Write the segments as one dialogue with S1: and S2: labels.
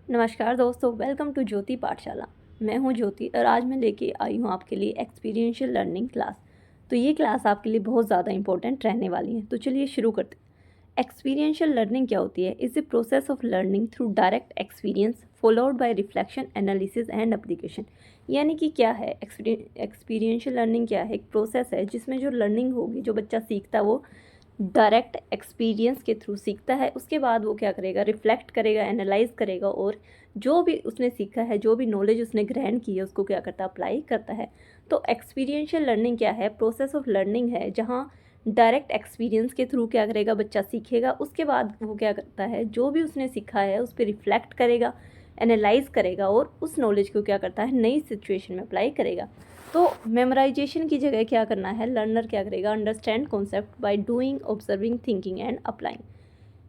S1: नमस्कार दोस्तों, welcome to ज्योति पाठशाला। मैं हूं ज्योति और आज मैं लेके आई हूं आपके लिए एक्सपीरियंशियल लर्निंग क्लास। तो ये क्लास आपके लिए बहुत ज़्यादा इंपॉर्टेंट रहने वाली है। तो चलिए शुरू करते हैं। एक्सपीरियंशियल लर्निंग क्या होती है? Is the process of learning through direct experience followed by reflection, analysis and application. यानी कि क्या है एक्सपीरियंशियल लर्निंग? क्या है? एक प्रोसेस है जिसमें जो लर्निंग होगी, जो बच्चा सीखता है वो डायरेक्ट एक्सपीरियंस के थ्रू सीखता है। उसके बाद वो क्या करेगा? रिफ्लेक्ट करेगा, एनालाइज करेगा और जो भी उसने सीखा है, जो भी नॉलेज उसने ग्रहण की है, उसको क्या करता है? अप्लाई करता है। तो एक्सपीरियंशियल लर्निंग क्या है? प्रोसेस ऑफ लर्निंग है जहाँ डायरेक्ट एक्सपीरियंस के थ्रू क्या करेगा? बच्चा सीखेगा। उसके बाद वो क्या करता है? जो भी उसने सीखा है उस पर रिफ्लेक्ट करेगा, एनालाइज करेगा और उस नॉलेज को क्या करता है? नई सिचुएशन में अप्लाई करेगा। तो मेमोराइजेशन की जगह क्या करना है? लर्नर क्या करेगा? Understand concept by doing, observing, thinking and applying.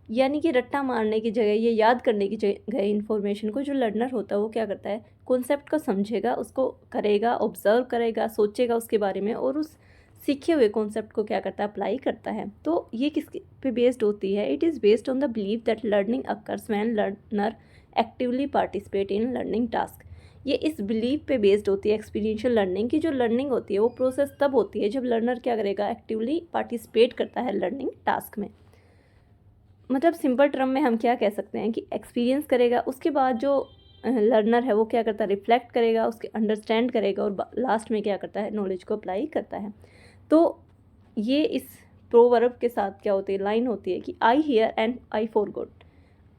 S1: यानी कि रट्टा मारने की जगह, ये याद करने की जगह इन्फॉर्मेशन को जो लर्नर होता है वो क्या करता है? कॉन्सेप्ट को समझेगा, उसको करेगा, ऑब्जर्व करेगा, सोचेगा उसके बारे में और उस सीखे हुए कॉन्सेप्ट को क्या करता है? अप्लाई करता है। तो ये किस पे बेस्ड होती है? It is based on the believe that learning occurs when learner actively participate in learning task. ये इस बिलीव पे बेस्ड होती है एक्सपीरियंशियल लर्निंग की। जो लर्निंग होती है वो प्रोसेस तब होती है जब लर्नर क्या करेगा? एक्टिवली पार्टिसिपेट करता है लर्निंग टास्क में। मतलब सिंपल टर्म में हम क्या कह सकते हैं कि एक्सपीरियंस करेगा, उसके बाद जो लर्नर है वो क्या करता है? रिफ्लेक्ट करेगा, उसके अंडरस्टैंड करेगा और लास्ट में क्या करता है? नॉलेज को अप्लाई करता है। तो ये इस प्रोवर्ब के साथ क्या होती है? लाइन होती है कि I hear and I forgot.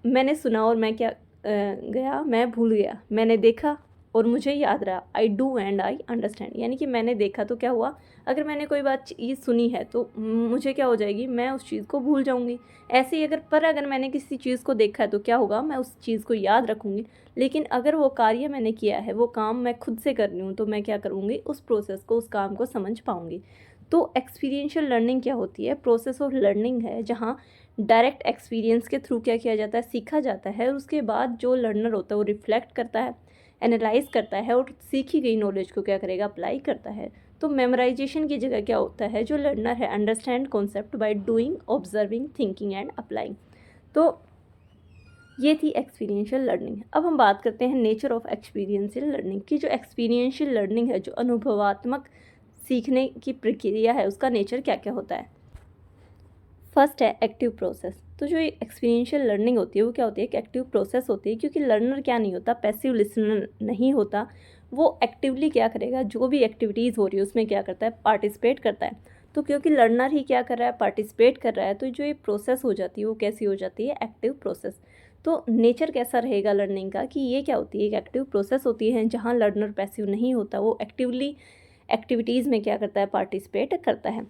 S1: मैंने सुना और मैं क्या गया, मैं भूल गया। मैंने देखा और मुझे याद रहा। I do and I understand. यानी कि मैंने देखा तो क्या हुआ? अगर मैंने कोई बात चीज़ सुनी है तो मुझे क्या हो जाएगी? मैं उस चीज़ को भूल जाऊंगी। ऐसे ही अगर मैंने किसी चीज़ को देखा है तो क्या होगा? मैं उस चीज़ को याद रखूँगी। लेकिन अगर वो कार्य मैंने किया है, वो काम मैं खुद से कर रही हूँ, तो मैं क्या करूँगी? उस प्रोसेस को, उस काम को समझ पाऊँगी। तो एक्सपीरियंशियल लर्निंग क्या होती है? प्रोसेस ऑफ लर्निंग है जहाँ डायरेक्ट एक्सपीरियंस के थ्रू क्या किया जाता है? सीखा जाता है। उसके बाद जो लर्नर होता है वो रिफ्लेक्ट करता है, एनालाइज करता है और सीखी गई नॉलेज को क्या करेगा? अप्लाई करता है। तो मेमोराइजेशन की जगह क्या होता है? जो लर्नर है understand concept by doing, observing, thinking and applying. तो ये थी एक्सपीरियंशियल लर्निंग। अब हम बात करते हैं नेचर ऑफ एक्सपीरियंशियल लर्निंग की। जो एक्सपीरियंशियल लर्निंग है, जो अनुभवात्मक सीखने की प्रक्रिया है, उसका नेचर क्या क्या होता है? फर्स्ट है एक्टिव प्रोसेस। तो जो एक्सपीरियंशियल लर्निंग होती है वो क्या होती है? एक एक्टिव प्रोसेस होती है, क्योंकि लर्नर क्या नहीं होता? पैसिव लिसनर नहीं होता। वो एक्टिवली क्या करेगा? जो भी एक्टिविटीज़ हो रही है उसमें क्या करता है? पार्टिसिपेट करता है। तो क्योंकि लर्नर ही क्या कर रहा है? पार्टिसिपेट कर रहा है। तो जो ये प्रोसेस हो जाती है वो कैसी हो जाती है? Active process. तो नेचर कैसा रहेगा लर्निंग का कि ये क्या होती है? एक एक्टिव प्रोसेस होती है जहाँ लर्नर पैसिव नहीं होता, वो एक्टिवली एक्टिविटीज़ में क्या करता है? पार्टिसिपेट करता है।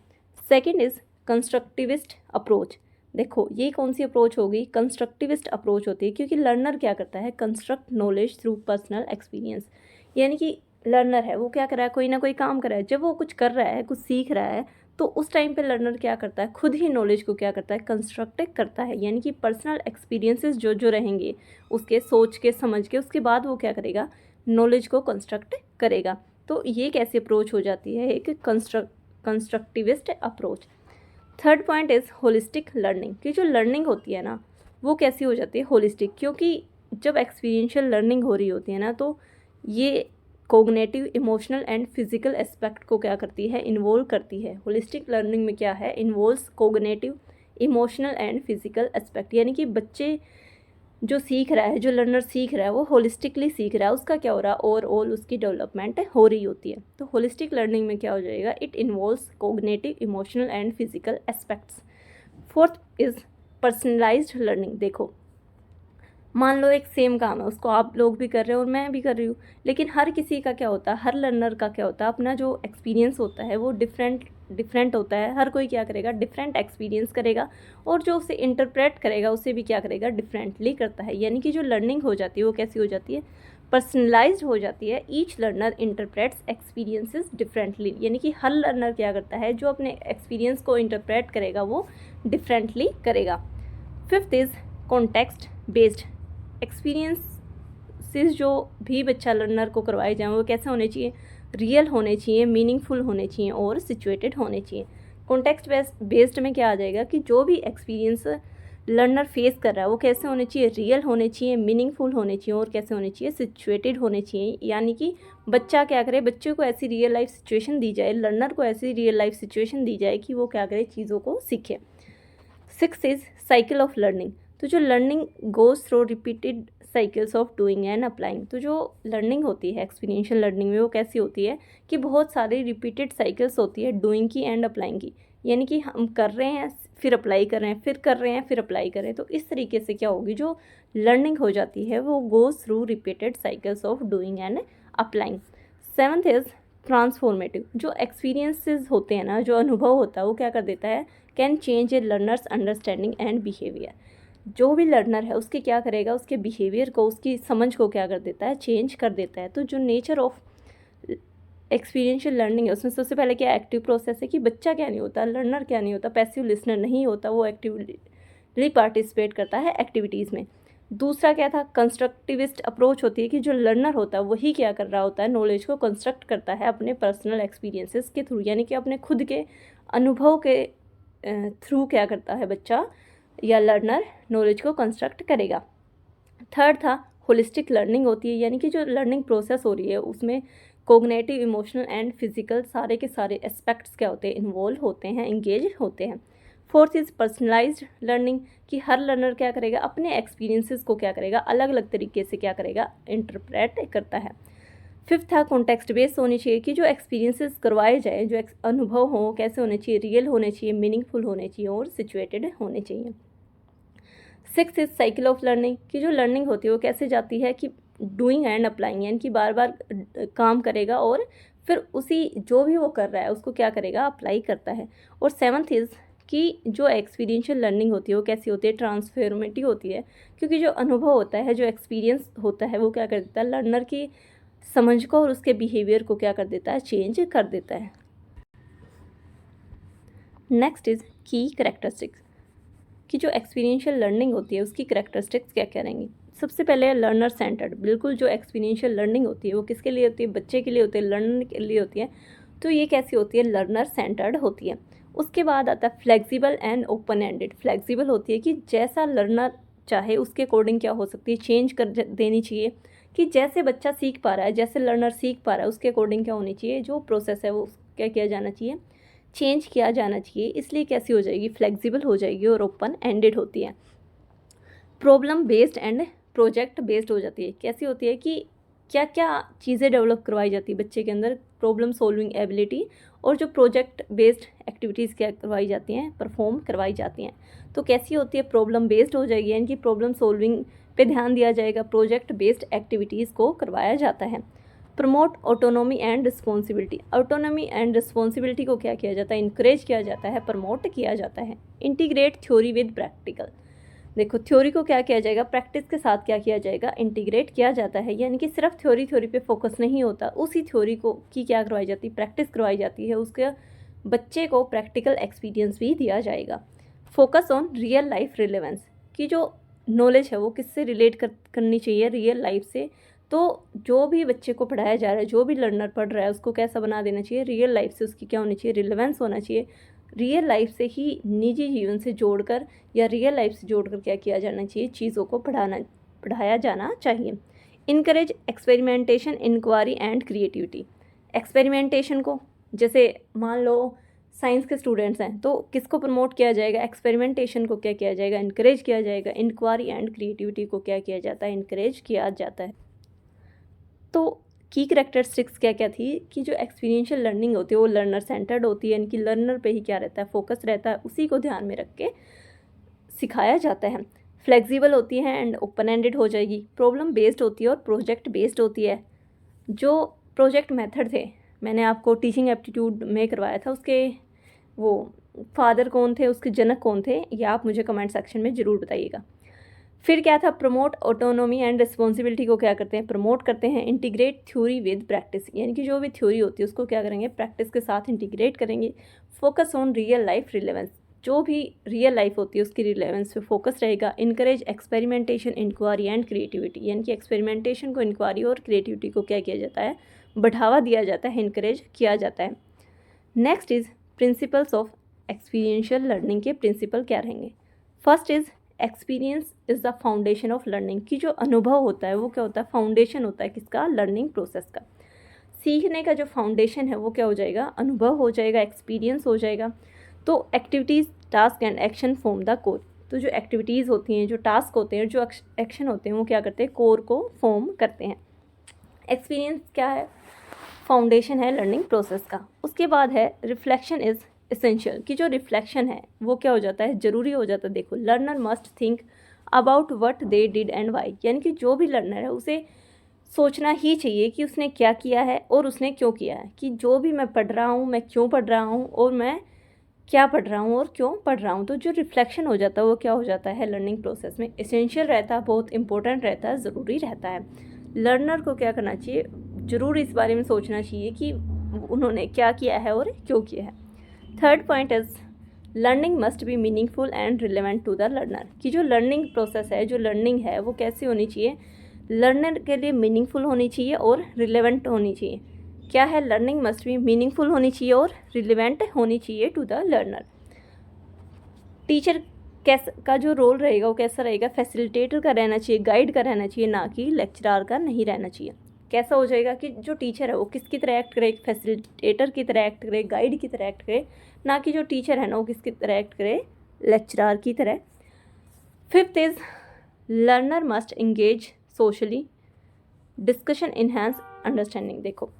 S1: Second is constructivist approach. देखो ये कौन सी अप्रोच होगी? कंस्ट्रक्टिविस्ट अप्रोच होती है, क्योंकि लर्नर क्या करता है? Construct knowledge through personal experience. यानी कि लर्नर है वो क्या कर रहा है? कोई ना कोई काम कर रहा है। जब वो कुछ कर रहा है, कुछ सीख रहा है, तो उस टाइम पे लर्नर क्या करता है? खुद ही नॉलेज को क्या करता है? कंस्ट्रक्ट करता है। यानी कि पर्सनल एक्सपीरियंसेस जो जो रहेंगे उसके, सोच के, समझ के, उसके बाद वो क्या करेगा? नॉलेज को कंस्ट्रक्ट करेगा। तो ये कैसी अप्रोच हो जाती है? एक constructivist approach. Third point is holistic learning. कि जो लर्निंग होती है ना वो कैसी हो जाती है? होलिस्टिक। क्योंकि जब एक्सपीरियंशियल लर्निंग हो रही होती है ना, तो ये cognitive, emotional and physical aspect को क्या करती है? इन्वॉल्व करती है। होलिस्टिक लर्निंग में क्या है? Involves cognitive, emotional and physical aspect. यानी कि बच्चे जो सीख रहा है, जो लर्नर सीख रहा है, वो होलिस्टिकली सीख रहा है। उसका क्या हो रहा है? ओवरऑल उसकी डेवलपमेंट हो रही होती है। तो होलिस्टिक लर्निंग में क्या हो जाएगा? It involves cognitive, emotional and physical aspects. Fourth is personalised learning. देखो मान लो एक सेम काम है, उसको आप लोग भी कर रहे हो और मैं भी कर रही हूँ, लेकिन हर किसी का क्या होता है? हर लर्नर का क्या होता है? अपना जो एक्सपीरियंस होता है वो डिफरेंट डिफरेंट होता है। हर कोई क्या करेगा? डिफरेंट एक्सपीरियंस करेगा और जो उसे इंटरप्रेट करेगा उसे भी क्या करेगा? डिफरेंटली करता है। यानी कि जो लर्निंग हो जाती है वो कैसी हो जाती है? पर्सनलाइज्ड हो जाती है। Each learner interprets experiences differently. यानी कि हर लर्नर क्या करता है? जो अपने एक्सपीरियंस को इंटरप्रेट करेगा वो डिफरेंटली करेगा। Fifth is context based experiences. जो भी बच्चा लर्नर को करवाए जाएँ वो कैसे होने चाहिए? रियल होने चाहिए, मीनिंगफुल होने चाहिए और सिचुएटेड होने चाहिए। कॉन्टेक्स्ट बेस्ड में क्या आ जाएगा कि जो भी एक्सपीरियंस लर्नर फेस कर रहा है वो कैसे होने चाहिए, रियल होने चाहिए, मीनिंगफुल होने चाहिए, और कैसे होने चाहिए, सिचुएटेड होने चाहिए। यानी कि बच्चा क्या करे, बच्चे को ऐसी रियल लाइफ सिचुएशन दी जाए, लर्नर को ऐसी रियल लाइफ सिचुएशन दी जाए कि वो क्या करे, चीज़ों को सीखे। 6 इज़ साइकिल ऑफ लर्निंग। तो जो learning goes through repeated cycles of doing and applying. तो जो लर्निंग होती है एक्सपीरियंशियल लर्निंग में वो कैसी होती है कि बहुत सारी रिपीटेड साइकिल्स होती है डूइंग की एंड अप्लाइंग की। यानी कि हम कर रहे हैं फिर अप्लाई कर रहे हैं, फिर कर रहे हैं फिर अप्लाई कर रहे हैं। तो इस तरीके से क्या होगी, जो लर्निंग हो जाती है वो goes through repeated cycles of doing and applying. 7th is transformative. जो एक्सपीरियंसेस होते हैं ना, जो अनुभव होता है वो क्या कर देता है, can change A learners understanding and behaviour. जो भी लर्नर है उसके क्या करेगा, उसके बिहेवियर को, उसकी समझ को क्या कर देता है, चेंज कर देता है। तो जो नेचर ऑफ एक्सपीरियंशियल लर्निंग है उसमें सबसे पहले क्या एक्टिव प्रोसेस है कि बच्चा क्या नहीं होता, लर्नर क्या नहीं होता, पैसिव लिसनर नहीं होता, वो एक्टिवली पार्टिसिपेट करता है एक्टिविटीज़ में। दूसरा क्या था, कंस्ट्रक्टिविस्ट अप्रोच होती है कि जो लर्नर होता है वही क्या कर रहा होता है, नॉलेज को कंस्ट्रक्ट करता है अपने पर्सनल एक्सपीरियंसेस के थ्रू, यानी कि अपने खुद के अनुभव के थ्रू क्या करता है बच्चा या लर्नर नॉलेज को कंस्ट्रक्ट करेगा। थर्ड था होलिस्टिक लर्निंग होती है, यानी कि जो लर्निंग प्रोसेस हो रही है उसमें कोग्नेटिव, इमोशनल एंड फिजिकल सारे के सारे एस्पेक्ट्स क्या होते हैं, इन्वॉल्व होते हैं, इंगेज होते हैं। फोर्थ इज़ पर्सनलाइज्ड लर्निंग कि हर लर्नर क्या करेगा, अपने एक्सपीरियंसेस को क्या करेगा, अलग अलग तरीके से क्या करेगा, इंटरप्रेट करता है। फिफ्थ था कॉन्टेक्स्ट बेस्ड होनी चाहिए कि जो एक्सपीरियंसेस करवाए जाए, जो अनुभव हो कैसे होने चाहिए, रियल होने चाहिए, मीनिंगफुल होने चाहिए और सिचुएटेड होने चाहिए। 6 इज साइकिल ऑफ लर्निंग कि जो लर्निंग होती है वो कैसे जाती है कि डूइंग एंड अप्लाइंग, यानी कि बार बार काम करेगा और फिर उसी जो भी वो कर रहा है उसको क्या करेगा, अप्लाई करता है। और 7th इज़ कि जो एक्सपीरियंशियल लर्निंग होती है वो कैसी होती है, ट्रांसफॉर्मेटिव होती है, क्योंकि जो अनुभव होता है, जो एक्सपीरियंस होता है वो क्या कर देता है, लर्नर की समझ को और उसके बिहेवियर को क्या कर देता है, चेंज कर देता है। नेक्स्ट इज़ की करेक्टरिस्टिक्स कि जो एक्सपीरियंशियल लर्निंग होती है उसकी करेक्टरिस्टिक्स क्या क्या रहेंगी। सबसे पहले है लर्नर सेंटर्ड। बिल्कुल जो एक्सपीरियंशियल लर्निंग होती है वो किसके लिए होती है, बच्चे के लिए होती है, लर्नर के लिए होती है। तो ये कैसी होती है, लर्नर सेंटर्ड होती है। उसके बाद आता है flexible and open ended. Flexible होती है कि जैसा लर्नर चाहे उसके अकॉर्डिंग क्या हो सकती है, चेंज कर देनी चाहिए कि जैसे बच्चा सीख पा रहा है, जैसे लर्नर सीख पा रहा है उसके अकॉर्डिंग क्या होनी चाहिए, जो प्रोसेस है वो क्या किया जाना चाहिए, चेंज किया जाना चाहिए। इसलिए कैसी हो जाएगी, फ्लेक्सिबल हो जाएगी और ओपन एंडेड होती है। Problem based and project based हो जाती है। कैसी होती है कि क्या क्या चीज़ें डेवलप करवाई जाती है बच्चे के अंदर, प्रॉब्लम सॉल्विंग एबिलिटी, और जो प्रोजेक्ट बेस्ड एक्टिविटीज़ क्या करवाई जाती हैं, परफॉर्म करवाई जाती हैं। तो कैसी होती है, प्रॉब्लम बेस्ड हो जाएगी, यानी कि प्रॉब्लम सॉल्विंग पे ध्यान दिया जाएगा, प्रोजेक्ट बेस्ड एक्टिविटीज़ को करवाया जाता है। Promote autonomy and responsibility. Autonomy and responsibility को क्या किया जाता है, इंकरेज किया जाता है, प्रमोट किया जाता है। Integrate theory with practical. देखो थ्योरी को क्या किया जाएगा, प्रैक्टिस के साथ क्या किया जाएगा, इंटीग्रेट किया जाता है। यानी कि सिर्फ थ्योरी पे फोकस नहीं होता, उसी थ्योरी को की क्या करवाई जाती है, प्रैक्टिस करवाई जाती है, उसके बच्चे को प्रैक्टिकल एक्सपीरियंस भी दिया जाएगा। Focus on real life relevance कि जो नॉलेज है वो किससे रिलेट करनी चाहिए, रियल लाइफ से। तो जो भी बच्चे को पढ़ाया जा रहा है, जो भी लर्नर पढ़ रहा है उसको कैसा बना देना चाहिए, रियल लाइफ से उसकी क्या होनी चाहिए, रिलेवेंस होना चाहिए। रियल लाइफ से ही निजी जीवन से जोड़कर या रियल लाइफ से जोड़कर क्या किया जाना चाहिए, चीज़ों को पढ़ाया जाना चाहिए। Encourage experimentation, inquiry and creativity. Experimentation को, जैसे मान लो साइंस के स्टूडेंट्स हैं तो किसको प्रमोट किया जाएगा, एक्सपेरिमेंटेशन को क्या किया जाएगा, इनकरेज किया जाएगा। इंक्वायरी एंड क्रिएटिविटी को क्या किया जाता है, इनकरेज किया जाता है। तो की करेक्टरिस्टिक्स क्या क्या थी कि जो एक्सपीरियंशियल लर्निंग होती है वो लर्नर सेंटर्ड होती है, यानी कि लर्नर पे ही क्या रहता है, फोकस रहता है, उसी को ध्यान में रख के सिखाया जाता है। फ्लेक्सिबल होती है एंड ओपन एंडेड हो जाएगी। प्रॉब्लम बेस्ड होती है और प्रोजेक्ट बेस्ड होती है। जो प्रोजेक्ट मेथड थे मैंने आपको टीचिंग एप्टीट्यूड में करवाया था, उसके वो फादर कौन थे, उसके जनक कौन थे, ये आप मुझे कमेंट सेक्शन में ज़रूर बताइएगा। फिर क्या था, प्रमोट ऑटोनॉमी एंड रिस्पॉन्सिबिलिटी को क्या करते हैं, प्रमोट करते हैं। इंटीग्रेट थ्योरी विद प्रैक्टिस, यानी कि जो भी थ्योरी होती है उसको क्या करेंगे, प्रैक्टिस के साथ इंटीग्रेट करेंगे। Focus on real life relevance, जो भी रियल लाइफ होती है उसकी रिलेवेंस पे फोकस रहेगा। Encourage experimentation, inquiry and creativity, यानी कि एक्सपेरिमेंटेशन को, इंक्वायरी और क्रिएटिविटी को क्या किया जाता है, बढ़ावा दिया जाता है, इनकरेज किया जाता है। Next is principles of experiential learning के प्रिंसिपल क्या रहेंगे। First is experience is the foundation of learning, कि जो अनुभव होता है वो क्या होता है, फाउंडेशन होता है किसका, लर्निंग प्रोसेस का। सीखने का जो फाउंडेशन है वो क्या हो जाएगा, अनुभव हो जाएगा, एक्सपीरियंस हो जाएगा। तो activities, task and action form the core. तो जो एक्टिविटीज़ होती हैं, जो टास्क होते हैं, जो एक्शन होते हैं, वो क्या करते हैं, कोर को फॉर्म करते हैं। एक्सपीरियंस क्या है, फाउंडेशन है लर्निंग प्रोसेस का। उसके बाद है रिफ्लेक्शन इज़ एसेंशियल, कि जो रिफ्लेक्शन है वो क्या हो जाता है, ज़रूरी हो जाता है। देखो, learner must think about what they did and why, यानी कि जो भी लर्नर है उसे सोचना ही चाहिए कि उसने क्या किया है और उसने क्यों किया है, कि जो भी मैं पढ़ रहा हूँ, मैं क्यों पढ़ रहा हूँ और मैं क्या पढ़ रहा हूँ और क्यों पढ़ रहा हूँ। तो जो रिफ्लेक्शन हो जाता है वो क्या हो जाता है, लर्निंग प्रोसेस में एसेंशियल रहता है, बहुत इंपॉर्टेंट रहता है, ज़रूरी रहता है। लर्नर को क्या करना चाहिए, ज़रूर इस बारे में सोचना चाहिए कि उन्होंने क्या किया है और क्यों किया है। Third point is learning must be meaningful and relevant to the learner, कि जो लर्निंग प्रोसेस है, जो लर्निंग है वो कैसी होनी चाहिए, लर्नर के लिए मीनिंगफुल होनी चाहिए और रिलेवेंट होनी चाहिए। क्या है, लर्निंग मस्ट बी मीनिंगफुल होनी चाहिए और रिलेवेंट होनी चाहिए टू द लर्नर। टीचर कैसा का जो रोल रहेगा वो कैसा रहेगा, फैसिलिटेटर का रहना चाहिए, गाइड का रहना चाहिए, ना कि लेक्चरार का नहीं रहना चाहिए। कैसा हो जाएगा कि जो टीचर है वो किसकी तरह एक्ट करे, फैसिलिटेटर की तरह एक्ट करे, गाइड की तरह एक्ट करे, ना कि जो टीचर है ना वो किसकी तरह एक्ट करे, लेक्चरार की तरह। Fifth is learner must engage socially, discussion enhance understanding. देखो,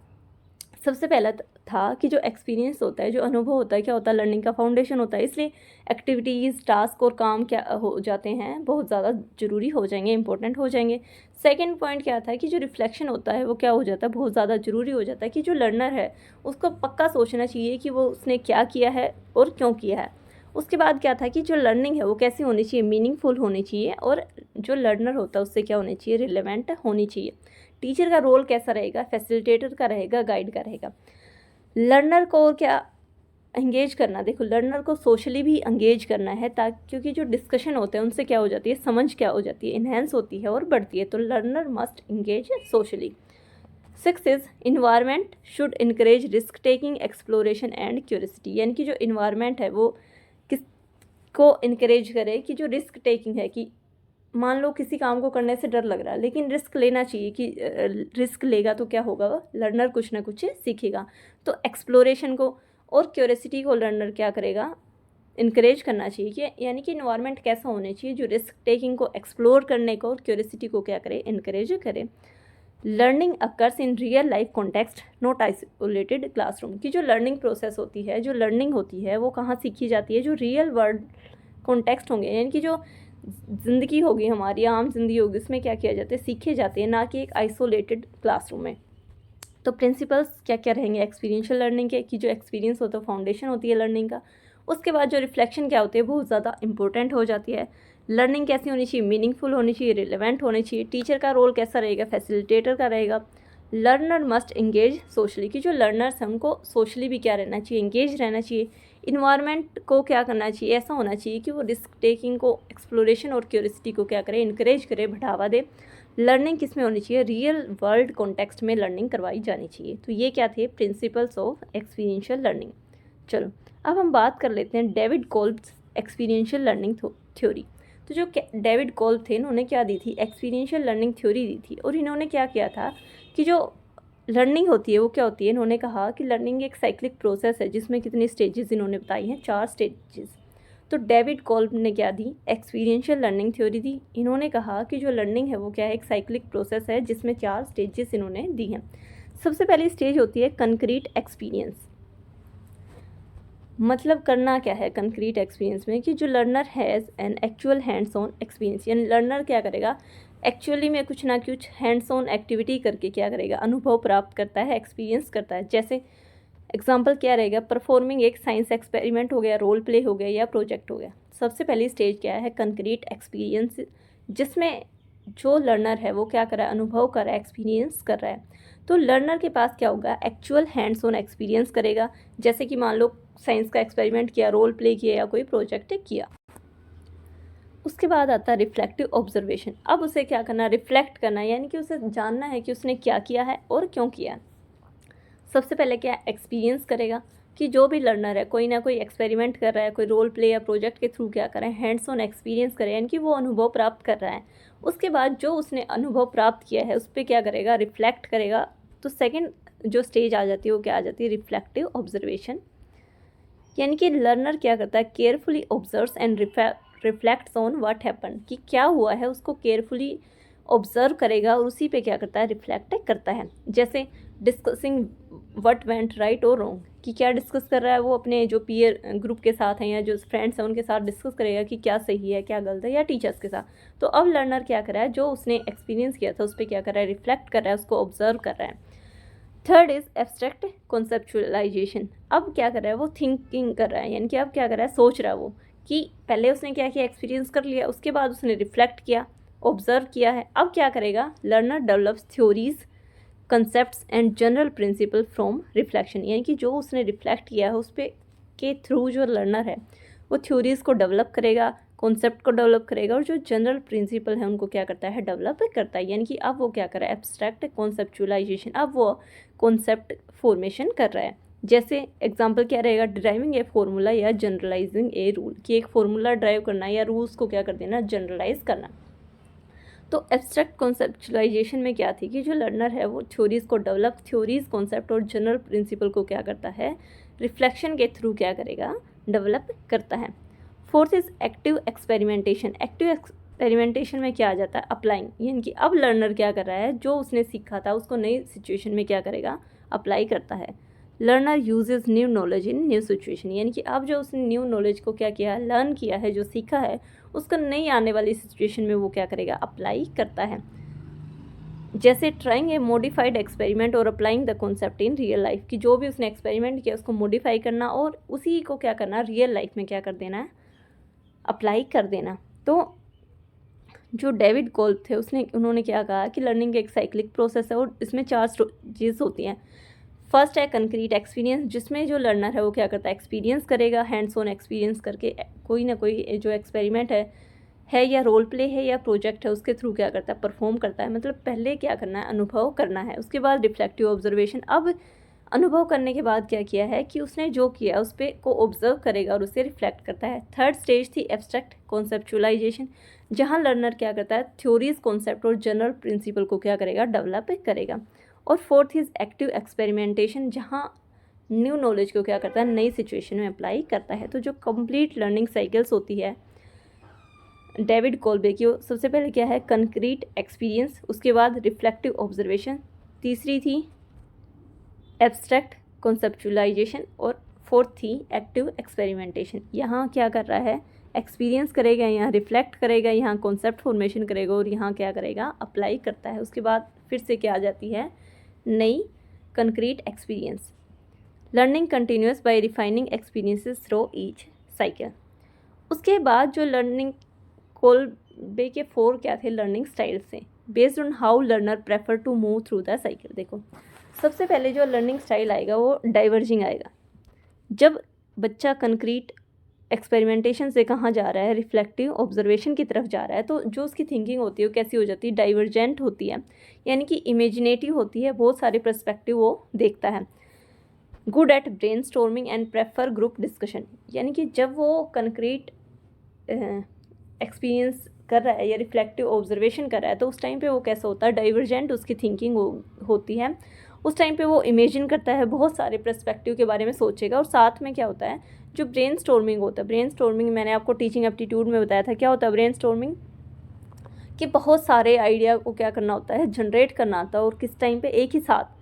S1: सबसे पहला था कि जो एक्सपीरियंस होता है, जो अनुभव होता है, क्या होता है, लर्निंग का फाउंडेशन होता है। इसलिए एक्टिविटीज़, टास्क और काम क्या हो जाते हैं, बहुत ज़्यादा ज़रूरी हो जाएंगे, इंपॉर्टेंट हो जाएंगे। सेकंड पॉइंट क्या था कि जो रिफ्लेक्शन होता है वो क्या हो जाता है, बहुत ज़्यादा ज़रूरी हो जाता है, कि जो लर्नर है उसको पक्का सोचना चाहिए कि वो उसने क्या किया है और क्यों किया है। उसके बाद क्या था कि जो लर्निंग है वो कैसी होनी चाहिए, मीनिंगफुल होनी चाहिए, और जो लर्नर होता है उससे क्या होनी चाहिए, रिलेवेंट होनी चाहिए। टीचर का रोल कैसा रहेगा, फैसिलिटेटर का रहेगा, गाइड का रहेगा। लर्नर को क्या एंगेज करना, देखो लर्नर को सोशली भी एंगेज करना है, ताकि क्योंकि जो डिस्कशन होते हैं उनसे क्या हो जाती है, समझ क्या हो जाती है, इन्हेंस होती है और बढ़ती है। तो learner must engage socially. Six is environment should encourage risk taking, exploration and curiosity, यानी कि जो इन्वायरमेंट है वो किसको इनकरेज करे, कि जो रिस्क टेकिंग है, कि मान लो किसी काम को करने से डर लग रहा है, लेकिन रिस्क लेना चाहिए, कि रिस्क लेगा तो क्या होगा, लर्नर कुछ ना कुछ सीखेगा। तो एक्सप्लोरेशन को और क्यूरियोसिटी को लर्नर क्या करेगा, इनकरेज करना चाहिए, कि यानी कि इन्वायरमेंट कैसा होना चाहिए जो रिस्क टेकिंग को, एक्सप्लोर करने को और क्यूरियोसिटी को क्या करे, इनकरेज करे। Learning occurs in real life context, not isolated classroom, की जो लर्निंग प्रोसेस होती है, जो लर्निंग होती है वो कहाँ सीखी जाती है, जो रियल वर्ल्ड कॉन्टेक्स्ट होंगे, यानी कि जो ज़िंदगी होगी हमारी, आम जिंदगी होगी, उसमें क्या किया जाता है, सीखे जाते हैं, ना कि एक आइसोलेटेड क्लासरूम में। तो प्रिंसिपल्स क्या क्या रहेंगे एक्सपीरियंशियल लर्निंग के, कि जो एक्सपीरियंस होता है फाउंडेशन होती है लर्निंग का। उसके बाद जो रिफ्लेक्शन क्या होती है, बहुत ज़्यादा इंपॉर्टेंट हो जाती है। लर्निंग कैसी होनी चाहिए, मीनिंगफुल होनी चाहिए, रिलेवेंट होनी चाहिए। टीचर का रोल कैसा रहेगा, फैसिलिटेटर का रहेगा। लर्नर मस्ट इंगेज सोशली, कि जो लर्नर्स हैं उनको सोशली भी क्या रहना चाहिए, इंगेज रहना चाहिए। इन्वायरमेंट को क्या करना चाहिए, ऐसा होना चाहिए कि वो रिस्क टेकिंग को, एक्सप्लोरेशन और क्यूरियोसिटी को क्या करे, इनकरेज करे, बढ़ावा दे। लर्निंग किस में होनी चाहिए, रियल वर्ल्ड कॉन्टेक्स्ट में लर्निंग करवाई जानी चाहिए। तो ये क्या थे, प्रिंसिपल्स ऑफ एक्सपीरियंशियल लर्निंग। चलो अब हम बात कर लेते हैं David Kolbe's experiential learning theory. तो जो डेविड कोल्ब थे, इन्होंने क्या दी थी, एक्सपीरियंशियल लर्निंग थ्योरी दी थी। और इन्होंने क्या किया था कि जो लर्निंग होती है वो क्या होती है, इन्होंने कहा कि लर्निंग एक साइक्लिक प्रोसेस है, जिसमें कितनी स्टेजेस इन्होंने बताई हैं, 4 स्टेजेस। तो डेविड कोल्ब ने क्या दी, एक्सपीरियंशियल लर्निंग थ्योरी दी। इन्होंने कहा कि जो लर्निंग है वो क्या है, एक साइक्लिक प्रोसेस है, जिसमें 4 स्टेजेस इन्होंने दी हैं। सबसे पहली स्टेज होती है कंक्रीट एक्सपीरियंस। मतलब करना क्या है कंक्रीट एक्सपीरियंस में, कि जो learner has an actual hands on experience, यानी लर्नर क्या करेगा, एक्चुअली में कुछ ना कुछ हैंड्स ऑन एक्टिविटी करके क्या करेगा, अनुभव प्राप्त करता है, एक्सपीरियंस करता है। जैसे एग्जाम्पल क्या रहेगा, परफॉर्मिंग एक साइंस एक्सपेरिमेंट हो गया, रोल प्ले हो गया या प्रोजेक्ट हो गया। सबसे पहली स्टेज क्या है, कंक्रीट एक्सपीरियंस, जिसमें जो लर्नर है वो क्या कर रहा है, अनुभव कर रहा है, एक्सपीरियंस कर रहा है। तो लर्नर के पास क्या होगा, एक्चुअल हैंड्स ऑन एक्सपीरियंस करेगा। जैसे कि मान लो साइंस का एक्सपेरिमेंट किया, रोल प्ले किया या कोई प्रोजेक्ट किया। उसके बाद आता है रिफ्लेक्टिव ऑब्जर्वेशन। अब उसे क्या करना, रिफ्लेक्ट करना, यानी कि उसे जानना है कि उसने क्या किया है और क्यों किया है। सबसे पहले क्या एक्सपीरियंस करेगा, कि जो भी लर्नर है कोई ना कोई एक्सपेरिमेंट कर रहा है, कोई रोल प्ले या प्रोजेक्ट के थ्रू क्या करें, हैंड्स ऑन एक्सपीरियंस करें, यानी कि वो अनुभव प्राप्त कर रहा है। उसके बाद जो उसने अनुभव प्राप्त किया है उस पर क्या करेगा, रिफ्लेक्ट करेगा। तो सेकेंड जो स्टेज आ जाती है वो क्या आ जाती है, रिफ्लेक्टिव ऑब्जर्वेशन। यानी कि लर्नर क्या करता है, carefully observes and reflects on what happen, कि क्या हुआ है उसको केयरफुली ऑब्जर्व करेगा और उसी पे क्या करता है, रिफ्लेक्ट करता है। जैसे डिस्कसिंग व्हाट वेंट राइट और रॉन्ग, कि क्या डिस्कस कर रहा है वो अपने जो पीयर ग्रुप के साथ हैं या जो फ्रेंड्स हैं उनके साथ डिस्कस करेगा कि क्या सही है क्या गलत है, या टीचर्स के साथ। तो अब लर्नर क्या कर रहा है, जो उसने एक्सपीरियंस किया था उस पर क्या कर रहा है, रिफ्लेक्ट कर रहा है, उसको ऑब्जर्व कर रहा है। Third is abstract conceptualisation. अब क्या कर रहा है, वो थिंकिंग कर रहा है, यानी कि अब क्या कर रहा है, सोच रहा है वो, कि पहले उसने क्या किया, एक्सपीरियंस कर लिया, उसके बाद उसने रिफ्लेक्ट किया, ऑब्जर्व किया है। अब क्या करेगा, learner develops theories, concepts and general principle from reflection, यानी कि जो उसने रिफ्लेक्ट किया है उस पर के थ्रू जो लर्नर है वो थ्योरीज़ को डेवलप करेगा, कॉन्सेप्ट को डेवलप करेगा, और जो जनरल प्रिंसिपल है उनको क्या करता है, डेवलप करता है। यानी कि अब वो क्या कर रहा है, एब्स्ट्रैक्ट कॉन्सेप्चुअलाइजेशन, अब वो कॉन्सेप्ट फॉर्मेशन कर रहा है। जैसे एग्जांपल क्या रहेगा, ड्राइविंग ए फॉर्मूला या जनरलाइजिंग ए रूल, कि एक फॉर्मूला ड्राइव करना या रूल्स को क्या कर देना, जनरलाइज करना। तो एब्स्ट्रैक्ट कॉन्सेप्चुअलाइजेशन में क्या थी कि जो लर्नर है वो थ्योरीज़ को डेवलप, थ्योरीज़ कॉन्सेप्ट और जनरल प्रिंसिपल को क्या करता है, रिफ्लेक्शन के थ्रू क्या करेगा, डेवलप करता है। Fourth is active experimentation. Active experimentation में क्या आ जाता है, अप्लाइंग, यानी कि अब लर्नर क्या कर रहा है, जो उसने सीखा था उसको नई सिचुएशन में क्या करेगा, अप्लाई करता है। Learner uses new knowledge in new situation, यानी कि अब जो उसने न्यू नॉलेज को क्या किया, लर्न किया है, जो सीखा है उसका नई आने वाली सिचुएशन में वो क्या करेगा, अप्लाई करता है। जैसे ट्राइंग ए मॉडिफाइड एक्सपेरिमेंट और applying the concept in real life, कि जो भी उसने एक्सपेरिमेंट किया उसको मॉडिफाई करना और उसी को क्या करना, रियल लाइफ में क्या कर देना है, अप्लाई कर देना। तो जो डेविड कोल्ब थे उन्होंने क्या कहा कि लर्निंग एक साइक्लिक प्रोसेस है और इसमें 4 स्टेजेस होती हैं। फर्स्ट है कंक्रीट एक्सपीरियंस, जिसमें जो लर्नर है वो क्या करता है, एक्सपीरियंस करेगा, हैंड्स ऑन एक्सपीरियंस करके कोई ना कोई जो एक्सपेरिमेंट है या रोल प्ले है या प्रोजेक्ट है उसके थ्रू क्या करता है, परफॉर्म करता है। मतलब पहले क्या करना है, अनुभव करना है, उसके बाद रिफ्लेक्टिव ऑब्जर्वेशन। अब अनुभव करने के बाद क्या किया है कि उसने जो किया उस पर को ऑब्जर्व करेगा और उसे रिफ्लेक्ट करता है। थर्ड स्टेज थी एब्स्ट्रैक्ट कॉन्सेप्चुअलाइजेशन, जहाँ लर्नर क्या करता है, थ्योरीज कॉन्सेप्ट और जनरल प्रिंसिपल को क्या करेगा, डेवलप करेगा। और फोर्थ इज एक्टिव एक्सपेरिमेंटेशन, जहाँ न्यू नॉलेज को क्या करता है, नई सिचुएशन में अप्लाई करता है। तो जो कंप्लीट लर्निंग साइकिल्स होती है डेविड कोल्बे की, वो सबसे पहले क्या है, कंक्रीट एक्सपीरियंस, उसके बाद रिफ्लेक्टिव ऑब्जर्वेशन, तीसरी थी एब्स्ट्रैक्ट कॉन्सेप्चुअलाइजेशन और फोर्थ थी एक्टिव एक्सपेरिमेंटेशन। यहाँ क्या कर रहा है, एक्सपीरियंस करेगा, यहाँ रिफ्लेक्ट करेगा, यहाँ कॉन्सेप्ट फॉर्मेशन करेगा और यहाँ क्या करेगा, अप्लाई करता है। उसके बाद फिर से क्या आ जाती है, नई concrete experience. Learning continues by refining experiences through each cycle. उसके बाद जो लर्निंग कोल्बे के 4 क्या थे, लर्निंग स्टाइल से, based on how learner prefer to move through the cycle. देखो सबसे पहले जो लर्निंग स्टाइल आएगा वो डाइवर्जिंग आएगा। जब बच्चा कंक्रीट एक्सपेरिमेंटेशन से कहाँ जा रहा है, रिफ्लेक्टिव ऑब्जर्वेशन की तरफ जा रहा है, तो जो उसकी थिंकिंग होती है वो कैसी हो जाती है, डाइवर्जेंट होती है, यानी कि इमेजिनेटिव होती है, बहुत सारे पर्सपेक्टिव वो देखता है। Good at brain storming and prefer group discussion, यानी कि जब वो कंक्रीट एक्सपीरियंस कर रहा है या रिफ्लेक्टिव ऑब्जर्वेशन कर रहा है तो उस टाइम पे वो कैसा होता है, डाइवर्जेंट उसकी थिंकिंग होती है। उस टाइम पे वो इमेजिन करता है, बहुत सारे पर्सपेक्टिव के बारे में सोचेगा। और साथ में क्या होता है, जो ब्रेन स्टॉर्मिंग होता है, ब्रेन स्टॉर्मिंग मैंने आपको टीचिंग एप्टीट्यूड में बताया था, क्या होता है ब्रेन स्टॉर्मिंग, कि बहुत सारे आइडिया को क्या करना होता है, जनरेट करना आता है, और किस टाइम पे एक ही साथ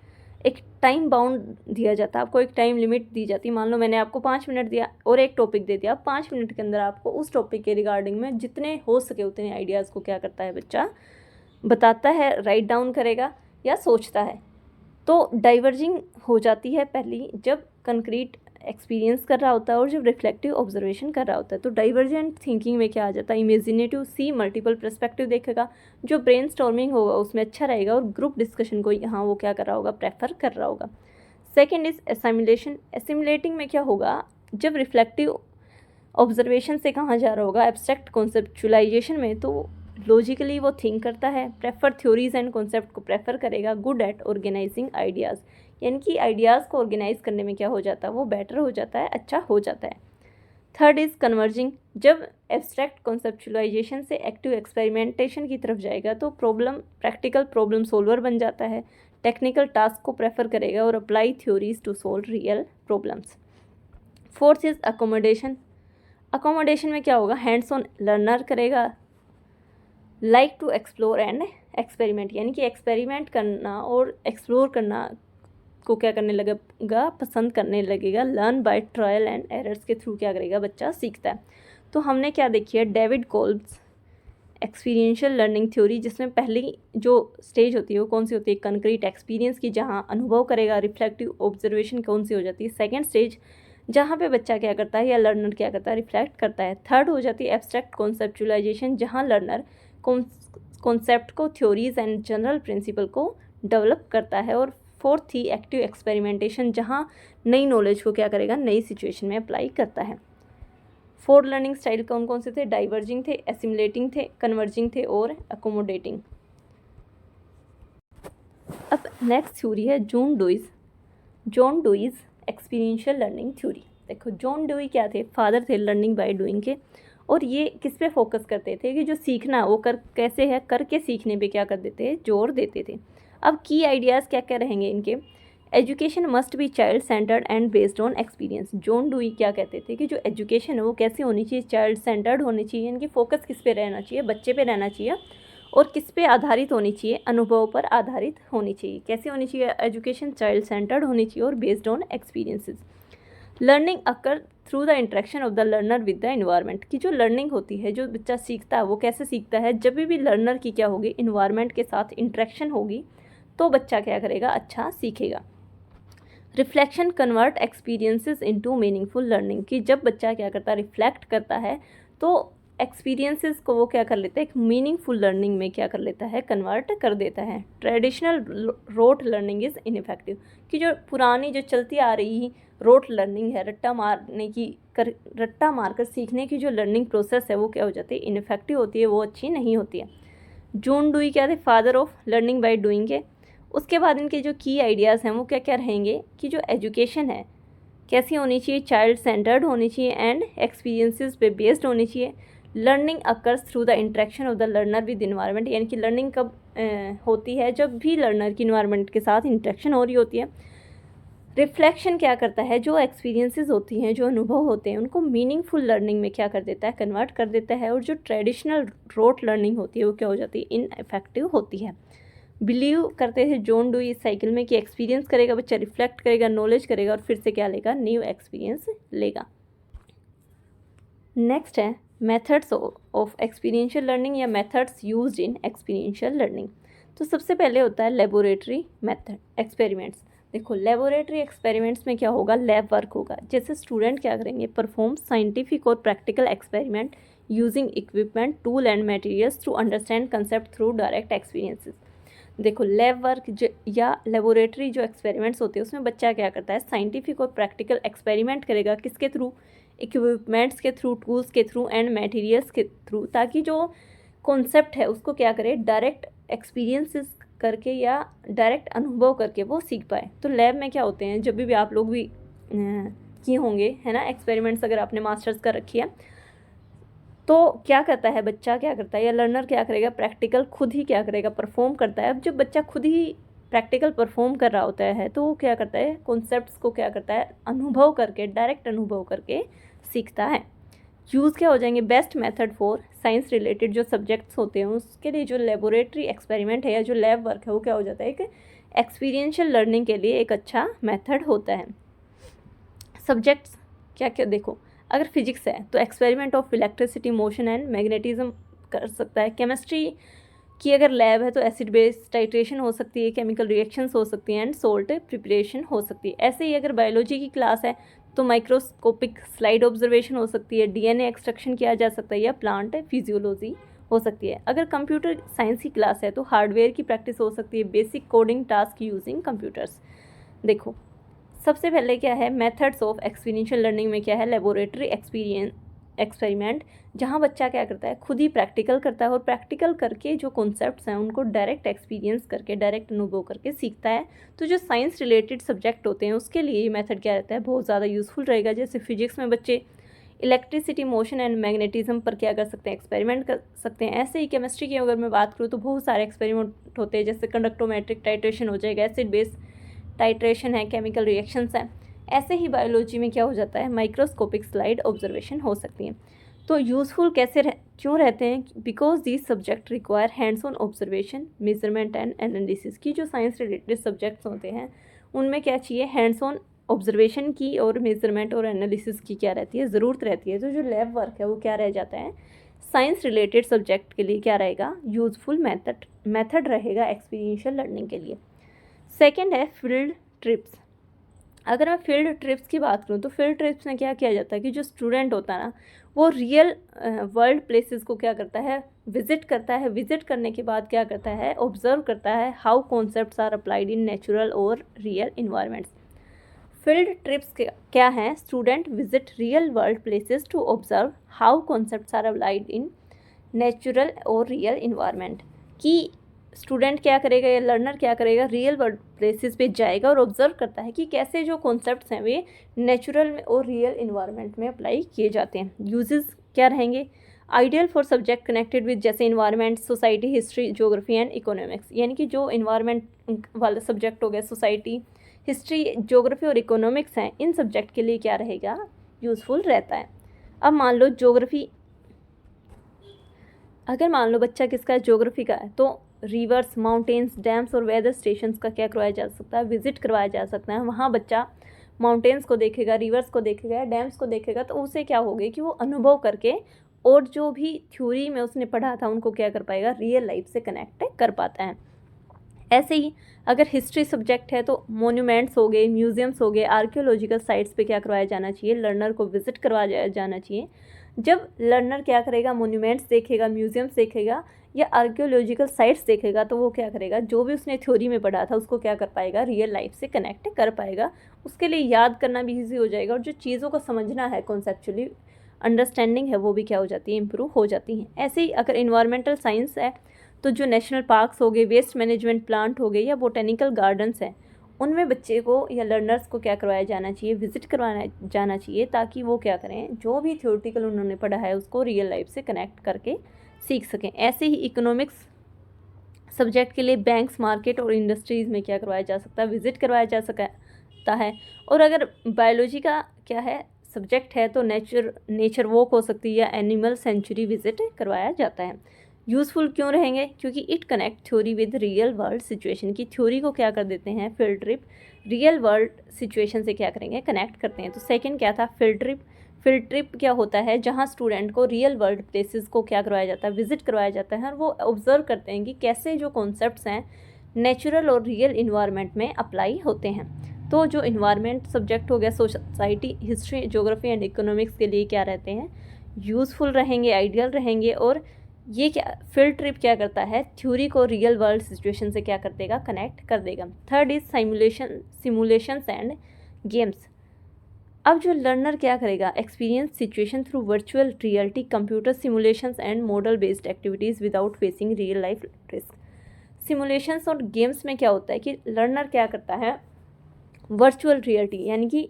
S1: एक टाइम बाउंड दिया जाता है, आपको एक टाइम लिमिट दी जाती है। मान लो मैंने आपको 5 मिनट दिया और एक टॉपिक दे दिया, 5 मिनट के अंदर आपको उस टॉपिक के रिगार्डिंग में जितने हो सके उतने आइडियाज़ को क्या करता है, बच्चा बताता है, राइट डाउन करेगा या सोचता है। तो डाइवर्जिंग हो जाती है पहली जब कंक्रीट एक्सपीरियंस कर रहा होता है और जब रिफ्लेक्टिव ऑब्जर्वेशन कर रहा होता है। तो डाइवर्जेंट थिंकिंग में क्या आ जाता है, इमेजिनेटिव, सी मल्टीपल पर्सपेक्टिव देखेगा, जो ब्रेन स्टॉर्मिंग होगा उसमें अच्छा रहेगा, और ग्रुप डिस्कशन को यहाँ वो क्या कर रहा होगा, प्रेफर कर रहा होगा। Second is assimilation. एसिमुलेटिंग में क्या होगा, जब रिफ्लेक्टिव ऑब्जर्वेशन से कहाँ जा रहा होगा, एब्स्ट्रैक्ट कॉन्सेप्चुअलाइजेशन में, तो लॉजिकली वो थिंक करता है, प्रेफर थ्योरीज एंड कॉन्सेप्ट को प्रेफर करेगा, गुड एट ऑर्गेनाइजिंग आइडियाज़, यानी कि आइडियाज़ को ऑर्गेनाइज करने में क्या हो जाता है, वो बेटर हो जाता है, अच्छा हो जाता है। थर्ड इज़ कन्वर्जिंग, जब एब्स्ट्रैक्ट कॉन्सेप्चुलाइजेशन से एक्टिव एक्सपेरिमेंटेशन की तरफ जाएगा तो प्रैक्टिकल प्रॉब्लम सोल्वर बन जाता है, टेक्निकल टास्क को प्रेफर करेगा और apply theories to solve real problems. Fourth is accommodation, accommodation में क्या होगा, हैंड्स ऑन लर्नर करेगा, like to explore and experiment, यानी कि एक्सपेरिमेंट करना और एक्सप्लोर करना को क्या करने लगेगा, पसंद करने लगेगा। Learn by trial and errors के थ्रू क्या करेगा, बच्चा सीखता है। तो हमने क्या देखी है, David Kolbe's experiential learning theory, जिसमें पहली जो स्टेज होती है वो कौन सी होती है, कंक्रीट एक्सपीरियंस की, जहाँ अनुभव करेगा, रिफ्लेक्टिव ऑब्जर्वेशन कौन सी हो जाती है। सेकेंड स्टेज जहाँ पे बच्चा क्या करता है या लर्नर क्या करता है, रिफ्लेक्ट करता है। थर्ड हो जाती है एब्स्ट्रैक्ट कॉन्सेप्चुलाइजेशन, जहाँ लर्नर कॉन्सेप्ट को, थ्योरीज एंड जनरल प्रिंसिपल को डेवलप करता है। और फोर्थ थी एक्टिव एक्सपेरिमेंटेशन, जहाँ नई नॉलेज को क्या करेगा, नई सिचुएशन में अप्लाई करता है। 4 लर्निंग स्टाइल कौन कौन से थे, डाइवर्जिंग थे, एसिमुलेटिंग थे, कन्वर्जिंग थे और अकोमोडेटिंग। अब नेक्स्ट थ्योरी है John Dewey's experiential learning theory. देखो जॉन डुई क्या थे, फादर थे लर्निंग बाय डूइंग के, और ये किस पे फोकस करते थे कि जो सीखना वो कैसे है, करके सीखने पे क्या कर देते, जोर देते थे। अब की आइडियाज़ क्या क्या रहेंगे इनके, education must be child centred and based on experience. John Dewey क्या कहते थे कि जो एजुकेशन है वो कैसे होनी चाहिए, चाइल्ड सेंटर्ड होनी चाहिए, इनकी फोकस किस पे रहना चाहिए, बच्चे पे रहना चाहिए, और किस पे आधारित होनी चाहिए, अनुभव पर आधारित होनी चाहिए। कैसे होनी चाहिए एजुकेशन, चाइल्ड सेंटर्ड होनी चाहिए और based on experiences. Learning occur through the interaction of the learner with the environment, की जो लर्निंग होती है, जो बच्चा सीखता है वो कैसे सीखता है, जब भी लर्नर की क्या होगी, इन्वायरमेंट के साथ इंटरेक्शन होगी तो बच्चा क्या करेगा, अच्छा सीखेगा। Reflection convert experiences into meaningful learning, कि जब बच्चा क्या करता है, रिफ्लेक्ट करता है तो एक्सपीरियंसेस को वो क्या कर लेता है, एक मीनिंगफुल लर्निंग में क्या कर लेता है, कन्वर्ट कर देता है। Traditional rote learning is ineffective, कि जो पुरानी जो चलती आ रही रोट लर्निंग है, रट्टा मारकर सीखने की जो लर्निंग प्रोसेस है वो क्या हो जाती है, इनइफेक्टिव होती है, वो अच्छी नहीं होती है। जॉन डुई क्या थे, father of learning by doing के। उसके बाद इनके जो की आइडियाज़ हैं वो क्या क्या रहेंगे, कि जो एजुकेशन है कैसी होनी चाहिए, चाइल्ड सेंटर्ड होनी चाहिए एंड एक्सपीरियंसेस पे बेस्ड होनी चाहिए। Learning occurs through the interaction of the learner with environment, यानी कि लर्निंग कब होती है, जब भी लर्नर की इन्वायरमेंट के साथ इंटरेक्शन हो रही होती है। रिफ्लेक्शन क्या करता है, जो एक्सपीरियंसेस होती हैं, जो अनुभव होते हैं, उनको मीनिंगफुल लर्निंग में क्या कर देता है, कन्वर्ट कर देता है। और जो ट्रेडिशनल रोट लर्निंग होती है वो क्या हो जाती है, इनइफेक्टिव होती है। बिलीव करते थे जॉन डुई इस साइकिल में कि एक्सपीरियंस करेगा बच्चा, रिफ्लेक्ट करेगा, नॉलेज करेगा और फिर से क्या लेगा, न्यू एक्सपीरियंस लेगा। नेक्स्ट है मेथड्स ऑफ एक्सपीरियंशियल लर्निंग या methods used in experiential learning. तो सबसे पहले होता है लेबोरेटरी मेथड एक्सपेरिमेंट्स। देखो लेबोरेटरी एक्सपेरिमेंट्स में क्या होगा, लैब वर्क होगा, जैसे स्टूडेंट क्या करेंगे, परफॉर्म साइंटिफिक और practical experiment using equipment, tool and materials to understand concept through direct experiences. देखो लैब वर्क या लेबोरेटरी जो एक्सपेरिमेंट्स होते हैं उसमें बच्चा क्या करता है, साइंटिफिक और प्रैक्टिकल एक्सपेरिमेंट करेगा, किसके थ्रू, इक्विपमेंट्स के थ्रू, टूल्स के थ्रू एंड मटेरियल्स के थ्रू, ताकि जो कॉन्सेप्ट है उसको क्या करे, डायरेक्ट एक्सपीरियंसेस करके या डायरेक्ट अनुभव करके वो सीख पाए। तो लैब में क्या होते हैं, जब भी आप लोग भी किए होंगे है ना एक्सपेरिमेंट्स, अगर आपने मास्टर्स कर रखी है, तो क्या करता है बच्चा, क्या करता है या लर्नर क्या करेगा, प्रैक्टिकल खुद ही क्या करेगा, परफॉर्म करता है। अब जब बच्चा खुद ही प्रैक्टिकल परफॉर्म कर रहा होता है तो वो क्या करता है, कॉन्सेप्ट्स को क्या करता है, अनुभव करके, डायरेक्ट अनुभव करके सीखता है। यूज़ क्या हो जाएंगे, best method for science related जो सब्जेक्ट्स होते हैं उसके लिए जो लेबोरेटरी एक्सपेरिमेंट है या जो लैब वर्क है वो क्या हो जाता है, एक एक्सपीरियंशियल लर्निंग के लिए एक अच्छा मेथड होता है। सब्जेक्ट्स क्या क्या, देखो अगर फिजिक्स है तो experiment of electricity, motion and magnetism कर सकता है। केमिस्ट्री की अगर लैब है तो एसिड बेस टाइट्रेशन हो सकती है, केमिकल रिएक्शंस हो सकती हैं एंड सोल्ट प्रिपरेशन हो सकती है। ऐसे ही अगर बायोलॉजी की क्लास है तो माइक्रोस्कोपिक स्लाइड ऑब्जर्वेशन हो सकती है, डीएनए एक्सट्रैक्शन किया जा सकता है या प्लांट फिजियोलॉजी हो सकती है। अगर कंप्यूटर साइंस की क्लास है तो हार्डवेयर की प्रैक्टिस हो सकती है, basic coding task using computers. देखो सबसे पहले क्या है, मेथड्स ऑफ एक्सपीरियंशियल लर्निंग में क्या है, लेबोरेटरी एक्सपेरिमेंट जहाँ बच्चा क्या करता है, खुद ही प्रैक्टिकल करता है और प्रैक्टिकल करके जो कॉन्सेप्ट्स हैं उनको डायरेक्ट एक्सपीरियंस करके, डायरेक्ट अनुभव करके सीखता है। तो जो साइंस रिलेटेड सब्जेक्ट होते हैं उसके लिए ये मेथड क्या रहता है, बहुत ज़्यादा यूज़फुल रहेगा। जैसे फिजिक्स में बच्चे इलेक्ट्रिसिटी, मोशन एंड मैग्नेटिज्म पर क्या कर सकते हैं, एक्सपेरिमेंट कर सकते हैं। ऐसे ही केमिस्ट्री की अगर मैं बात करूँ तो बहुत सारे एक्सपेरिमेंट होते हैं, जैसे कंडक्टोमेट्रिक टाइट्रेशन हो जाएगा, एसिड बेस टाइट्रेशन है, केमिकल रिएक्शंस हैं। ऐसे ही बायोलॉजी में क्या हो जाता है, माइक्रोस्कोपिक स्लाइड ऑब्जर्वेशन हो सकती हैं। तो यूज़फुल क्यों रहते हैं, because these subject require hands on observation, measurement and analysis की। जो साइंस रिलेटेड सब्जेक्ट्स होते हैं उनमें क्या चाहिए, हैंड्स ऑन ऑब्जर्वेशन की और मेजरमेंट और एनालिसिस की क्या रहती है, ज़रूरत रहती है। तो जो लैब वर्क है वो क्या रह जाता है, साइंस रिलेटेड सब्जेक्ट के लिए क्या रहेगा, यूज़फुल मेथड रहेगा एक्सपीरियंशियल लर्निंग के लिए। सेकेंड है फील्ड ट्रिप्स। अगर मैं फील्ड ट्रिप्स की बात करूँ तो फील्ड ट्रिप्स में क्या किया जाता है कि जो स्टूडेंट होता है ना वो रियल वर्ल्ड प्लेसेस को क्या करता है, विजिट करता है। विजिट करने के बाद क्या करता है, ऑब्जर्व करता है how concepts are applied in natural और रियल इन्वायरमेंट्स। फील्ड ट्रिप्स क्या हैं, student visit real world places to observe how concepts are applied in natural और रियल इन्वायरमेंट। कि स्टूडेंट क्या करेगा या लर्नर क्या करेगा, रियल वर्ल्ड प्लेसेस पे जाएगा और ऑब्जर्व करता है कि कैसे जो कॉन्सेप्ट्स हैं वे नेचुरल में और रियल इन्वायरमेंट में अप्लाई किए जाते हैं। यूजेस क्या रहेंगे, ideal for subject connected with, जैसे environment, society, history, geography and economics. यानी कि जो इन्वायरमेंट वाला सब्जेक्ट हो गया, सोसाइटी, हिस्ट्री, ज्योग्राफी और इकोनॉमिक्स हैं, इन सब्जेक्ट के लिए क्या रहेगा, यूज़फुल रहता है। अब मान लो ज्योग्राफी, अगर मान लो बच्चा किसका है, ज्योग्राफी का है, तो रिवर्स, माउंटेन्स, डैम्स और वेदर स्टेशंस का क्या करवाया जा सकता है, विजिट करवाया जा सकता है। वहाँ बच्चा माउंटेन्स को देखेगा, रिवर्स को देखेगा, डैम्स को देखेगा, तो उसे क्या होगी कि वो अनुभव करके और जो भी थ्योरी में उसने पढ़ा था उनको क्या कर पाएगा, रियल लाइफ से कनेक्ट कर पाता है। ऐसे ही अगर हिस्ट्री सब्जेक्ट है तो मोन्यूमेंट्स हो गए, म्यूजियम्स हो गए, आर्कियोलॉजिकल साइट्स पे क्या करवाया जाना चाहिए, लर्नर को विजिट करवाया जाना चाहिए। जब लर्नर क्या करेगा, मोन्यूमेंट्स देखेगा, म्यूजियम्स देखेगा या आर्कियोलॉजिकल साइट्स देखेगा, तो वो क्या करेगा, जो भी उसने थ्योरी में पढ़ा था उसको क्या कर पाएगा, रियल लाइफ से कनेक्ट कर पाएगा। उसके लिए याद करना भी ईजी हो जाएगा और जो चीज़ों को समझना है, कॉन्सेप्चुअली अंडरस्टैंडिंग है, वो भी क्या हो जाती है, इंप्रूव हो जाती है। ऐसे ही अगर इन्वायरमेंटल साइंस है तो जो नेशनल पार्क्स हो गए, वेस्ट मैनेजमेंट प्लांट हो गए या बोटेनिकल गार्डन्स हैं, उनमें बच्चे को या लर्नर्स को क्या करवाया जाना चाहिए, विजिट करवाना जाना चाहिए, ताकि वो क्या करें, जो भी थ्योरेटिकल उन्होंने पढ़ा है उसको रियल लाइफ से कनेक्ट करके सीख सकें। ऐसे ही इकोनॉमिक्स सब्जेक्ट के लिए बैंक्स, मार्केट और इंडस्ट्रीज़ में क्या करवाया जा सकता है, विजिट करवाया जा सकता है। और अगर बायोलॉजी का क्या है, सब्जेक्ट है, तो नेचर वॉक हो सकती है या एनिमल सेंचुरी विजिट करवाया जाता है। यूज़फुल क्यों रहेंगे, क्योंकि it connect theory with real world situation की। थ्योरी को क्या कर देते हैं, field trip real world situation से क्या करेंगे, कनेक्ट करते हैं। तो सेकंड क्या था, फील्ड ट्रिप। फील्ड ट्रिप क्या होता है, जहाँ स्टूडेंट को रियल वर्ल्ड प्लेसेस को क्या करवाया जाता है, विजिट करवाया जाता है और वो ऑब्जर्व करते हैं कि कैसे जो कॉन्सेप्ट्स हैं नेचुरल और रियल इन्वायरमेंट में अप्लाई होते हैं। तो जो इन्वायरमेंट सब्जेक्ट हो गया, society, history, geography and economics के लिए क्या रहते हैं, यूज़फुल रहेंगे, आइडियल रहेंगे। और ये क्या, फील्ड ट्रिप क्या करता है, थ्योरी को रियल वर्ल्ड सिचुएशन से क्या कर देगा, कनेक्ट कर देगा। Third is simulations and games. अब जो लर्नर क्या करेगा, experience situation through virtual reality, computer simulations and model based activities without facing real life risk. Simulations और गेम्स में क्या होता है कि लर्नर क्या करता है, वर्चुअल रियलिटी यानी कि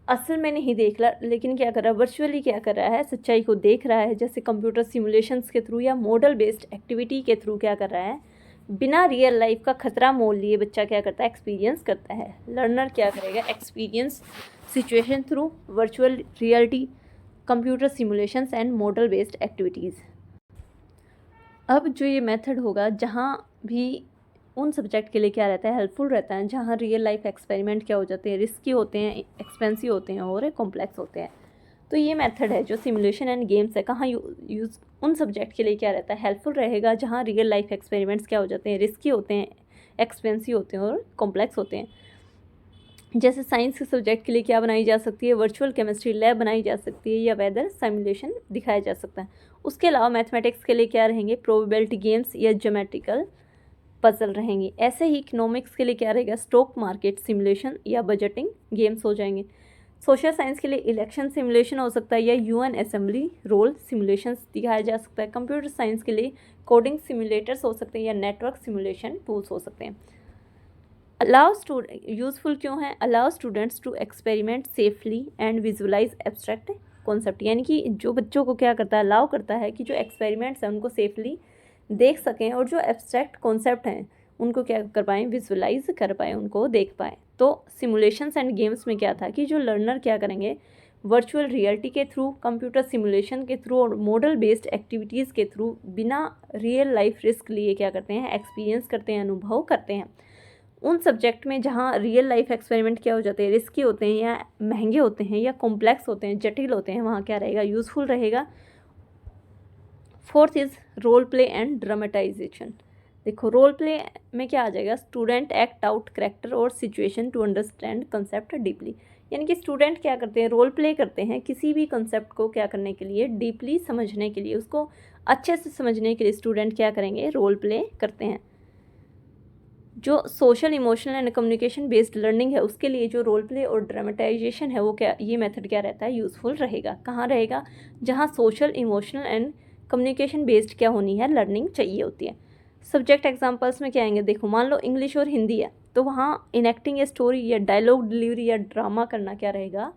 S1: असल में नहीं देख रहा, लेकिन क्या कर रहा है, वर्चुअली क्या कर रहा है, सच्चाई को देख रहा है। जैसे कंप्यूटर सिमुलेशंस के थ्रू या मॉडल बेस्ड एक्टिविटी के थ्रू क्या कर रहा है, बिना रियल लाइफ का खतरा मोल लिए बच्चा क्या करता है, एक्सपीरियंस करता है। लर्नर क्या करेगा, experience situation through virtual reality, computer simulations and model based activities. अब जो ये मेथड होगा, जहाँ भी उन सब्जेक्ट के लिए क्या रहता है, हेल्पफुल रहता है, जहाँ रियल लाइफ एक्सपेरिमेंट क्या हो जाते हैं, रिस्की होते हैं, एक्सपेंसिव होते हैं और कॉम्प्लेक्स होते हैं। तो ये मेथड है जो सिमुलेशन एंड गेम्स है, कहाँ यूज़ उन सब्जेक्ट के लिए क्या रहता है, हेल्पफुल रहेगा, जहाँ रियल लाइफ एक्सपेरिमेंट्स क्या हो जाते हैं, रिस्की होते हैं, एक्सपेंसिव होते हैं और कॉम्प्लेक्स होते हैं। जैसे साइंस के सब्जेक्ट के लिए क्या बनाई जा सकती है, वर्चुअल केमिस्ट्री लैब बनाई जा सकती है या वेदर सिमुलेशन दिखाया जा सकता है। उसके अलावा मैथमेटिक्स के लिए क्या रहेंगे, प्रोबेबिलिटी गेम्स या ज्योमेट्रिकल पजल रहेंगी। ऐसे ही इकोनॉमिक्स के लिए क्या रहेगा, स्टॉक मार्केट सिमुलेशन या बजटिंग गेम्स हो जाएंगे। सोशल साइंस के लिए इलेक्शन सिमुलेशन हो सकता है या यूएन असेंबली रोल सिमुलेशंस दिखाया जा सकता है। कंप्यूटर साइंस के लिए कोडिंग सिमुलेटर्स हो सकते हैं या नेटवर्क सिमुलेशन टूल्स हो सकते हैं। अलाउ यूजफुल क्यों है? Allow students to experiment safely and visualize abstract concept, यानी कि जो बच्चों को क्या करता है, अलाउ करता है कि जो एक्सपेरिमेंट्स हैं उनको सेफली देख सकें और जो एब्स्ट्रैक्ट कॉन्सेप्ट हैं उनको क्या कर पाएँ, विजुअलाइज कर पाएँ, उनको देख पाएँ। तो सिमुलेशंस एंड गेम्स में क्या था कि जो लर्नर क्या करेंगे, वर्चुअल रियलिटी के थ्रू, कंप्यूटर सिमुलेशन के थ्रू और मॉडल बेस्ड एक्टिविटीज़ के थ्रू बिना रियल लाइफ रिस्क लिए क्या करते हैं, एक्सपीरियंस करते हैं, अनुभव करते हैं। उन सब्जेक्ट में जहाँ रियल लाइफ एक्सपेरिमेंट क्या हो जाते हैं, रिस्की होते हैं या महंगे होते हैं या कॉम्प्लेक्स होते हैं, जटिल होते हैं, वहाँ क्या रहेगा, यूज़फुल रहेगा। Fourth is role play and dramatization. देखो रोल प्ले में क्या आ जाएगा, स्टूडेंट एक्ट आउट कैरेक्टर और situation to understand concept deeply, यानी कि स्टूडेंट क्या करते हैं, रोल प्ले करते हैं किसी भी कंसेप्ट को क्या करने के लिए, डीपली समझने के लिए, उसको अच्छे से समझने के लिए स्टूडेंट क्या करेंगे, रोल प्ले करते हैं। जो social emotional and communication based learning है उसके लिए जो रोल प्ले और ड्रामेटाइजेशन है वो क्या, ये मेथड क्या रहता है, यूज़फुल रहेगा। कहाँ रहेगा, जहाँ social emotional and communication based क्या होनी है, लर्निंग चाहिए होती है। सब्जेक्ट एग्जांपल्स में क्या आएंगे, देखो मान लो इंग्लिश और हिंदी है तो वहाँ इनेक्टिंग या स्टोरी या डायलॉग डिलीवरी या ड्रामा करना क्या रहेगा,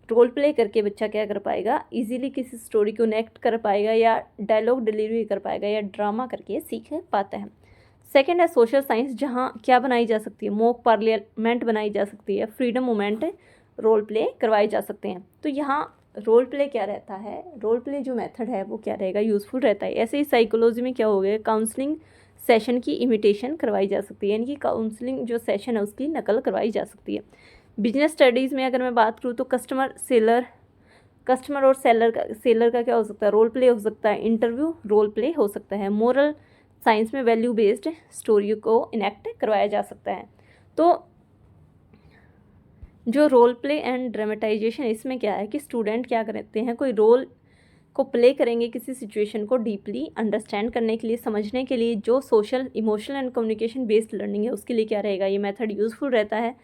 S1: रोल प्ले करके बच्चा क्या कर पाएगा, इजीली किसी स्टोरी को इनेक्ट कर पाएगा या डायलॉग डिलीवरी कर पाएगा या ड्रामा करके सीख पाता है। सेकेंड है सोशल साइंस, जहाँ क्या बनाई जा सकती है, मॉक पार्लियामेंट बनाई जा सकती है, फ्रीडम मूवमेंट रोल प्ले करवाए जा सकते हैं। तो यहाँ रोल प्ले क्या रहता है, रोल प्ले जो मेथड है वो क्या रहेगा, यूज़फुल रहता है। ऐसे ही साइकोलॉजी में क्या हो गया, काउंसलिंग सेशन की इमिटेशन करवाई जा सकती है, यानी कि काउंसलिंग जो सेशन है उसकी नकल करवाई जा सकती है। बिजनेस स्टडीज़ में अगर मैं बात करूँ तो कस्टमर और सेलर का क्या हो सकता है, रोल प्ले हो सकता है, इंटरव्यू रोल प्ले हो सकता है। मोरल साइंस में वैल्यू बेस्ड स्टोरी को इनेक्ट करवाया जा सकता है। तो जो रोल प्ले एंड ड्रामेटाइजेशन, इसमें क्या है कि स्टूडेंट क्या करते हैं, कोई रोल को प्ले करेंगे किसी सिचुएशन को डीपली अंडरस्टैंड करने के लिए, समझने के लिए। जो social emotional and communication based learning है उसके लिए क्या रहेगा, ये मेथड यूज़फुल रहता है।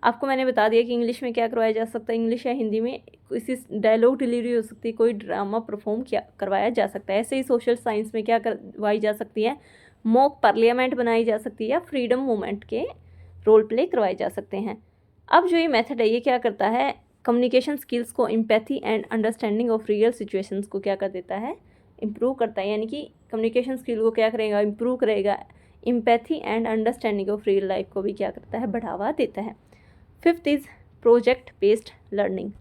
S1: आपको मैंने बता दिया कि इंग्लिश में क्या करवाया जा सकता है, इंग्लिश या हिंदी में किसी डायलॉग डिलीवरी हो सकती है, कोई ड्रामा परफॉर्म किया करवाया जा सकता है। ऐसे ही सोशल साइंस में क्या करवाई जा सकती है, मॉक पार्लियामेंट बनाई जा सकती है या फ्रीडम मूवमेंट के रोल प्ले करवाए जा सकते हैं। अब जो ये मेथड है ये क्या करता है, कम्युनिकेशन स्किल्स को, empathy and understanding of real situations को क्या कर देता है, इम्प्रूव करता है, यानी कि कम्युनिकेशन स्किल को क्या करेगा, इम्प्रूव करेगा। Empathy and understanding of real life को भी क्या करता है, बढ़ावा देता है। Fifth is project based learning.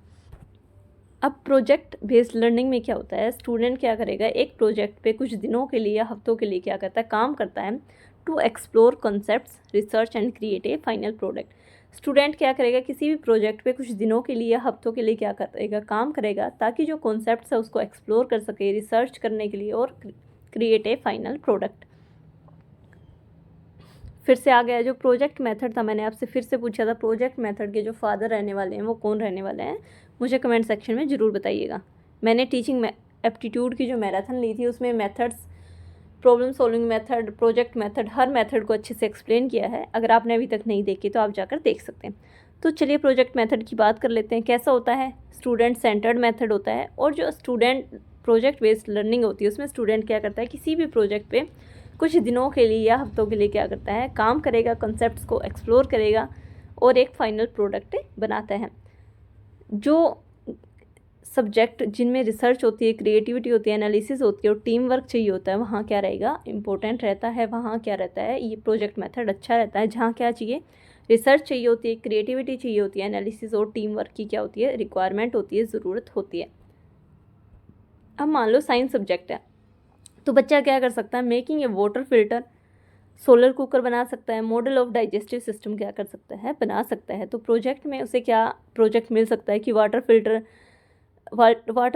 S1: अब प्रोजेक्ट बेस्ड लर्निंग में क्या होता है, स्टूडेंट क्या करेगा, एक प्रोजेक्ट पे कुछ दिनों के लिए या हफ्तों के लिए क्या करता है, काम करता है, to explore concepts, research and create a final product. Student क्या करेगा, किसी भी प्रोजेक्ट पे कुछ दिनों के लिए या हफ्तों के लिए क्या करेगा, काम करेगा, ताकि जो कॉन्सेप्ट्स है उसको एक्सप्लोर कर सके, रिसर्च करने के लिए और क्रिएट ए फाइनल प्रोडक्ट। फिर से आ गया जो प्रोजेक्ट मेथड था, मैंने आपसे फिर से पूछा था प्रोजेक्ट मेथड के जो फादर रहने वाले हैं वो कौन रहने वाले हैं, मुझे कमेंट सेक्शन में ज़रूर बताइएगा। मैंने टीचिंग एप्टीट्यूड की जो मैराथन ली थी उसमें methods, problem solving method, project method, हर मेथड को अच्छे से एक्सप्लेन किया है। अगर आपने अभी तक नहीं देखी तो आप जाकर देख सकते हैं। तो चलिए प्रोजेक्ट मेथड की बात कर लेते हैं। कैसा होता है, स्टूडेंट सेंटर्ड मेथड होता है। और जो स्टूडेंट प्रोजेक्ट बेस्ड लर्निंग होती है उसमें स्टूडेंट क्या करता है, किसी भी प्रोजेक्ट पे कुछ दिनों के लिए या हफ्तों के लिए क्या करता है, काम करेगा, कॉन्सेप्ट्स को एक्सप्लोर करेगा और एक फाइनल प्रोडक्ट बनाता है। जो सब्जेक्ट जिनमें रिसर्च होती है, क्रिएटिविटी होती है, एनालिसिस होती है और टीम वर्क चाहिए होता है, वहाँ क्या रहेगा, इंपॉर्टेंट रहता है, वहाँ क्या रहता है, ये प्रोजेक्ट मेथड अच्छा रहता है। जहाँ क्या चाहिए, रिसर्च चाहिए होती है, क्रिएटिविटी चाहिए होती है, एनालिसिस और टीम वर्क की क्या होती है, रिक्वायरमेंट होती है, ज़रूरत होती है। अब मान लो साइंस सब्जेक्ट है तो बच्चा क्या कर सकता है, making a water filter, solar cooker बना सकता है, मॉडल ऑफ डाइजेस्टिव सिस्टम क्या कर सकता है, बना सकता है। तो प्रोजेक्ट में उसे क्या प्रोजेक्ट मिल सकता है कि वाटर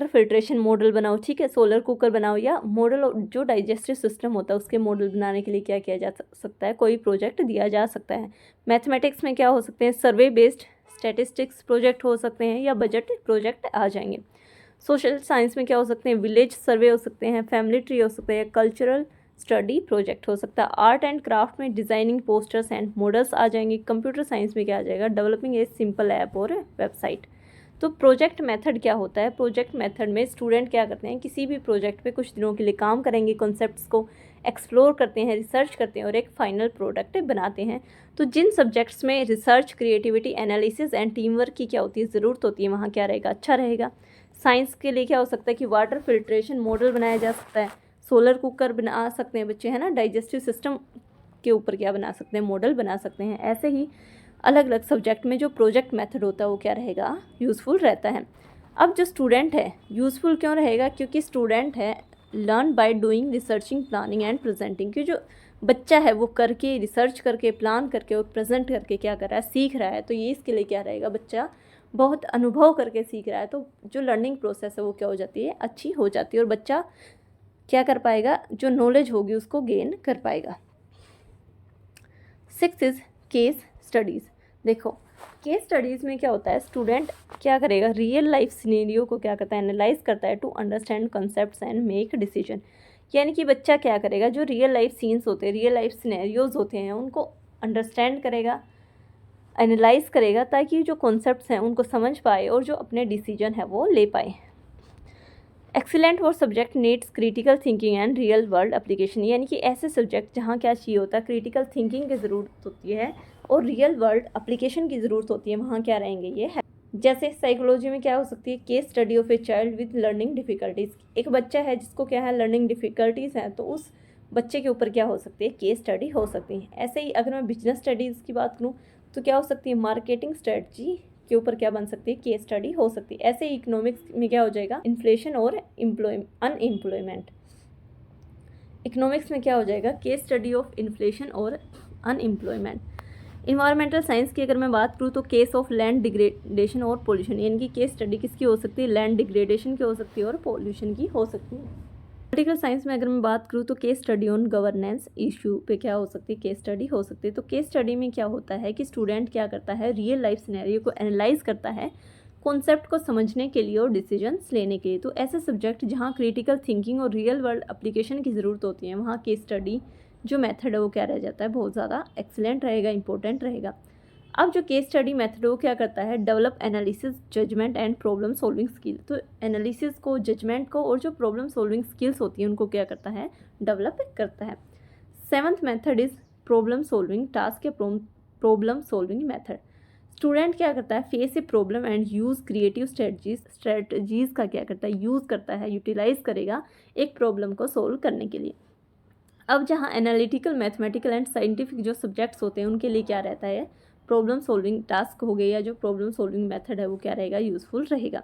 S1: फिल्ट्रेशन मॉडल बनाओ, ठीक है, सोलर कुकर बनाओ, या मॉडल जो डाइजेस्टिव सिस्टम होता है उसके मॉडल बनाने के लिए क्या किया जा सकता है, कोई प्रोजेक्ट दिया जा सकता है। मैथमेटिक्स में क्या हो सकते हैं, सर्वे बेस्ड स्टैटिस्टिक्स प्रोजेक्ट हो सकते हैं या बजट प्रोजेक्ट आ जाएंगे। सोशल साइंस में क्या हो सकते हैं, विलेज सर्वे हो सकते हैं, फैमिली ट्री हो सकते हैं, कल्चरल स्टडी प्रोजेक्ट हो सकता है। आर्ट एंड क्राफ्ट में डिज़ाइनिंग पोस्टर्स एंड मॉडल्स आ जाएंगे। कंप्यूटर साइंस में क्या आ जाएगा, डेवलपिंग ए सिंपल ऐप और वेबसाइट। तो प्रोजेक्ट मेथड क्या होता है? प्रोजेक्ट मेथड में स्टूडेंट क्या करते हैं, किसी भी प्रोजेक्ट पे कुछ दिनों के लिए काम करेंगे, कॉन्सेप्ट्स को एक्सप्लोर करते हैं, रिसर्च करते हैं और एक फाइनल प्रोडक्ट बनाते हैं। तो जिन सब्जेक्ट्स में research, creativity, analysis and team work की क्या होती है, ज़रूरत होती है, वहाँ क्या रहेगा, अच्छा रहेगा। साइंस के लिए क्या हो सकता है कि वाटर फिल्ट्रेशन मॉडल बनाया जा सकता है, सोलर कुकर बना सकते हैं बच्चे, है ना, डाइजेस्टिव सिस्टम के ऊपर क्या बना सकते हैं, मॉडल बना सकते हैं। ऐसे ही अलग अलग सब्जेक्ट में जो प्रोजेक्ट मेथड होता है वो क्या रहेगा, यूज़फुल रहता है। अब जो स्टूडेंट है यूज़फुल क्यों रहेगा, क्योंकि स्टूडेंट है learn by doing, researching, planning and presenting. क्योंकि जो बच्चा है वो करके, रिसर्च करके, प्लान करके और प्रेजेंट करके क्या कर रहा है, सीख रहा है। तो ये इसके लिए क्या रहेगा, बच्चा बहुत अनुभव करके सीख रहा है। तो जो लर्निंग प्रोसेस है वो क्या हो जाती है, अच्छी हो जाती है और बच्चा क्या कर पाएगा, जो नॉलेज होगी उसको गेन कर पाएगा। 6 इज़ केस स्टडीज़। देखो केस स्टडीज़ में क्या होता है, स्टूडेंट क्या करेगा, रियल लाइफ सिनेरियो को क्या करता है, एनालाइज करता है to understand concepts and make decision. यानी कि बच्चा क्या करेगा, जो रियल लाइफ सीन्स होते हैं, रियल लाइफ सिनेरियोज होते हैं, उनको अंडरस्टैंड करेगा, एनालाइज करेगा, ताकि जो कॉन्सेप्ट्स हैं उनको समझ पाए और जो अपने डिसीजन है वो ले पाए। एक्सीलेंट वो subject needs critical thinking and real world application. यानी कि ऐसे सब्जेक्ट जहाँ क्या चाहिए होता है, क्रिटिकल थिंकिंग की ज़रूरत होती है और रियल वर्ल्ड एप्लीकेशन की ज़रूरत होती है, वहाँ क्या रहेंगे ये है। जैसे साइकोलॉजी में क्या हो सकती है, case study of a child with learning difficulties. एक बच्चा है जिसको क्या है, लर्निंग डिफ़िकल्टीज़ हैं, तो उस बच्चे के ऊपर क्या हो सकती है, केस स्टडी हो सकती है। ऐसे ही अगर मैं बिजनेस स्टडीज़ की बात करूँ तो क्या हो सकती है, मार्केटिंग स्ट्रेटजी के ऊपर क्या बन सकती है, केस स्टडी हो सकती है। ऐसे इकोनॉमिक्स में क्या हो जाएगा, इन्फ्लेशन और अनएम्प्लॉयमेंट। इकोनॉमिक्स में क्या हो जाएगा, केस स्टडी ऑफ इन्फ्लेशन और अनएम्प्लॉयमेंट। इन्वायरमेंटल साइंस की अगर मैं बात करूँ तो केस ऑफ लैंड डिग्रेडेशन और पोल्यूशन। यानी कि केस स्टडी किसकी हो सकती है, लैंड डिग्रेडेशन की हो सकती है और पोल्यूशन की हो सकती है। पॉलिटिकल साइंस में अगर मैं बात करूँ तो case study on governance issue पे क्या हो सकती है, केस स्टडी हो सकती है। तो केस स्टडी में क्या होता है कि स्टूडेंट क्या करता है, रियल लाइफ सिनेरियो को एनालाइज करता है कॉन्सेप्ट को समझने के लिए और डिसीजंस लेने के लिए। तो ऐसे सब्जेक्ट जहाँ क्रिटिकल थिंकिंग और रियल वर्ल्ड एप्लीकेशन की ज़रूरत होती है, वहाँ केस स्टडी जो मेथड है वो क्या रह जाता है, बहुत ज़्यादा एक्सीलेंट रहेगा, इंपॉर्टेंट रहेगा। अब जो केस स्टडी मेथड वो क्या करता है, develop analysis, judgement and problem solving skill. तो एनालिसिस को, जजमेंट को और जो प्रॉब्लम सॉल्विंग स्किल्स होती हैं उनको क्या करता है, डेवलप करता है। 7th method is problem solving task या प्रॉब्लम सॉल्विंग मेथड। स्टूडेंट क्या करता है, face a problem and use creative strategies का क्या करता है, यूज़ करता है, यूटिलाइज करेगा एक प्रॉब्लम को सोल्व करने के लिए। अब जहाँ एनालिटिकल, मैथमेटिकल एंड साइंटिफिक जो सब्जेक्ट्स होते हैं उनके लिए क्या रहता है, प्रॉब्लम सॉल्विंग टास्क हो गए या जो प्रॉब्लम सॉल्विंग मेथड है वो क्या रहेगा, यूज़फुल रहेगा।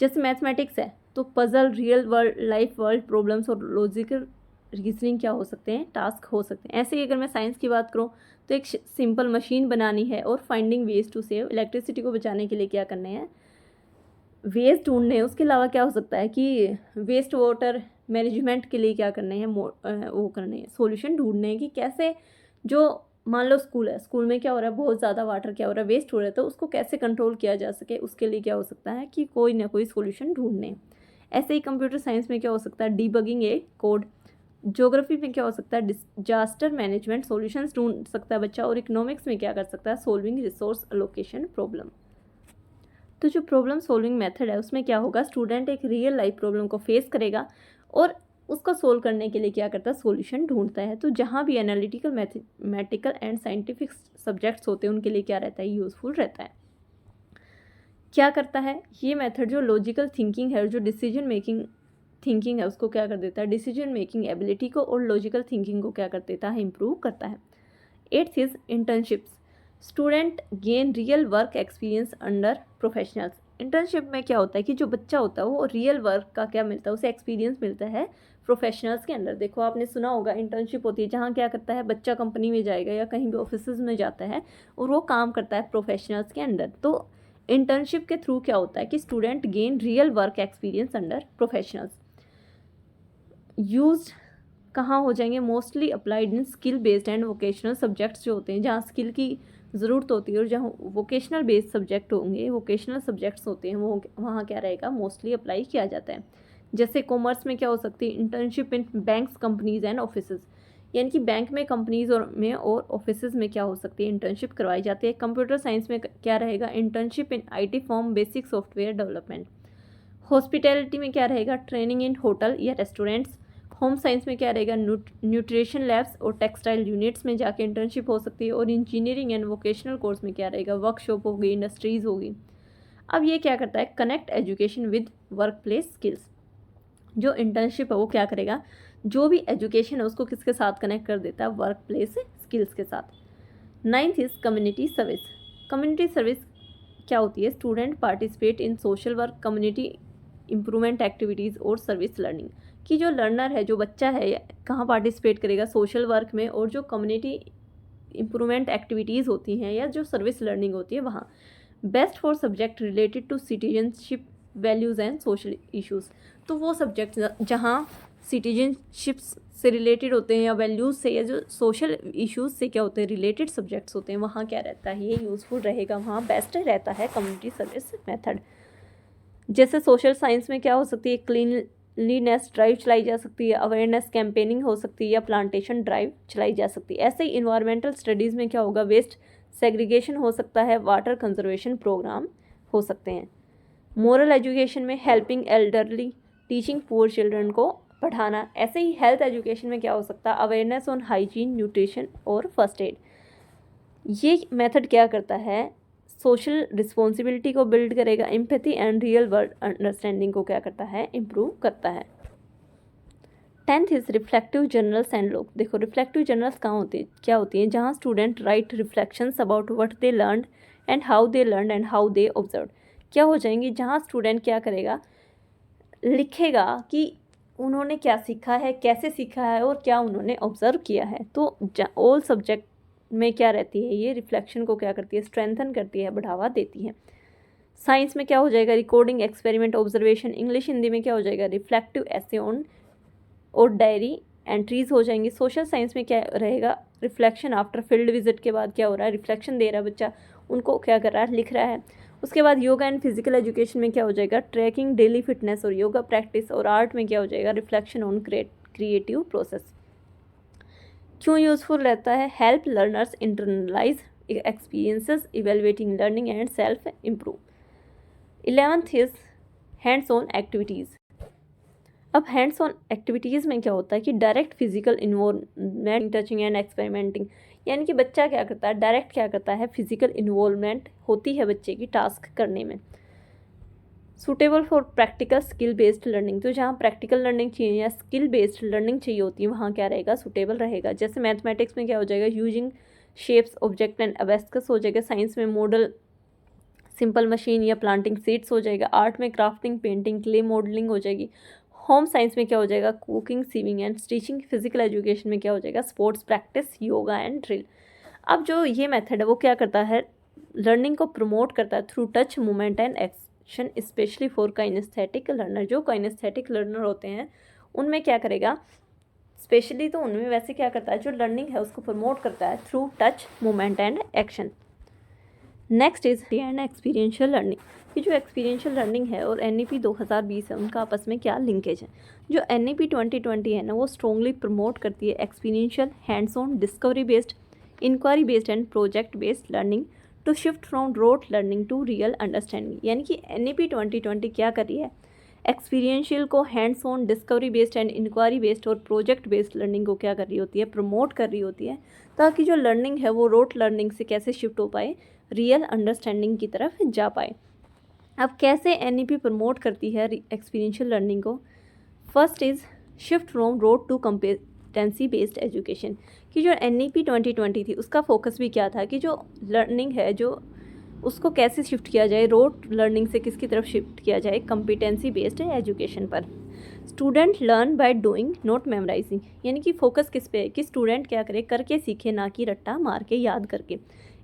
S1: जैसे मैथमेटिक्स है तो puzzle, real world, life world problems और लॉजिकल रीजनिंग क्या हो सकते हैं, टास्क हो सकते हैं। ऐसे ही अगर मैं साइंस की बात करूँ तो एक सिंपल मशीन बनानी है और finding ways to save, electricity को बचाने के लिए क्या करने हैं, वेस्ट ढूंढने हैं। उसके अलावा क्या हो सकता है कि वेस्ट वाटर मैनेजमेंट के लिए क्या करने हैं, वो करने हैं, सॉल्यूशन ढूंढने हैं कि कैसे, जो मान लो स्कूल है, स्कूल में क्या हो रहा है, बहुत ज़्यादा वाटर क्या हो रहा है, वेस्ट हो रहा है, तो उसको कैसे कंट्रोल किया जा सके, उसके लिए क्या हो सकता है कि कोई ना कोई सॉल्यूशन ढूंढने हैं। ऐसे ही कंप्यूटर साइंस में क्या हो सकता है, डीबगिंग ए कोड। ज्योग्राफी में क्या हो सकता है, डिजास्टर मैनेजमेंट सॉल्यूशंस ढूंढ सकता है बच्चा। और इकोनॉमिक्स में क्या कर सकता है, सॉल्विंग रिसोर्स अलोकेशन प्रॉब्लम। तो जो प्रॉब्लम सॉल्विंग मेथड है उसमें क्या होगा, स्टूडेंट एक रियल लाइफ प्रॉब्लम को फेस करेगा और उसको सोल्व करने के लिए क्या करता है, सॉल्यूशन ढूंढता है। तो जहाँ भी analytical, mathematical and scientific subjects होते हैं उनके लिए क्या रहता है, यूज़फुल रहता है। क्या करता है ये मेथड, जो लॉजिकल थिंकिंग है और जो डिसीजन मेकिंग थिंकिंग है उसको क्या कर देता है, डिसीजन मेकिंग एबिलिटी को और लॉजिकल थिंकिंग को क्या कर देता है, इम्प्रूव करता है। 8th is internships. Student gain real work experience under professionals. Internship में क्या होता है कि जो बच्चा होता है वो रियल वर्क का क्या मिलता है, उसे एक्सपीरियंस मिलता है प्रोफेशनल्स के अंदर। देखो आपने सुना होगा इंटर्नशिप होती है जहाँ क्या करता है, बच्चा कंपनी में जाएगा या कहीं भी ऑफिस में जाता है और वो काम करता है प्रोफेशनल्स के अंडर। तो इंटर्नशिप के थ्रू क्या होता है कि student gain real work experience under professionals. Use कहाँ हो जाएंगे, mostly applied in skill based and vocational subjects जो होते हैं, जहाँ स्किल की ज़रूरत होती है और जहाँ वोकेशनल बेस्ड सब्जेक्ट होंगे, वोकेशनल सब्जेक्ट्स होते हैं, वो वहाँ क्या रहेगा, मोस्टली अप्लाई किया जाता है। जैसे कॉमर्स में क्या हो सकती है, internship in banks, companies and offices. यानी कि बैंक में, कंपनीज और ऑफिसेज में क्या हो सकती है, इंटर्नशिप करवाई जाती है। कंप्यूटर साइंस में क्या रहेगा, internship in IT form, basic software development. Hospitality में क्या रहेगा, ट्रेनिंग इन होटल या रेस्टोरेंट्स। होम साइंस में क्या रहेगा, न्यूट्रिशन लैब्स और टेक्सटाइल यूनिट्स में जाके इंटर्नशिप हो सकती है। और इंजीनियरिंग एंड वोकेशनल कोर्स में क्या रहेगा, वर्कशॉप होगी, इंडस्ट्रीज़ होगी। अब ये क्या करता है, connect education with work place skills. जो इंटर्नशिप है वो क्या करेगा, जो भी एजुकेशन है उसको किसके साथ कनेक्ट कर देता है, वर्क प्लेस स्किल्स के साथ। 9th is community service. Community service क्या होती है, student participate in social work, community improvement activities और सर्विस लर्निंग। कि जो लर्नर है, जो बच्चा है, कहाँ पार्टिसिपेट करेगा, सोशल वर्क में, और जो कम्युनिटी इम्प्रूवमेंट एक्टिविटीज़ होती हैं या जो सर्विस लर्निंग होती है वहाँ। Best for subject related to citizenship, values and social issues. तो वो सब्जेक्ट जहाँ सिटीजनशिप्स से रिलेटेड होते हैं या वैल्यूज़ से या जो सोशल इश्यूज़ से क्या होते हैं, रिलेटेड सब्जेक्ट्स होते हैं, वहाँ क्या रहता है, ये यूज़फुल रहेगा, वहाँ बेस्ट रहता है कम्युनिटी सर्विस मेथड। जैसे सोशल साइंस में क्या हो सकती है, क्लीनलीनेस ड्राइव चलाई जा सकती है, अवेयरनेस कैंपेनिंग हो सकती है, या प्लांटेशन ड्राइव चलाई जा सकती है। ऐसे ही इन्वायरमेंटल स्टडीज़ में क्या होगा, वेस्ट सेग्रीगेशन हो सकता है, वाटर कंजर्वेशन प्रोग्राम हो सकते हैं। मोरल एजुकेशन में helping elderly, teaching poor children को पढ़ाना। ऐसे ही हेल्थ एजुकेशन में क्या हो सकता है, अवेयरनेस ऑन हाइजीन, न्यूट्रिशन और फर्स्ट एड। ये मेथड क्या करता है, सोशल रिस्पॉन्सिबिलिटी को बिल्ड करेगा, empathy and real world understanding को क्या करता है, इम्प्रूव करता है। 10th is reflective journals and log. देखो रिफ्लेक्टिव जर्नल्स कहाँ होती है, क्या होती हैं, जहाँ student right reflections about what they learn and how they learn and how they observe. क्या हो जाएंगी, जहाँ स्टूडेंट क्या करेगा, लिखेगा कि उन्होंने क्या सीखा है, कैसे सीखा है और क्या उन्होंने ऑब्जर्व किया है। तो ऑल सब्जेक्ट में क्या रहती है, ये रिफ्लेक्शन को क्या करती है, स्ट्रेंथन करती है, बढ़ावा देती है। साइंस में क्या हो जाएगा, recording, experiment, observation. English Hindi में क्या हो जाएगा, रिफ्लेक्टिव एसे ऑन और डायरी एंट्रीज हो जाएंगी। सोशल साइंस में क्या रहेगा, रिफ्लेक्शन आफ्टर फील्ड विजिट के बाद क्या हो रहा है, रिफ्लेक्शन दे रहा है बच्चा, उनको क्या कर रहा है, लिख रहा है। उसके बाद योगा एंड फिजिकल एजुकेशन में क्या हो जाएगा, ट्रैकिंग डेली फिटनेस और योगा प्रैक्टिस। और आर्ट में क्या हो जाएगा, रिफ्लेक्शन ऑन क्रिएटिव प्रोसेस। क्यों यूज़फुल रहता है, help learners internalize experiences, evaluating learning and self improve. 11th is hands on activities. अब हैंड्स ऑन एक्टिविटीज़ में क्या होता है कि direct physical involvement, touching and experimenting. यानी कि बच्चा क्या करता है, डायरेक्ट क्या करता है, फिजिकल इन्वॉल्वमेंट होती है बच्चे की टास्क करने में। Suitable for practical skill based learning. तो जहाँ प्रैक्टिकल लर्निंग चाहिए या स्किल बेस्ड लर्निंग चाहिए होती है वहाँ क्या रहेगा, सूटेबल रहेगा। जैसे मैथमेटिक्स में क्या हो जाएगा, यूजिंग शेप्स, ऑब्जेक्ट एंड अबेस्कस हो जाएगा। साइंस में मॉडल, सिंपल मशीन या प्लांटिंग सीड्स हो जाएगा। आर्ट में क्राफ्टिंग, पेंटिंग, क्ले मॉडलिंग हो जाएगी। होम साइंस में क्या हो जाएगा, cooking, sewing and stitching. Physical education में क्या हो जाएगा, sports practice, yoga and drill. अब जो ये मेथड है वो क्या करता है, लर्निंग को प्रमोट करता है through touch, movement and action, specially for kinesthetic learner. जो काइनेस्थेटिक लर्नर होते हैं उनमें क्या करेगा, स्पेशली तो उनमें वैसे क्या करता है, जो लर्निंग है उसको प्रमोट करता है through touch, movement and action. Next is and experiential learning. ये जो एक्सपीरियंशियल लर्निंग है और NEP 2020 है उनका आपस में क्या लिंकेज है। जो NEP 2020 है ना वो स्ट्रॉन्गली प्रमोट करती है experiential, hands on, discovery based, inquiry based and project based learning to shift from rote learning to real understanding. यानी कि NEP 2020 क्या कर रही है, एक्सपीरियंशियल को, hands on, discovery based and inquiry based और प्रोजेक्ट बेस्ड लर्निंग को क्या कर रही होती है, प्रमोट कर रही होती है, ताकि जो लर्निंग है वो रोट लर्निंग से कैसे शिफ्ट हो पाए, रियल अंडरस्टैंडिंग की तरफ जा पाए। अब कैसे NEP प्रमोट करती है एक्सपीरियंशियल लर्निंग को। First is shift from rote to competency based education. कि जो NEP 2020 थी उसका फोकस भी क्या था कि जो लर्निंग है जो उसको कैसे शिफ्ट किया जाए, रोड लर्निंग से किसकी तरफ शिफ्ट किया जाए, कम्पिटेंसी बेस्ड एजुकेशन पर। Student learn by doing not memorizing. यानी कि फोकस किस पे है कि स्टूडेंट क्या करे, करके सीखे, ना कि रट्टा मार के याद करके।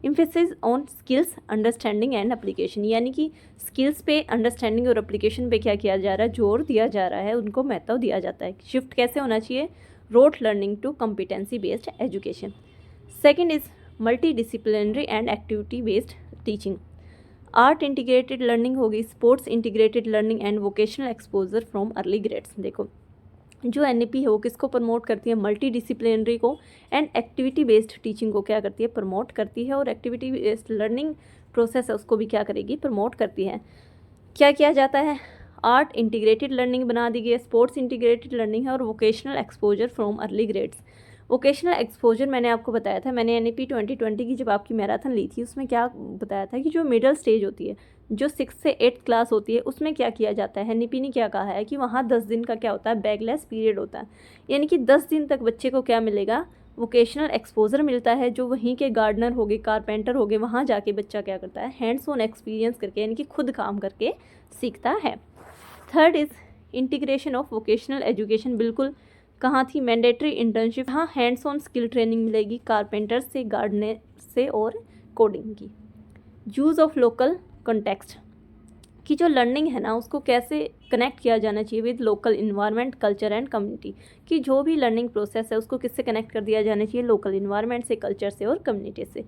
S1: Emphasis on skills, understanding and application. यानी कि स्किल्स पे, अंडरस्टैंडिंग और एप्लीकेशन पे क्या किया जा रहा है, जोर दिया जा रहा है, उनको महत्व दिया जाता है। शिफ्ट कैसे होना चाहिए, rote learning to competency based education. Second is multidisciplinary and activity based teaching. Art integrated learning होगी, sports integrated learning and vocational exposure from early grades. देखो जो एनईपी है वो किसको प्रमोट करती है, मल्टी डिसिप्लिनरी को एंड एक्टिविटी बेस्ड टीचिंग को क्या करती है, प्रमोट करती है। और एक्टिविटी बेस्ड लर्निंग प्रोसेस है उसको भी क्या करेगी, प्रमोट करती है। क्या किया जाता है, आर्ट इंटीग्रेटेड लर्निंग बना दी गई है, स्पोर्ट्स इंटीग्रेटेड लर्निंग है, और vocational exposure from early grades. Vocational exposure मैंने आपको बताया था, मैंने एनईपी 2020 की जब आपकी मैराथन ली थी उसमें क्या बताया था कि जो मिडिल स्टेज होती है, जो 6 से 8 क्लास होती है, उसमें क्या किया जाता है, एनईपी ने क्या कहा है कि वहाँ 10 दिन का क्या होता है, बैकलेस पीरियड होता है। यानी कि 10 दिन तक बच्चे को क्या मिलेगा, वोकेशनल एक्सपोजर मिलता है। जो वहीं के गार्डनर हो गए, कारपेंटर हो गए, वहाँ जाके बच्चा क्या करता है, हैंड्स ऑन एक्सपीरियंस करके यानी कि खुद काम करके सीखता है। Third is integration of vocational education. बिल्कुल कहाँ थी, मैंडेटरी इंटर्नशिप। हाँ, हैंड्स ऑन स्किल ट्रेनिंग मिलेगी कारपेंटर से, गार्डनर से और कोडिंग की। यूज़ ऑफ लोकल कॉन्टेक्स्ट की जो लर्निंग है ना उसको कैसे कनेक्ट किया जाना चाहिए with local environment, culture and community. कि जो भी लर्निंग प्रोसेस है उसको किससे कनेक्ट कर दिया जाना चाहिए, लोकल इन्वायरमेंट से, कल्चर से और कम्युनिटी से।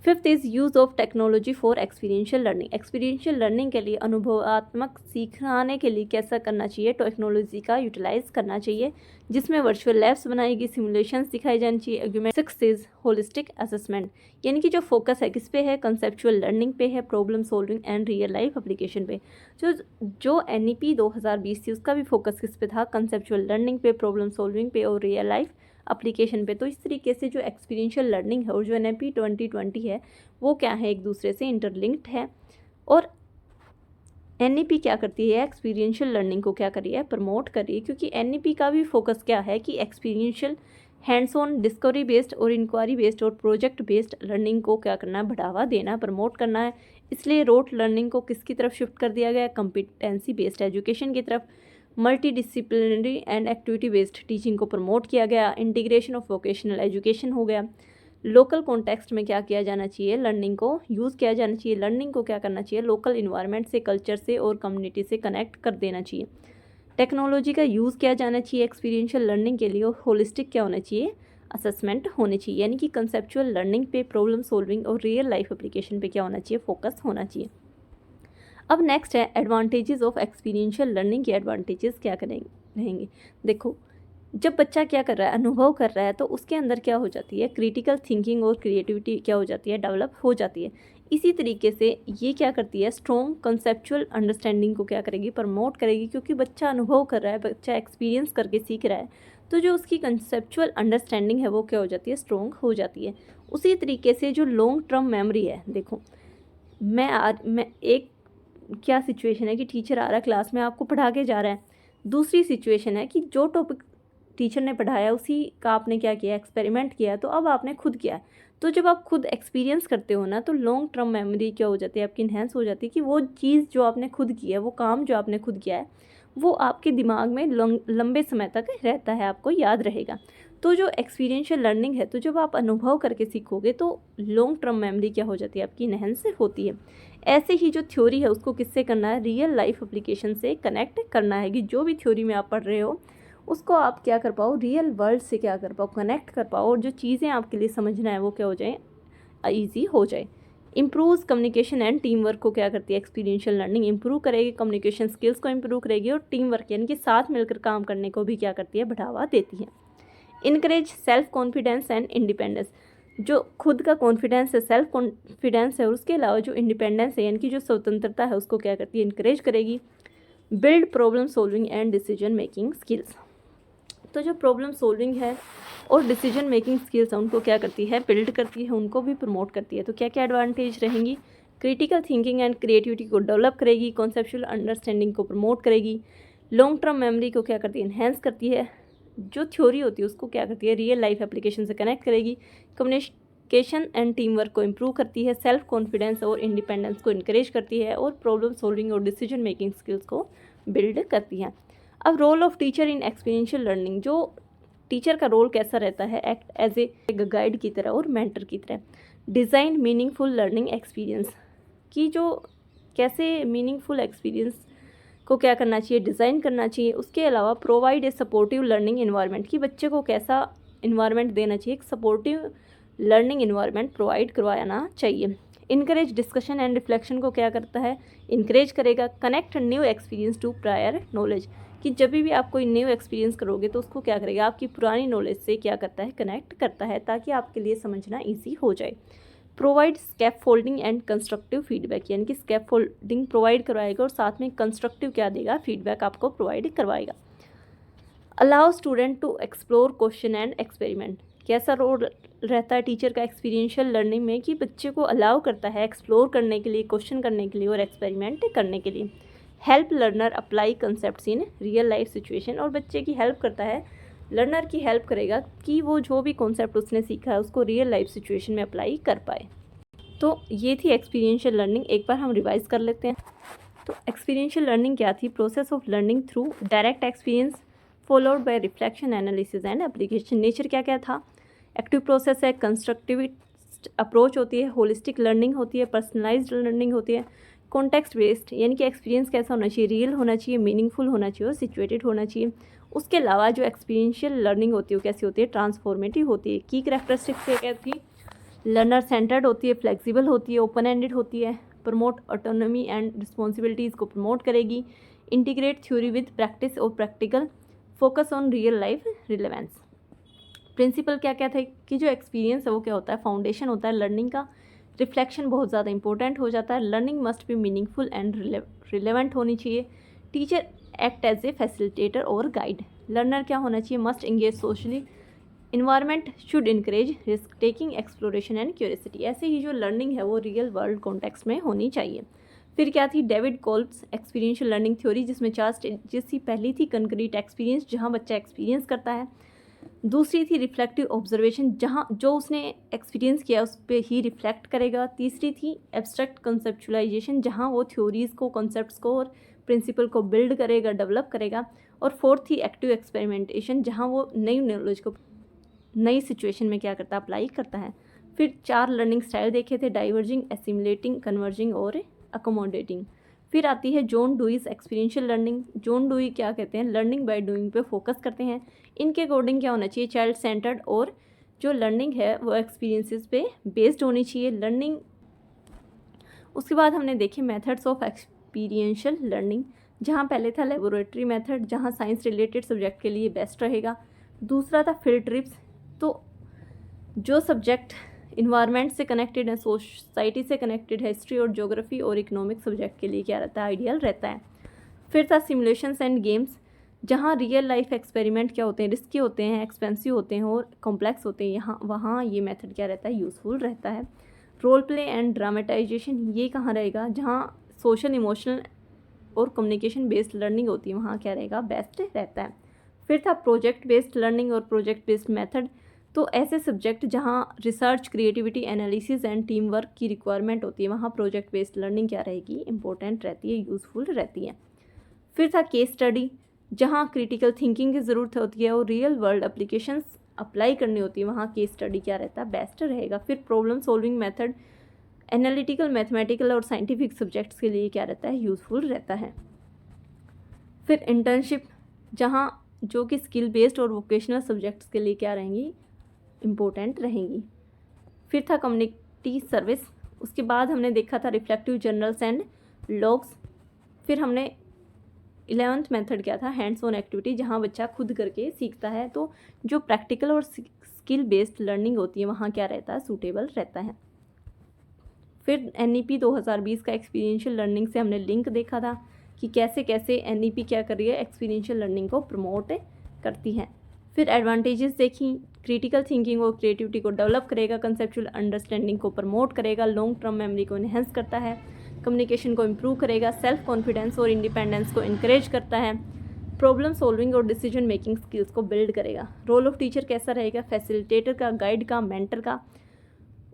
S1: Fifth is use of technology for experiential learning. Experiential learning के लिए, अनुभवात्मक सिखाने के लिए कैसा करना चाहिए, टेक्नोलॉजी का यूटिलाइज करना चाहिए, जिसमें वर्चुअल लैब्स बनाएगी, सिमुलेशंस दिखाई जानी चाहिए। Argument. Six is holistic assessment, यानी कि जो फोकस है किस पे है, कंसेप्चुअल लर्निंग पे है, problem solving and real life application पे। जो एनईपी 2020 थी उसका भी फोकस किस पे था, कंसेप्चुअल लर्निंग पे, प्रॉब्लम सॉल्विंग पे और रियल लाइफ एप्लीकेशन पे। तो इस तरीके से जो एक्सपीरियंशियल लर्निंग है और जो एनईपी 2020 है वो क्या है, एक दूसरे से इंटरलिंक्ड है। और एनईपी क्या करती है, एक्सपीरियंशियल लर्निंग को क्या करी है, प्रमोट करी है। क्योंकि एनईपी का भी फोकस क्या है कि experiential, hands on, discovery based और इंक्वायरी बेस्ड और प्रोजेक्ट बेस्ड लर्निंग को क्या करना है, बढ़ावा देना, प्रमोट करना है। इसलिए रोट लर्निंग को किसकी तरफ शिफ्ट कर दिया गया, कॉम्पिटेंसी बेस्ड एजुकेशन की तरफ। Multi disciplinary and activity based teaching को प्रमोट किया गया। इंटीग्रेशन ऑफ वोकेशनल एजुकेशन हो गया। लोकल कॉन्टेक्स्ट में क्या किया जाना चाहिए, लर्निंग को यूज़ किया जाना चाहिए। लर्निंग को क्या करना चाहिए, लोकल इन्वायरमेंट से, कल्चर से और कम्युनिटी से कनेक्ट कर देना चाहिए। टेक्नोलॉजी का यूज़ किया जाना चाहिए एक्सपीरियंशियल लर्निंग के लिए। और होलिस्टिक क्या होना चाहिए, असेसमेंट होनी चाहिए। यानी कि कंसेप्चुअल लर्निंग पे, प्रॉब्लम सॉल्विंग और रियल लाइफ एप्लीकेशन पे क्या होना चाहिए, फोकस होना चाहिए। अब नेक्स्ट है एडवांटेजेस ऑफ एक्सपीरियंशियल लर्निंग के एडवांटेजेस क्या करेंगे रहेंगे। देखो, जब बच्चा क्या कर रहा है, अनुभव कर रहा है, तो उसके अंदर क्या हो जाती है, क्रिटिकल थिंकिंग और क्रिएटिविटी क्या हो जाती है, डेवलप हो जाती है। इसी तरीके से ये क्या करती है, स्ट्रॉन्ग कंसेप्चुअल अंडरस्टैंडिंग को क्या करेगी, प्रमोट करेगी। क्योंकि बच्चा अनुभव कर रहा है, बच्चा एक्सपीरियंस करके सीख रहा है, तो जो उसकी कंसेप्चुअल अंडरस्टैंडिंग है वो क्या हो जाती है, स्ट्रॉन्ग हो जाती है। उसी तरीके से जो लॉन्ग टर्म मेमोरी है, देखो मैं एक क्या सिचुएशन है कि टीचर आ रहा है क्लास में, आपको पढ़ा के जा रहा है। दूसरी सिचुएशन है कि जो टॉपिक टीचर ने पढ़ाया उसी का आपने क्या किया, एक्सपेरिमेंट किया, तो अब आपने खुद किया। तो जब आप खुद एक्सपीरियंस करते हो ना, तो लॉन्ग टर्म मेमोरी क्या हो जाती है, आपकी इन्हेंस हो जाती है। कि वो चीज़ जो आपने खुद की है, वो काम जो आपने खुद किया है, वो आपके दिमाग में लंबे समय तक रहता है, आपको याद रहेगा। तो जो एक्सपीरियंशियल लर्निंग है, तो जब आप अनुभव करके सीखोगे तो लॉन्ग टर्म मेमोरी क्या हो जाती है, आपकी इन्हेंस होती है। ऐसे ही जो थ्योरी है उसको किससे करना है, रियल लाइफ एप्लीकेशन से कनेक्ट करना है। कि जो भी थ्योरी में आप पढ़ रहे हो उसको आप क्या कर पाओ, रियल वर्ल्ड से क्या कर पाओ, कनेक्ट कर पाओ। और जो चीज़ें आपके लिए समझना है वो क्या हो जाए, ईजी हो जाए। Improve communication and team work को क्या करती है, एक्सपीरियंशियल लर्निंग इंप्रूव करेगी, कम्युनिकेशन स्किल्स को इंप्रूव करेगी। और टीम वर्क यानी कि साथ मिलकर काम करने को भी क्या करती है, बढ़ावा देती है। Encourage self confidence and independence, जो खुद का कॉन्फिडेंस है, सेल्फ कॉन्फिडेंस है, और उसके अलावा जो इंडिपेंडेंस है यानी कि जो स्वतंत्रता है उसको क्या करती है, इनकरेज करेगी। Build problem solving and decision making skills, तो जो प्रॉब्लम सॉल्विंग है और डिसीजन मेकिंग स्किल्स हैं उनको क्या करती है, बिल्ड करती है, उनको भी प्रमोट करती है। तो क्या क्या एडवांटेज रहेंगी, क्रिटिकल थिंकिंग एंड क्रिएटिविटी को डेवलप करेगी, कॉन्सेप्चुअल अंडरस्टैंडिंग को प्रमोट करेगी, लॉन्ग टर्म मेमोरी को क्या करती है, इन्हेंस करती है, जो थ्योरी होती है उसको क्या करती है, रियल लाइफ एप्लीकेशन से कनेक्ट करेगी, कम्युनिकेशन एंड टीम वर्क को इंप्रूव करती है, सेल्फ कॉन्फिडेंस और इंडिपेंडेंस को इनकरेज करती है, और प्रॉब्लम सॉल्विंग और डिसीजन मेकिंग स्किल्स को बिल्ड करती है। अब role of teacher in experiential learning, जो टीचर का रोल कैसा रहता है, एक्ट एज ए गाइड की तरह और मेंटर की तरह। डिज़ाइन मीनिंगफुल लर्निंग एक्सपीरियंस, की जो कैसे मीनिंगफुल एक्सपीरियंस को क्या करना चाहिए, डिज़ाइन करना चाहिए। उसके अलावा provide a supportive learning environment, कि बच्चे को कैसा इन्वायरमेंट देना चाहिए, एक सपोर्टिव लर्निंग इन्वायरमेंट प्रोवाइड करवाना चाहिए। इनकरेज डिस्कशन एंड रिफ्लेक्शन को क्या करता है, इनकरेज करेगा। Connect new experience to prior knowledge, कि जब भी आप कोई न्यू एक्सपीरियंस करोगे तो उसको क्या करेगा, आपकी पुरानी नॉलेज से क्या करता है, कनेक्ट करता है, ताकि आपके लिए समझना ईजी हो जाए। Provide scaffolding and constructive feedback, यानी कि स्कैफोल्डिंग प्रोवाइड करवाएगा और साथ में कंस्ट्रक्टिव क्या देगा, फीडबैक आपको प्रोवाइड करवाएगा। Allow student to explore question and experiment, कैसा रोल रहता है टीचर का एक्सपीरियंशियल लर्निंग में, कि बच्चे को अलाउ करता है एक्सप्लोर करने के लिए, क्वेश्चन करने के लिए और एक्सपेरिमेंट करने के लिए। Help learner apply concepts in real life situation, और बच्चे की हेल्प करता है, लर्नर की हेल्प करेगा कि वो जो भी कॉन्सेप्ट उसने सीखा है उसको रियल लाइफ सिचुएशन में अप्लाई कर पाए। तो ये थी एक्सपीरियंशियल लर्निंग, एक बार हम रिवाइज कर लेते हैं। तो एक्सपीरियंशियल लर्निंग क्या थी, process of learning through direct experience followed by reflection, analysis and application. Nature क्या क्या था, एक्टिव प्रोसेस है, कंस्ट्रक्टिविस्ट अप्रोच होती है, होलिस्टिक लर्निंग होती है, पर्सनलाइज्ड लर्निंग होती है, कॉन्टेक्स्ट बेस्ड, यानी कि एक्सपीरियंस कैसा होना चाहिए, रियल होना चाहिए, मीनिंगफुल होना चाहिए और सिचुएटेड होना चाहिए। उसके अलावा जो एक्सपीरियंशियल लर्निंग होती है वो कैसी होती है, ट्रांसफॉर्मेटिव होती है। की कैरेक्टरिस्टिक्स क्या थी, लर्नर सेंटर्ड होती है, फ्लेक्सिबल होती है, ओपन एंडेड होती है, प्रमोट ऑटोनॉमी एंड रिस्पॉन्सिबिलिटीज़ को प्रमोट करेगी, इंटीग्रेट थ्योरी विद प्रैक्टिस और practical, focus on real life relevance. Principle क्या क्या थे कि जो एक्सपीरियंस है वो क्या होता है, फाउंडेशन होता है लर्निंग का, रिफ्लेक्शन बहुत ज़्यादा इंपॉर्टेंट हो जाता है, learning must be meaningful and relevant होनी चाहिए, teacher act as a facilitator और गाइड, लर्नर क्या होना चाहिए, must engage socially, environment should encourage risk taking, exploration and curiosity. ऐसे ही जो लर्निंग है वो रियल वर्ल्ड कॉन्टेक्स्ट में होनी चाहिए। फिर क्या थी, David Kolbe's experiential learning theory, जिसमें 4 स्टेजेस थी। पहली थी कंक्रीट एक्सपीरियंस, जहाँ बच्चा एक्सपीरियंस करता है। दूसरी थी रिफ्लेक्टिव ऑब्जर्वेशन, जहाँ जो उसने एक्सपीरियंस किया उस पर ही रिफ्लेक्ट करेगा। तीसरी थी एब्स्ट्रैक्ट कंसेप्चुलाइजेशन, जहाँ वो थ्योरीज़ को, कॉन्सेप्ट्स को और प्रिंसिपल को बिल्ड करेगा, डेवलप करेगा। और फोर्थ थी एक्टिव एक्सपेरिमेंटेशन, जहाँ वो नई नॉलेज को नई सिचुएशन में क्या करता है, अप्लाई करता है। फिर 4 लर्निंग स्टाइल देखे थे, डाइवर्जिंग, एसिमुलेटिंग, कन्वर्जिंग और अकोमोडेटिंग। फिर आती है John Dewey's experiential learning. John Dewey क्या कहते हैं, लर्निंग बाय डूइंग पे फोकस करते हैं। इनके अकॉर्डिंग क्या होना चाहिए, चाइल्ड सेंटर्ड, और जो लर्निंग है वो एक्सपीरियंसेस पे बेस्ड होनी चाहिए लर्निंग। उसके बाद हमने देखे मेथड्स ऑफ एक्सपीरियंशियल लर्निंग, जहाँ पहले था लेबोरेटरी मेथड, जहाँ साइंस रिलेटेड सब्जेक्ट के लिए बेस्ट रहेगा। दूसरा था फील्ड ट्रिप्स, तो जो सब्जेक्ट इन्वायरमेंट से कनेक्टेड है, सोसाइटी से कनेक्टेड है, हिस्ट्री और ज्योग्राफी और इकोनॉमिक सब्जेक्ट के लिए क्या रहता है, आइडियल रहता है। फिर था सिमुलेशंस एंड गेम्स, जहाँ रियल लाइफ एक्सपेरिमेंट क्या होते हैं, रिस्की होते हैं, एक्सपेंसिव होते हैं और कॉम्प्लेक्स होते हैं, यहाँ वहाँ ये मेथड क्या रहता है, यूज़फुल रहता है। रोल प्ले एंड ड्रामेटाइजेशन, ये कहाँ रहेगा, जहाँ सोशल, इमोशनल और कम्युनिकेशन बेस्ड लर्निंग होती है, वहाँ क्या रहेगा, बेस्ट रहता है। फिर था प्रोजेक्ट बेस्ड लर्निंग और प्रोजेक्ट बेस्ड मेथड, तो ऐसे सब्जेक्ट जहाँ research, creativity, analysis and team work की रिक्वायरमेंट होती है, वहाँ प्रोजेक्ट बेस्ड लर्निंग क्या रहेगी, इंपॉर्टेंट रहती है, यूज़फुल रहती है। फिर था केस स्टडी, जहाँ क्रिटिकल थिंकिंग की ज़रूरत होती है और रियल वर्ल्ड एप्लीकेशंस अप्लाई करनी होती है, वहाँ केस स्टडी क्या रहता है, बेस्ट रहेगा। फिर problem solving method, analytical, mathematical और साइंटिफिक सब्जेक्ट्स के लिए क्या रहता है, यूज़फुल रहता है। फिर इंटर्नशिप, जहाँ जो कि स्किल बेस्ड और वोकेशनल सब्जेक्ट्स के लिए क्या रहेंगी, इम्पोर्टेंट रहेंगी। फिर था कम्युनिटी सर्विस, उसके बाद हमने देखा था रिफ्लेक्टिव जर्नल्स एंड लॉग्स। फिर हमने 11th मेथड क्या था, हैंड्स ऑन एक्टिविटी, जहाँ बच्चा खुद करके सीखता है, तो जो प्रैक्टिकल और स्किल बेस्ड लर्निंग होती है वहाँ क्या रहता है, सूटेबल रहता है। फिर NEP 2020 का एक्सपीरियंशियल लर्निंग से हमने लिंक देखा था कि कैसे कैसे NEP क्या कर रही है, एक्सपीरियंशियल लर्निंग को प्रमोट करती है। फिर एडवांटेजेस देखी, क्रिटिकल थिंकिंग और क्रिएटिविटी को डेवलप करेगा, कंसेप्चुअल अंडरस्टैंडिंग को प्रमोट करेगा, लॉन्ग टर्म मेमोरी को इन्हेंस करता है, कम्युनिकेशन को इम्प्रूव करेगा, सेल्फ कॉन्फिडेंस और इंडिपेंडेंस को इनकरेज करता है, प्रॉब्लम सॉल्विंग और डिसीजन मेकिंग स्किल्स को बिल्ड करेगा। रोल ऑफ टीचर कैसा रहेगा, फैसिलिटेटर का, गाइड का, मेंटर का।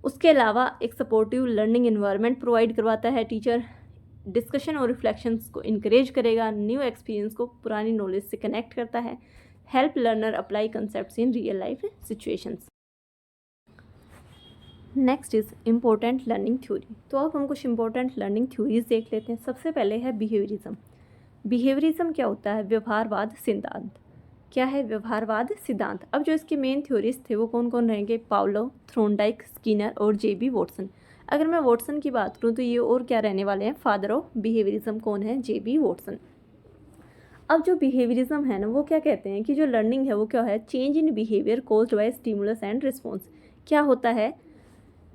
S1: उसके अलावा एक सपोर्टिव लर्निंग एनवायरनमेंट प्रोवाइड करवाता है टीचर, डिस्कशन और रिफ्लेक्शंस को इनकरेज करेगा, न्यू एक्सपीरियंस को पुरानी नॉलेज से कनेक्ट करता है, help learner apply concepts in real life situations. Next is important learning theory. तो अब हम कुछ इंपॉर्टेंट लर्निंग थ्योरीज देख लेते हैं। सबसे पहले है बिहेवियरिज्म। बिहेवियरिज्म क्या होता है, व्यवहारवाद सिद्धांत। क्या है व्यवहारवाद सिद्धांत। अब जो इसके मेन थ्योरीज थे वो कौन कौन रहेंगे, पावलोव, थ्रोनडाइक, स्किनर और JB वॉटसन। अगर मैं वॉटसन की बात करूँ तो ये और क्या रहने वाले हैं, फादर ऑफ बिहेवियरिज्म कौन है, JB वॉटसन। अब जो बिहेवियरिज्म है ना, वो क्या कहते हैं कि जो लर्निंग है वो क्या है, change in behaviour caused by stimulus and response. क्या होता है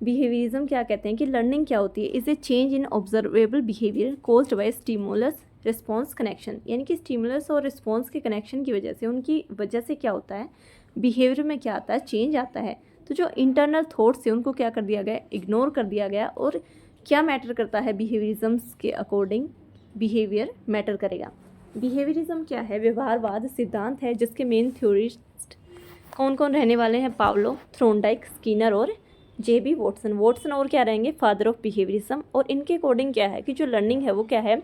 S1: बिहेवियरिज्म, क्या कहते हैं कि लर्निंग क्या होती है, is a change in observable behaviour caused by stimulus response connection, यानी कि स्टिमुलस और रिस्पॉन्स के कनेक्शन की वजह से, उनकी वजह से क्या होता है, बिहेवियर में क्या आता है, चेंज आता है। तो जो इंटरनल थॉट्स से उनको क्या कर दिया गया, इग्नोर कर दिया गया। और क्या मैटर करता है बिहेवियरिज्म्स के अकॉर्डिंग, बिहेवियर मैटर करेगा। बिहेवियरिज्म क्या है, व्यवहारवाद सिद्धांत है जिसके मेन थ्योरिस्ट कौन कौन रहने वाले हैं, पावलो, थ्रोनडाइक, स्किनर और जेबी वॉटसन। वॉटसन और क्या रहेंगे, फादर ऑफ बिहेवियरिज्म। और इनके अकॉर्डिंग क्या है कि जो लर्निंग है वो क्या है,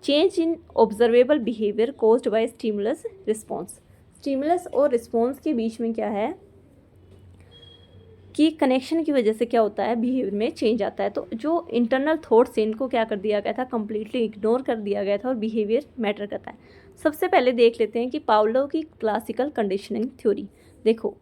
S1: change in observable behaviour caused by stimulus response. Stimulus और रिस्पॉन्स के बीच में क्या है कि कनेक्शन की वजह से क्या होता है, बिहेवियर में चेंज आता है। तो जो इंटरनल थॉट्स इनको क्या कर दिया गया था, कंप्लीटली इग्नोर कर दिया गया था और बिहेवियर मैटर करता है। सबसे पहले देख लेते हैं कि पावलो की क्लासिकल कंडीशनिंग थ्योरी। देखो,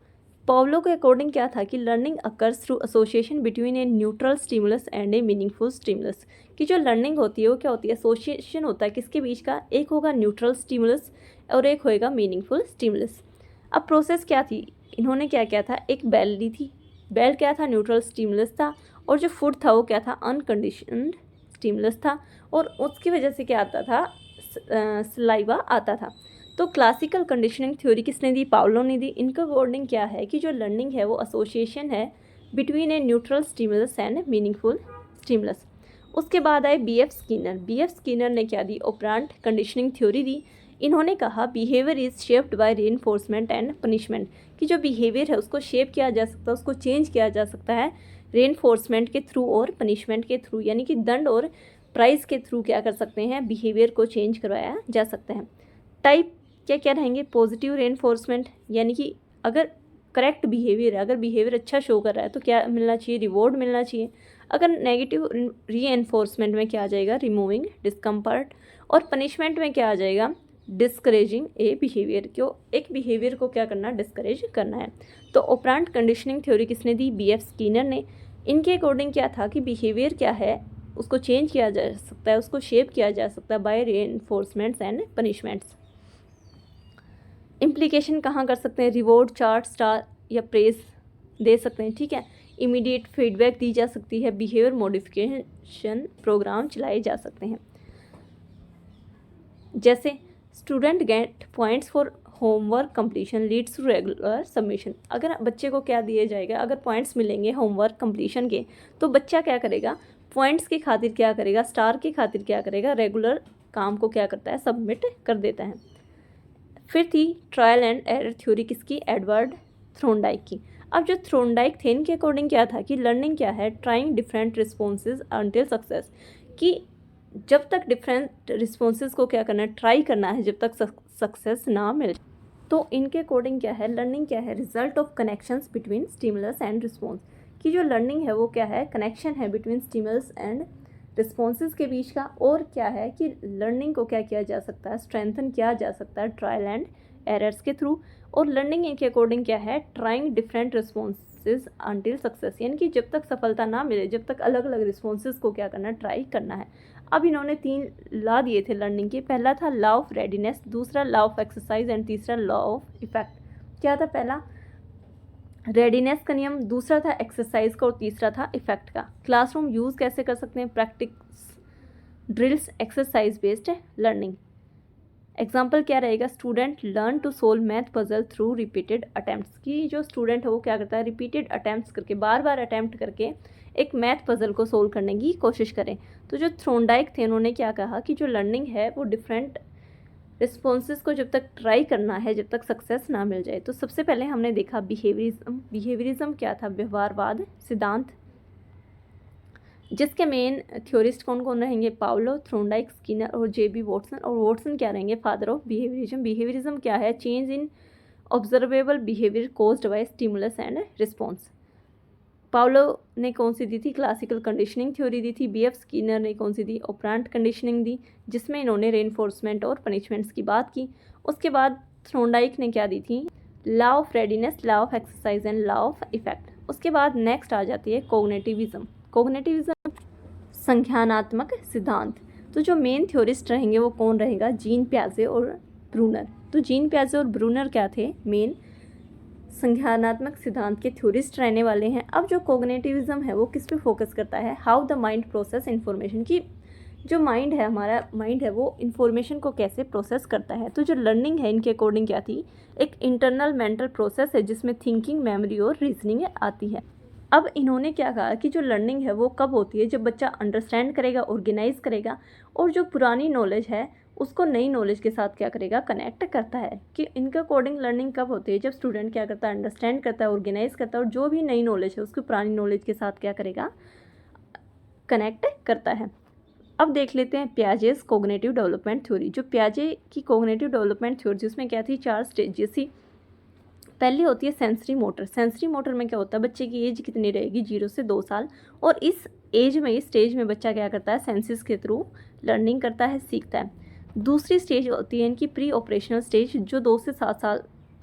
S1: पावलो के अकॉर्डिंग क्या था कि learning occurs through association between a neutral stimulus and A meaningful stimulus. कि जो लर्निंग होती है वो क्या होती है, एसोसिएशन होता है किसके बीच का, एक होगा न्यूट्रल स्टिमुलस और एक होएगा मीनिंगफुल स्टिमुलस। अब प्रोसेस क्या थी, इन्होंने क्या किया था, एक बेल ली थी, बेल क्या था, न्यूट्रल स्टिमुलस था, और जो फूड था वो क्या था, अनकंडीशनड स्टिमुलस था, और उसकी वजह से क्या आता था, सलाइवा आता था। तो क्लासिकल कंडीशनिंग थ्योरी किसने दी, पावलो ने दी। इनका अकॉर्डिंग क्या है कि जो लर्निंग है वो एसोसिएशन है between a neutral stimulus and meaningful stimulus. उसके बाद आए B F Skinner. B F Skinner ने क्या दी, ऑपरेंट कंडीशनिंग थ्योरी दी। इन्होंने कहा behaviour is shaped by reinforcement and punishment, कि जो बिहेवियर है उसको शेप किया जा सकता है, उसको चेंज किया जा सकता है रीइंफोर्समेंट के थ्रू और पनिशमेंट के थ्रू, यानी कि दंड और प्राइज के थ्रू क्या कर सकते हैं, बिहेवियर को चेंज करवाया जा सकता है। टाइप क्या क्या रहेंगे, पॉजिटिव रीइंफोर्समेंट, यानी कि अगर करेक्ट बिहेवियर है, अगर बिहेवियर अच्छा शो कर रहा है तो क्या मिलना चाहिए, रिवॉर्ड मिलना चाहिए। अगर नेगेटिव रीइंफोर्समेंट में क्या आ जाएगा, रिमूविंग डिस्कम्फर्ट। और पनिशमेंट में क्या आ जाएगा, डिस्करेजिंग ए बिहेवियर, क्यों, एक बिहेवियर को क्या करना, डिस्करेज करना है। तो ऑपरेंट कंडीशनिंग थ्योरी किसने दी, बी एफ स्किनर ने। इनके अकॉर्डिंग क्या था कि बिहेवियर क्या है, उसको चेंज किया जा सकता है, उसको शेप किया जा सकता है by reinforcements and punishments. Implication कहाँ कर सकते हैं, रिवॉर्ड, चार्ट, स्टार या प्रेज दे सकते हैं, ठीक है। इमीडिएट फीडबैक दी जा सकती है, बिहेवियर मॉडिफिकेशन प्रोग्राम चलाए जा सकते हैं। जैसे student get points for homework completion leads to regular submission. अगर बच्चे को क्या दिया जाएगा, अगर पॉइंट्स मिलेंगे होमवर्क कंप्लीशन के, तो बच्चा क्या करेगा, पॉइंट्स की खातिर क्या करेगा, स्टार की खातिर क्या करेगा, रेगुलर काम को क्या करता है, सबमिट कर देता है। फिर थी ट्रायल एंड एरर थ्योरी किसकी, एडवर्ड थ्रोनडाइक की। अब जो थ्रोनडाइक थे इनके अकॉर्डिंग क्या था कि लर्निंग क्या है, trying different responses until success, कि जब तक डिफरेंट रिस्पॉन्सेज को क्या करना है, ट्राई करना है जब तक सक्सेस ना मिले। तो इनके अकॉर्डिंग क्या है, लर्निंग क्या है, result of connections between stimulus and response, कि जो लर्निंग है वो क्या है, कनेक्शन है बिटवीन स्टिमुलस एंड रिस्पॉन्सेज के बीच का। और क्या है कि लर्निंग को क्या किया जा सकता है, स्ट्रेंथन किया जा सकता है ट्रायल एंड एरर्स के थ्रू। और लर्निंग इनके अकॉर्डिंग क्या है, trying different responses until success, यानी कि जब तक सफलता ना मिले, जब तक अलग अलग रिस्पॉन्सेज को क्या करना है, ट्राई करना है। अब इन्होंने 3 लॉ दिए थे लर्निंग के, पहला था लॉ ऑफ रेडीनेस, दूसरा लॉ ऑफ एक्सरसाइज एंड तीसरा लॉ ऑफ इफेक्ट। क्या था, पहला रेडीनेस का नियम, दूसरा था एक्सरसाइज का और तीसरा था इफेक्ट का। क्लासरूम यूज़ कैसे कर सकते हैं, practice, drills, exercise based learning. Example क्या रहेगा, student learn to solve math puzzle through repeated attempts, की जो स्टूडेंट है वो क्या करता है, रिपीटेड अटैम्प्ट्स करके, बार बार अटैम्प्ट करके एक मैथ पजल को सोल्व करने की कोशिश करें। तो जो थ्रोनडाइक थे उन्होंने क्या कहा कि जो लर्निंग है वो डिफरेंट रिस्पॉन्सेज को जब तक ट्राई करना है, जब तक सक्सेस ना मिल जाए। तो सबसे पहले हमने देखा बिहेवियरिज्म। बिहेवियरिज्म क्या था, व्यवहारवाद सिद्धांत, जिसके मेन थ्योरिस्ट कौन कौन रहेंगे, पावलो, थ्रोनडाइक, स्किनर और जेबी वॉटसन। और वॉटसन क्या रहेंगे, फादर ऑफ बिहेवियरिज्म। बिहेवियरिज्म क्या है, change in observable behaviour caused by stimulus and response. Pavlov ने कौन सी दी थी, क्लासिकल कंडीशनिंग थ्योरी दी थी। बी एफ स्किनर ने कौन सी दी, ऑपरेंट कंडीशनिंग दी, जिसमें इन्होंने रेनफोर्समेंट और पनिशमेंट्स की बात की। उसके बाद थ्रोनडाइक ने क्या दी थी, law of readiness, law of exercise and law of effect. उसके बाद नेक्स्ट आ जाती है कोग्निटिविज्म। कोग्निटिविज्म संज्ञानात्मक सिद्धांत। तो जो मेन थ्योरिस्ट रहेंगे वो कौन रहेगा, जीन प्याजे और ब्रूनर। तो जीन पियाजे और ब्रूनर क्या थे, मेन संज्ञानात्मक सिद्धांत के थ्योरिस्ट रहने वाले हैं। अब जो कोग्निटिविज्म है वो किस पे फोकस करता है, how the mind process information, की जो माइंड है, हमारा माइंड है, वो इन्फॉर्मेशन को कैसे प्रोसेस करता है। तो जो लर्निंग है इनके अकॉर्डिंग क्या थी, एक इंटरनल मेंटल प्रोसेस है जिसमें थिंकिंग, मेमोरी और रीजनिंग आती है। अब इन्होंने क्या कहा कि जो लर्निंग है वो कब होती है, जब बच्चा अंडरस्टैंड करेगा, ऑर्गेनाइज करेगा और जो पुरानी नॉलेज है उसको नई नॉलेज के साथ क्या करेगा, कनेक्ट करता है। कि इनके अकॉर्डिंग लर्निंग कब होती है, जब स्टूडेंट क्या करता है, अंडरस्टैंड करता है, ऑर्गेनाइज करता है और जो भी नई नॉलेज है उसको पुरानी नॉलेज के साथ क्या करेगा, कनेक्ट करता है। अब देख लेते हैं पियाजेस कोग्निटिव डेवलपमेंट थ्योरी। जो पियाजे की कोग्निटिव डेवलपमेंट थ्योरी उसमें क्या थी, 4 स्टेजेस थी। पहली होती है सेंसरी मोटर। सेंसरी मोटर में क्या होता है, बच्चे की एज कितनी रहेगी, 0 से 2 साल, और इस एज में, इस स्टेज में बच्चा क्या करता है, सेंसेस के थ्रू लर्निंग करता है, सीखता है। दूसरी स्टेज होती है इनकी प्री ऑपरेशनल स्टेज, जो 2 से 7 साल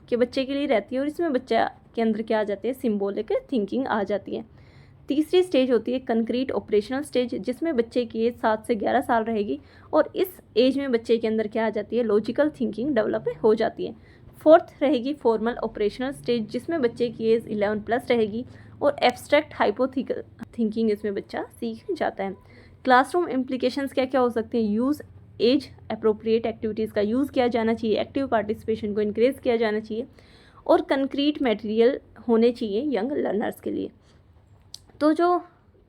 S1: के बच्चे के लिए रहती है और इसमें बच्चा के अंदर क्या आ जाती है, सिम्बोलिक थिंकिंग आ जाती है। तीसरी स्टेज होती है कंक्रीट ऑपरेशनल स्टेज, जिसमें बच्चे की एज 7 से 11 साल रहेगी और इस एज में बच्चे के अंदर क्या आ जाती है, लॉजिकल थिंकिंग डेवलप हो जाती है। फोर्थ रहेगी फॉर्मल ऑपरेशनल स्टेज, जिसमें बच्चे की एज 11+ रहेगी और एब्स्ट्रैक्ट हाइपोथिकल थिंकिंग इसमें बच्चा सीख जाता है। क्लासरूम इम्प्लीकेशंस क्या क्या हो सकते हैं, यूज़ एज अप्रोप्रिएट एक्टिविटीज़ का यूज़ किया जाना चाहिए, एक्टिव पार्टिसिपेशन को इनक्रेज किया जाना चाहिए और कंक्रीट मटेरियल होने चाहिए यंग लर्नर्स के लिए। तो जो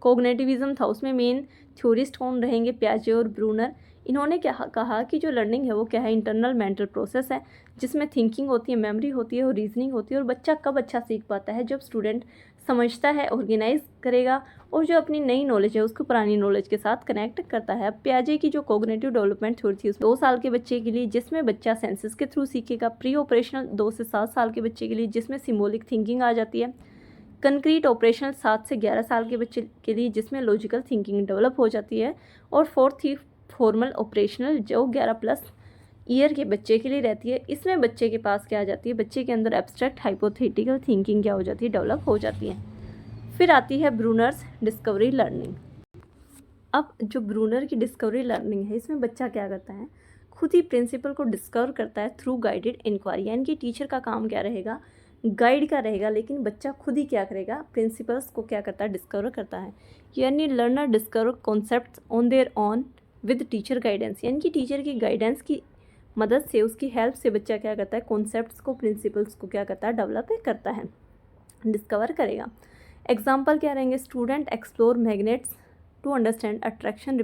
S1: कोग्निटिविज्म था उसमें मेन थ्योरिस्ट कौन रहेंगे, पियाजे और ब्रूनर। इन्होंने क्या कहा कि जो लर्निंग है वो क्या है, इंटरनल मेंटल प्रोसेस है जिसमें थिंकिंग होती है, मेमोरी होती है और रीजनिंग होती है। और बच्चा कब अच्छा सीख पाता है, जब स्टूडेंट समझता है, ऑर्गेनाइज करेगा और जो अपनी नई नॉलेज है उसको पुरानी नॉलेज के साथ कनेक्ट करता है। पियाजे की जो कोग्निटिव डेवलपमेंट थ्योरी थी 2 साल के बच्चे के लिए, जिसमें बच्चा सेंसेस के थ्रू सीखेगा। प्री ऑपरेशनल 2 से 7 साल के बच्चे के लिए, जिसमें सिम्बोलिक थिंकिंग आ जाती है। कंक्रीट ऑपरेशनल 7 से 11 साल के बच्चे के लिए, जिसमें लॉजिकल थिंकिंग डेवलप हो जाती है। और फोर्थ थी फॉर्मल ऑपरेशनल, जो 11+ ईयर के बच्चे के लिए रहती है। इसमें बच्चे के पास क्या आ जाती है, बच्चे के अंदर एब्स्ट्रैक्ट हाइपोथेटिकल थिंकिंग क्या हो जाती है, डेवलप हो जाती है। फिर आती है ब्रूनर्स डिस्कवरी लर्निंग। अब जो ब्रूनर की डिस्कवरी लर्निंग है, इसमें बच्चा क्या करता है, खुद ही प्रिंसिपल को डिस्कवर करता है थ्रू गाइडेड इंक्वायरी। यानी कि टीचर का काम क्या रहेगा, गाइड का रहेगा, लेकिन बच्चा खुद ही क्या करेगा, प्रिंसिपल्स को क्या करता है, डिस्कवर करता है। यानी learner discover concepts on their on with teacher guidance. यानी कि टीचर की गाइडेंस की मदद से, उसकी हेल्प से बच्चा क्या करता है, कॉन्सेप्ट्स को, प्रिंसिपल्स को क्या करता है, डेवलप करता है, डिस्कवर करेगा। एग्जाम्पल क्या रहेंगे, student explore magnets to understand attraction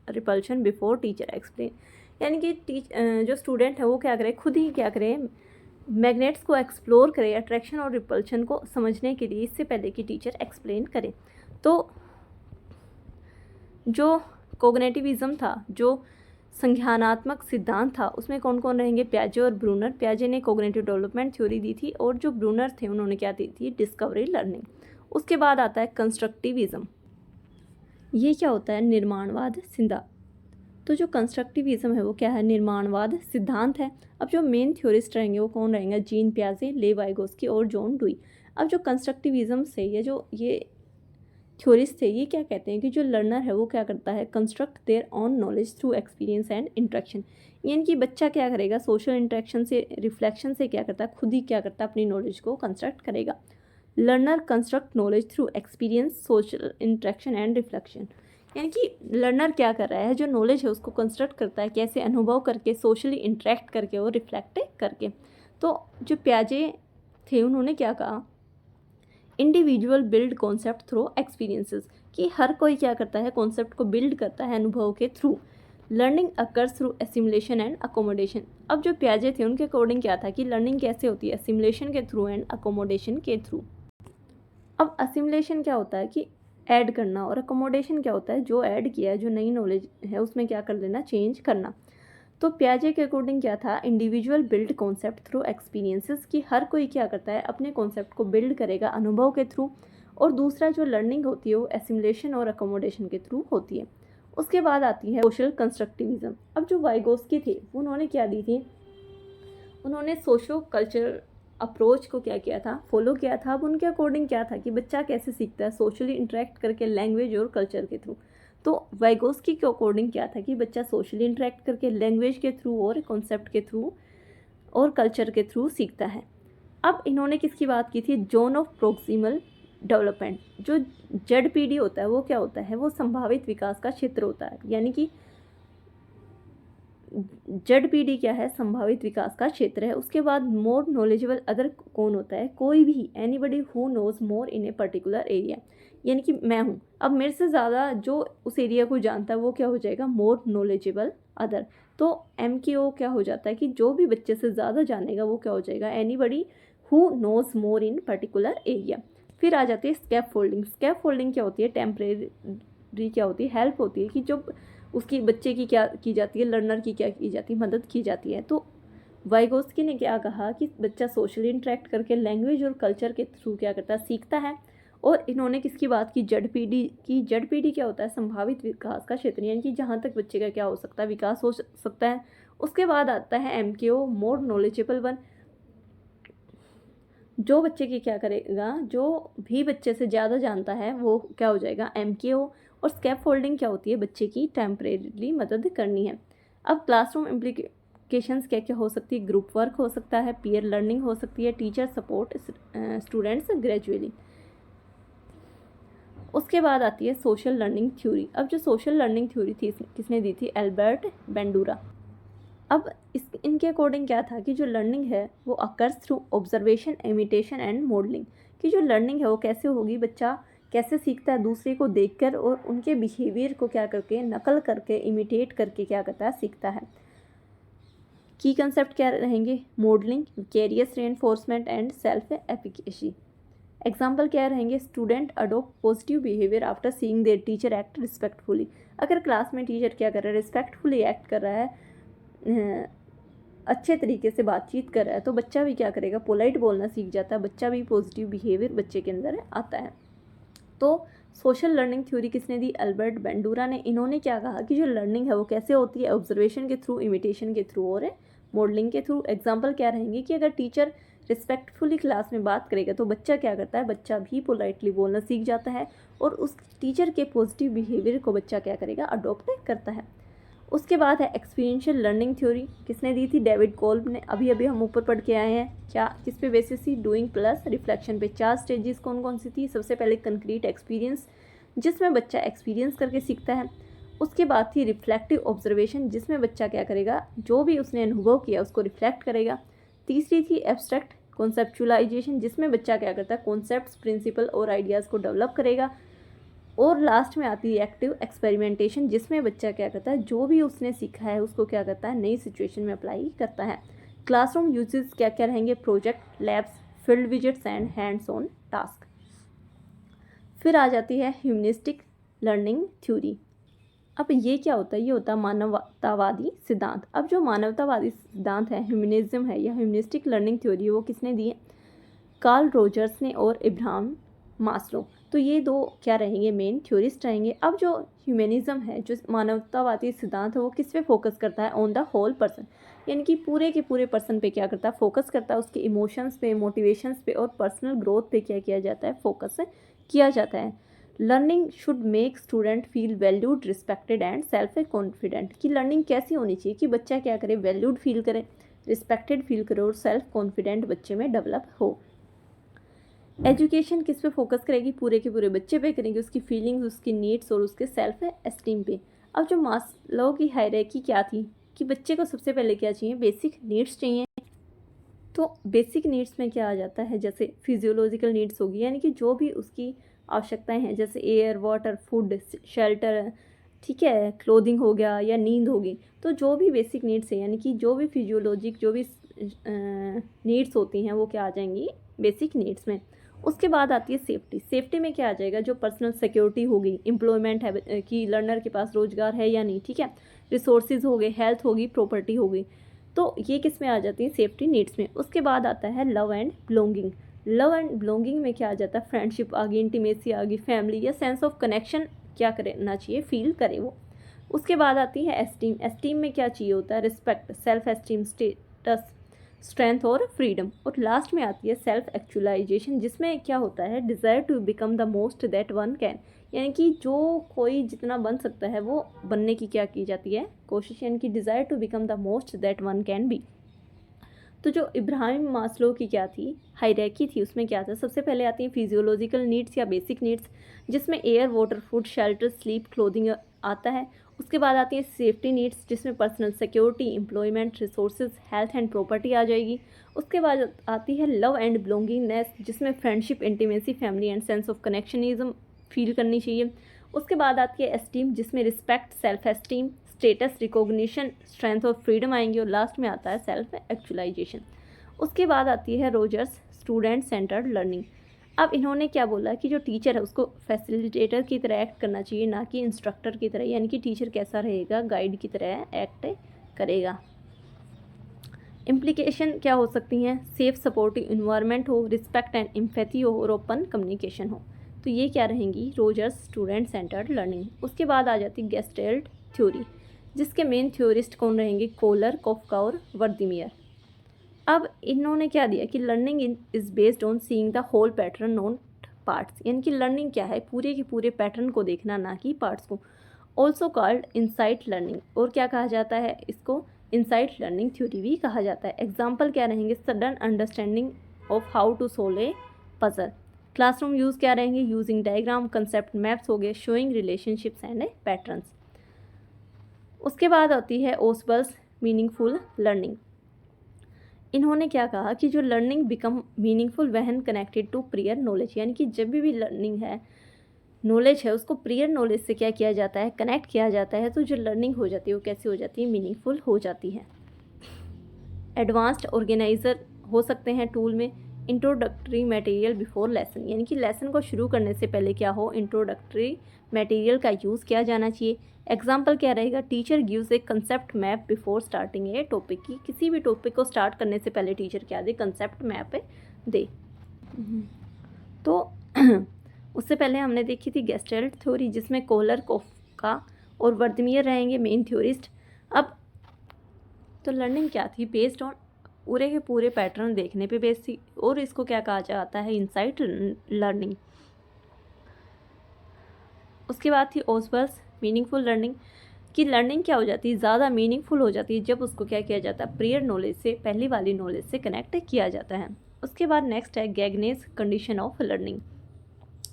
S1: repulsion before teacher explain. यानी कि जो स्टूडेंट है वो क्या करे, खुद ही क्या करे, मैग्नेट्स को एक्सप्लोर करे, अट्रैक्शन और रिपल्शन को समझने के लिए, इससे पहले कि टीचर एक्सप्लेन करे। तो जो कोग्निटिविज्म था, जो संज्ञानात्मक सिद्धांत था, उसमें कौन कौन रहेंगे, पियाजे और ब्रूनर। पियाजे ने कोग्निटिव डेवलपमेंट थ्योरी दी थी और जो ब्रूनर थे उन्होंने क्या दी थी, डिस्कवरी लर्निंग। उसके बाद आता है कंस्ट्रक्टिविज्म। ये क्या होता है, निर्माणवाद सिद्धांत। तो जो कंस्ट्रक्टिविज्म है वो क्या है, निर्माणवाद सिद्धांत है। अब जो मेन थ्योरिस्ट रहेंगे वो कौन रहेंगे, जीन पियाजे, लेव वाइगोस्की और जॉन डुई। अब जो कंस्ट्रक्टिविज्म से ये थ्योरिस्ट थे, ये क्या कहते हैं कि जो लर्नर है वो क्या करता है, construct there on knowledge through experience and interaction. यानी कि बच्चा क्या करेगा, सोशल इंटरेक्शन से, रिफ्लेक्शन से क्या करता है, खुद ही क्या करता है, अपनी नॉलेज को कंस्ट्रक्ट करेगा। Learner construct knowledge through experience, social interaction and reflection. यानी कि लर्नर क्या कर रहा है, जो नॉलेज है उसको कंस्ट्रक्ट करता है, कैसे, अनुभव करके, सोशली इंटरेक्ट करके और रिफ्लेक्ट करके। तो जो पियाजे थे उन्होंने क्या कहा, individual build concept through experiences, कि हर कोई क्या करता है, कॉन्सेप्ट को बिल्ड करता है अनुभव के through. Learning occurs through assimilation and accommodation. अब जो पियाजे थे उनके अकॉर्डिंग क्या था कि लर्निंग कैसे होती है, एसिमुलेशन के थ्रू एंड अकोमोडेशन के थ्रू। अब असिमुलेशन क्या होता है कि ऐड करना, और अकोमोडेशन क्या होता है, जो ऐड किया है, जो नई नॉलेज है उसमें क्या कर लेना, चेंज करना। तो पियाजे के अकॉर्डिंग क्या था, individual build concept through experiences, कि हर कोई क्या करता है, अपने कॉन्सेप्ट को बिल्ड करेगा अनुभव के थ्रू। और दूसरा जो लर्निंग होती है वो एसिमुलेशन और अकोमोडेशन के थ्रू होती है। उसके बाद आती है सोशल कंस्ट्रक्टिविज्म। अब जो वाइगोस्की थे उन्होंने क्या दी थी, उन्होंने सोशो कल्चर अप्रोच को क्या किया था, फॉलो किया था। अब उनके अकॉर्डिंग क्या था कि बच्चा कैसे सीखता है, सोशली इंटरेक्ट करके, लैंग्वेज और कल्चर के थ्रू। तो वाइगोस्की के अकॉर्डिंग क्या था कि बच्चा सोशली इंटरेक्ट करके, लैंग्वेज के थ्रू और कॉन्सेप्ट के थ्रू और कल्चर के थ्रू सीखता है। अब इन्होंने किसकी बात की थी, जोन ऑफ प्रोक्सिमल डेवलपमेंट। जो ZPD होता है वो क्या होता है, वो संभावित विकास का क्षेत्र होता है, यानी कि ZPD क्या है, संभावित विकास का क्षेत्र है। उसके बाद मोर नॉलेजेबल अदर कौन होता है, कोई भी, anybody who knows more in a particular area, यानी कि मैं हूँ, अब मेरे से ज़्यादा जो उस एरिया को जानता है वो क्या हो जाएगा, मोर नॉलेजेबल अदर। तो MKO क्या हो जाता है कि जो भी बच्चे से ज़्यादा जानेगा वो क्या हो जाएगा, anybody who knows more in particular area. फिर आ जाती है स्कैप फोल्डिंग। स्कैप फोल्डिंग क्या होती है, टेम्परेरी क्या होती है, हेल्प होती है कि जो उसकी बच्चे की क्या की जाती है, लर्नर की क्या की जाती है, मदद की जाती है। तो वाइगोस्की ने क्या कहा कि बच्चा सोशली इंटरेक्ट करके लैंग्वेज और कल्चर के थ्रू क्या करता है, सीखता है। और इन्होंने किसकी बात की, ZPD की। ZPD क्या होता है, संभावित विकास का क्षेत्र, यानी कि जहाँ तक बच्चे का क्या हो सकता है, विकास हो सकता है। उसके बाद आता है MKO, मोर नॉलेजेबल वन। जो बच्चे की क्या करेगा, जो भी बच्चे से ज़्यादा जानता है वो क्या हो जाएगा, MKO। और स्कैप फोल्डिंग क्या होती है, बच्चे की टेम्परेरीली मदद करनी है। अब क्लासरूम इम्प्लीकेशंस क्या क्या हो सकती है, ग्रुप वर्क हो सकता है, पीयर लर्निंग हो सकती है, टीचर सपोर्ट स्टूडेंट्स ग्रेजुअली। उसके बाद आती है सोशल लर्निंग थ्योरी। अब जो सोशल लर्निंग थ्योरी थी किसने दी थी, एल्बर्ट बेंडूरा। अब इनके अकॉर्डिंग क्या था कि जो लर्निंग है वो occurs through observation, imitation and modelling. कि जो लर्निंग है वो कैसे होगी, बच्चा कैसे सीखता है, दूसरे को देखकर और उनके बिहेवियर को क्या करके, नकल करके, इमिटेट करके क्या करता है, सीखता है। की कंसेप्ट क्या रहेंगे, modelling, vicarious reinforcement and self efficacy. Example क्या रहेंगे, student adopt positive behaviour after seeing their teacher act respectfully. अगर क्लास में टीचर क्या कर रहा है, रिस्पेक्टफुली एक्ट कर रहा है, अच्छे तरीके से बातचीत कर रहा है, तो बच्चा भी क्या करेगा, पोलाइट बोलना सीख जाता है, बच्चा भी पॉजिटिव बिहेवियर बच्चे के अंदर आता है। तो सोशल लर्निंग थ्योरी किसने दी, अल्बर्ट बेंडूरा ने। इन्होंने क्या कहा कि जो लर्निंग है वो कैसे होती है, ऑब्जर्वेशन के थ्रू, इमिटेशन के थ्रू और मॉडलिंग के थ्रू। एग्जाम्पल क्या रहेंगे कि अगर टीचर रिस्पेक्टफुली क्लास में बात करेगा तो बच्चा क्या करता है, बच्चा भी पोलाइटली बोलना सीख जाता है और उस टीचर के पॉजिटिव बिहेवियर को बच्चा क्या करेगा, अडोप्ट करता है। उसके बाद है एक्सपीरियंशियल लर्निंग थ्योरी, किसने दी थी, डेविड कोल्ब ने। अभी अभी हम ऊपर पढ़ के आए हैं, क्या किस पे बेसिस थी, डूइंग प्लस रिफ्लेक्शन पे। 4 स्टेजेस कौन कौन सी थी, सबसे पहले कंक्रीट एक्सपीरियंस, जिसमें बच्चा एक्सपीरियंस करके सीखता है। उसके बाद थी रिफ्लेक्टिव ऑब्जर्वेशन, जिसमें बच्चा क्या करेगा, जो भी उसने अनुभव किया उसको रिफ्लेक्ट करेगा। तीसरी थी एब्स्ट्रैक्ट कॉन्सेप्चुलाइजेशन, जिसमें बच्चा क्या करता है, कॉन्सेप्ट्स, प्रिंसिपल और आइडियाज़ को डेवलप करेगा। और लास्ट में आती है एक्टिव एक्सपेरिमेंटेशन, जिसमें बच्चा क्या करता है, जो भी उसने सीखा है उसको क्या करता है, नई सिचुएशन में अप्लाई करता है। क्लासरूम यूजेस क्या क्या रहेंगे, project, labs, field visits and hands on task. फिर आ जाती है ह्यूमनिस्टिक लर्निंग थ्योरी। अब ये क्या होता है, ये होता है मानवतावादी सिद्धांत। अब जो मानवतावादी सिद्धांत है, ह्यूमनिज्म है या ह्यूमनिस्टिक लर्निंग थ्योरी है, वो किसने दी है, कार्ल रोजर्स ने और इब्राहिम मास्लो। तो ये दो क्या रहेंगे, मेन थ्योरिस्ट रहेंगे। अब जो ह्यूमनिज्म है, जो मानवतावादी सिद्धांत है, वो किस पे फोकस करता है, ऑन द होल पर्सन, यानी कि पूरे के पूरे पर्सन पे क्या करता है, फोकस करता है, उसके इमोशंस पे, मोटिवेशंस पे और पर्सनल ग्रोथ पे क्या किया जाता है, फोकस किया जाता है। Learning should make student feel valued, respected and self confident. कि लर्निंग कैसी होनी चाहिए कि बच्चा क्या करे, वैल्यूड फील करे, रिस्पेक्टेड फील करे और सेल्फ कॉन्फिडेंट बच्चे में डेवलप हो। एजुकेशन किस पे फोकस करेगी, पूरे के पूरे बच्चे पे करेंगे, उसकी फीलिंग्स, उसकी नीड्स और उसके सेल्फ एस्टीम पे। अब जो मास्लो की हायरार्की क्या थी कि बच्चे को सबसे पहले क्या चाहिए, बेसिक नीड्स चाहिए। तो बेसिक नीड्स में क्या आ जाता है, जैसे फिजियोलॉजिकल नीड्स होगी, यानी कि जो भी उसकी आवश्यकताएं हैं, जैसे एयर, वाटर, फूड, शेल्टर, ठीक है, क्लोथिंग हो गया या नींद होगी। तो जो भी बेसिक नीड्स है, यानी कि जो भी फिजियोलॉजिक जो भी नीड्स होती हैं वो क्या आ जाएंगी, बेसिक नीड्स में। उसके बाद आती है सेफ्टी। सेफ्टी में क्या आ जाएगा, जो पर्सनल सिक्योरिटी होगी, एम्प्लॉयमेंट है कि लर्नर के पास रोजगार है या नहीं, ठीक है, रिसोर्सेज हो गए, हेल्थ होगी, प्रॉपर्टी होगी। तो ये किस में आ जाती है, सेफ्टी नीड्स में। उसके बाद आता है love and belonging. Love and belonging में क्या आ जाता है, फ्रेंडशिप आ गई, इंटीमेसी आ गई, फैमिली या सेंस ऑफ कनेक्शन क्या करना चाहिए, फील करे वो। उसके बाद आती है एस्टीम। एस्टीम में क्या चाहिए होता है, respect, self esteem, status, strength और फ्रीडम। और लास्ट में आती है सेल्फ एक्चुअलाइजेशन, जिसमें क्या होता है, desire to become the most that one can, यानी कि जो कोई जितना बन सकता है वो बनने की क्या की जाती है, कोशिश, यानी कि desire to become the most that one can be. तो जो इब्राहिम मास्लो की क्या थी हायरार्की थी, उसमें क्या था, सबसे पहले आती हैं फिजियोलॉजिकल नीड्स या बेसिक नीड्स, जिसमें air, water, food, shelter, sleep, clothing आता है। उसके बाद आती है सेफ्टी नीड्स, जिसमें personal security, employment, resources, health and property आ जाएगी। उसके बाद आती है लव एंड बिलोंगिंगनेस, जिसमें friendship, intimacy, family and sense of connectionism feel करनी चाहिए। उसके बाद आती है एस्टीम, जिसमें respect, self esteem, status, recognition, strength और फ्रीडम आएंगी। और लास्ट में आता है सेल्फ एक्चुअलाइजेशन। उसके बाद आती है रोजर्स स्टूडेंट सेंटर्ड लर्निंग। अब इन्होंने क्या बोला कि जो टीचर है उसको फैसिलिटेटर की तरह एक्ट करना चाहिए, ना कि इंस्ट्रक्टर की तरह, यानी कि टीचर कैसा रहेगा, गाइड की तरह एक्ट करेगा। इम्प्लीकेशन क्या हो सकती हैं, सेफ सपोर्टिव इन्वायरमेंट हो, रिस्पेक्ट एंड एम्पैथी हो और ओपन कम्युनिकेशन हो। तो ये क्या रहेंगी, रोजर्स स्टूडेंट सेंटर्ड लर्निंग। उसके बाद आ जाती गेस्टेल्ट थ्योरी, जिसके मेन थ्योरिस्ट कौन रहेंगे, कोलर, कोफका और वर्दीमियर। अब इन्होंने क्या दिया कि learning is based on seeing the whole pattern not parts, यानी कि लर्निंग क्या है, पूरे के पूरे पैटर्न को देखना, ना कि पार्ट्स को। ऑल्सो कॉल्ड इंसाइट लर्निंग, और क्या कहा जाता है इसको, इंसाइट लर्निंग थ्योरी भी कहा जाता है। एग्जाम्पल क्या रहेंगे, sudden understanding of how to solve a puzzle. Classroom use क्या रहेंगे, यूजिंग डायग्राम, कंसेप्ट मैप्स हो गए, शोइंग रिलेशनशिप्स एंड पैटर्न्स। उसके बाद आती है ओसबर्स मीनिंगफुल लर्निंग। इन्होंने क्या कहा कि जो लर्निंग बिकम मीनिंगफुल वहन कनेक्टेड टू प्रियर नॉलेज, यानी कि जब भी लर्निंग है, नॉलेज है, उसको प्रियर नॉलेज से क्या किया जाता है, कनेक्ट किया जाता है, तो जो लर्निंग हो जाती है वो कैसी हो जाती है, मीनिंगफुल हो जाती है। एडवांस्ड ऑर्गेनाइजर हो सकते हैं टूल में। इंट्रोडक्टरी मटेरियल बिफोर लेसन, यानी कि लेसन को शुरू करने से पहले क्या हो, इंट्रोडक्टरी मटेरियल का यूज़ किया जाना चाहिए। एग्जाम्पल क्या रहेगा, टीचर गिव्स ए कंसेप्ट मैप बिफोर स्टार्टिंग ए टॉपिक, की किसी भी टॉपिक को स्टार्ट करने से पहले टीचर क्या दे, कंसेप्ट मैप दे। तो उससे पहले हमने देखी थी गेस्टेल्ट थ्योरी, जिसमें कोलर, कोफका और वर्दमियर रहेंगे मेन थ्योरिस्ट। अब तो लर्निंग क्या थी, बेस्ड ऑन पूरे के पूरे पैटर्न देखने पे बेस्ड थी, और इसको क्या कहा जाता है, इंसाइट लर्निंग। उसके बाद थी ओसबर्स मीनिंगफुल लर्निंग, कि लर्निंग क्या हो जाती है, ज़्यादा मीनिंगफुल हो जाती है जब उसको क्या किया जाता है, प्रियर नॉलेज से, पहली वाली नॉलेज से कनेक्ट किया जाता है। उसके बाद नेक्स्ट है गैगनेस कंडीशन ऑफ लर्निंग।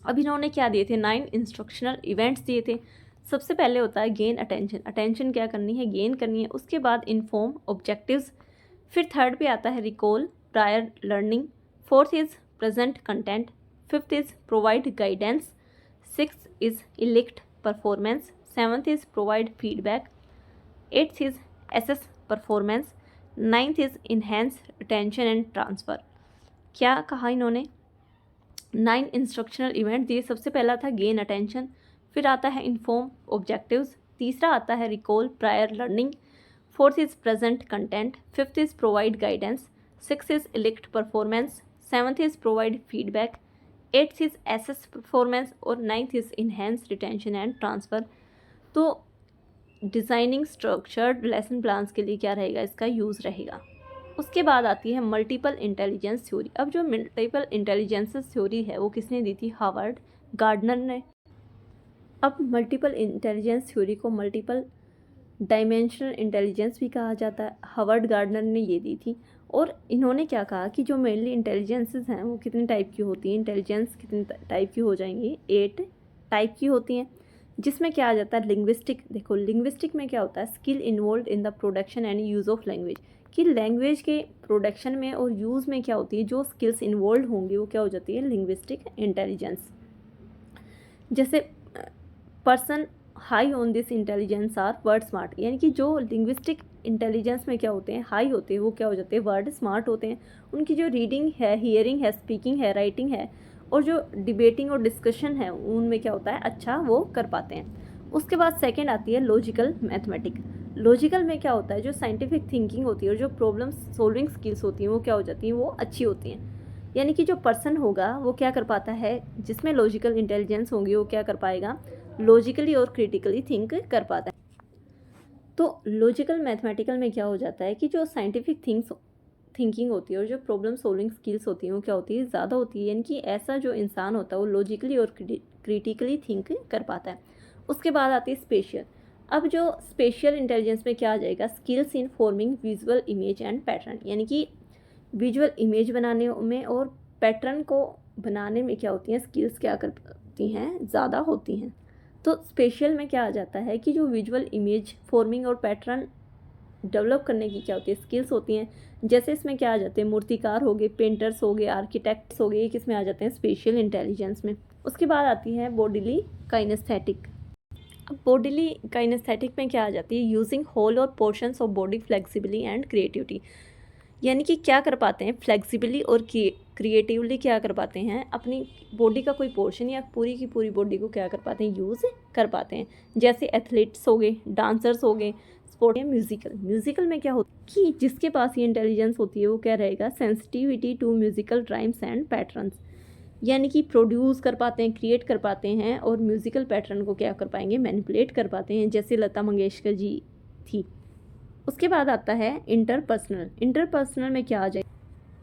S1: अब इन्होंने क्या दिए थे, 9 इंस्ट्रक्शनल इवेंट्स दिए थे। सबसे पहले होता है गेन अटेंशन, अटेंशन क्या करनी है, गेन करनी है। उसके बाद इन्फॉर्म, ऑब्जेक्टिव्स। फिर थर्ड पे आता है recall, prior learning. Fourth is present content. Fifth is provide guidance. Six is elicit performance. Seventh is provide feedback. Eighth is assess performance. Ninth is enhance retention and transfer. क्या कहा इन्होंने, 9 instructional event दिए। सबसे पहला था gain attention, फिर आता है इन्फॉर्म, ऑब्जेक्टिव्स, तीसरा आता है recall, prior learning, fourth is present content, fifth is provide guidance, six is elicit performance, seventh is provide feedback, eighth is assess performance और ninth is enhance retention and transfer. तो designing structured lesson plans के लिए क्या रहेगा, इसका use रहेगा। उसके बाद आती है मल्टीपल इंटेलिजेंस थ्योरी। अब जो मल्टीपल इंटेलिजेंस थ्योरी है वो किसने दी थी, हार्वर्ड गार्डनर ने। अब मल्टीपल इंटेलिजेंस थ्योरी को मल्टीपल डायमेंशनल इंटेलिजेंस भी कहा जाता है, हार्वर्ड गार्डनर ने ये दी थी। और इन्होंने क्या कहा कि जो मेनली इंटेलिजेंसेस हैं वो कितने टाइप की होती हैं, इंटेलिजेंस कितने टाइप की हो जाएंगी, 8 टाइप की होती हैं। जिसमें क्या आ जाता है, लिंग्विस्टिक। देखो लिंग्विस्टिक में क्या होता है, skill involve in the production and use of language, कि लैंग्वेज के प्रोडक्शन में और यूज़ में क्या होती है, जो स्किल्स इन्वॉल्व होंगी वो क्या हो जाती है, लिंग्विस्टिक इंटेलिजेंस। जैसे person high on this intelligence are word smart, यानी कि जो लिंग्विस्टिक इंटेलिजेंस में क्या होते हैं, हाई होते हैं, वो क्या हो जाते हैं, वर्ड स्मार्ट होते हैं। उनकी जो रीडिंग है, हियरिंग है, स्पीकिंग है, राइटिंग है, और जो डिबेटिंग और डिस्कशन है उनमें क्या होता है, अच्छा वो कर पाते हैं। उसके बाद सेकंड आती है लॉजिकल मैथमेटिक। लॉजिकल में क्या होता है, जो साइंटिफिक थिंकिंग होती है और जो प्रॉब्लम सॉल्विंग स्किल्स होती हैं वो क्या हो जाती हैं, वो अच्छी होती हैं। यानी कि जो पर्सन होगा वो क्या कर पाता है, जिसमें लॉजिकल इंटेलिजेंस होगी वो क्या कर पाएगा, लॉजिकली और क्रिटिकली थिंक कर पाता है। तो लॉजिकल मैथमेटिकल में क्या हो जाता है कि जो साइंटिफिक थिंकिंग होती है और जो प्रॉब्लम सॉल्विंग स्किल्स होती हैं वो क्या होती है, ज़्यादा होती है। यानी कि ऐसा जो इंसान होता है वो लॉजिकली और क्रिटिकली थिंक कर पाता है। उसके बाद आती है स्पेशियल। अब जो स्पेशियल इंटेलिजेंस में क्या आ जाएगा, skills in forming visual image and pattern, यानी कि विजुअल इमेज बनाने में और पैटर्न को बनाने में क्या होती हैं, स्किल्स क्या करती हैं, ज़्यादा होती हैं। तो स्पेशल में क्या आ जाता है कि जो विजुअल इमेज फॉर्मिंग और पैटर्न डेवलप करने की क्या होती है, स्किल्स होती हैं। जैसे इसमें क्या आ जाते हैं, मूर्तिकार हो गए, पेंटर्स हो गए, आर्किटेक्ट्स हो गए, ये किस में आ जाते हैं, स्पेशल इंटेलिजेंस में। उसके बाद आती है बॉडीली काइनेस्थेटिक। अब बॉडीली काइनेस्थेटिक में क्या आ जाती है, यूजिंग होल और portions of body flexibly and creativity. यानी कि क्या कर पाते हैं, फ्लेक्सिबली और क्रिएटिवली क्या कर पाते हैं, अपनी बॉडी का कोई पोर्शन या पूरी की पूरी बॉडी को क्या कर पाते हैं, यूज़ कर पाते हैं। जैसे एथलीट्स हो गए, डांसर्स हो गए, स्पोर्ट या म्यूजिकल में क्या होता है कि जिसके पास ये इंटेलिजेंस होती है वो क्या रहेगा, sensitivity to musical rhymes and patterns. यानी कि प्रोड्यूस कर पाते हैं, क्रिएट कर पाते हैं और म्यूजिकल पैटर्न को क्या कर पाएंगे, मैनिपुलेट कर पाते हैं, जैसे लता मंगेशकर जी थी। उसके बाद आता है इंटरपर्सनल में क्या आ जाए,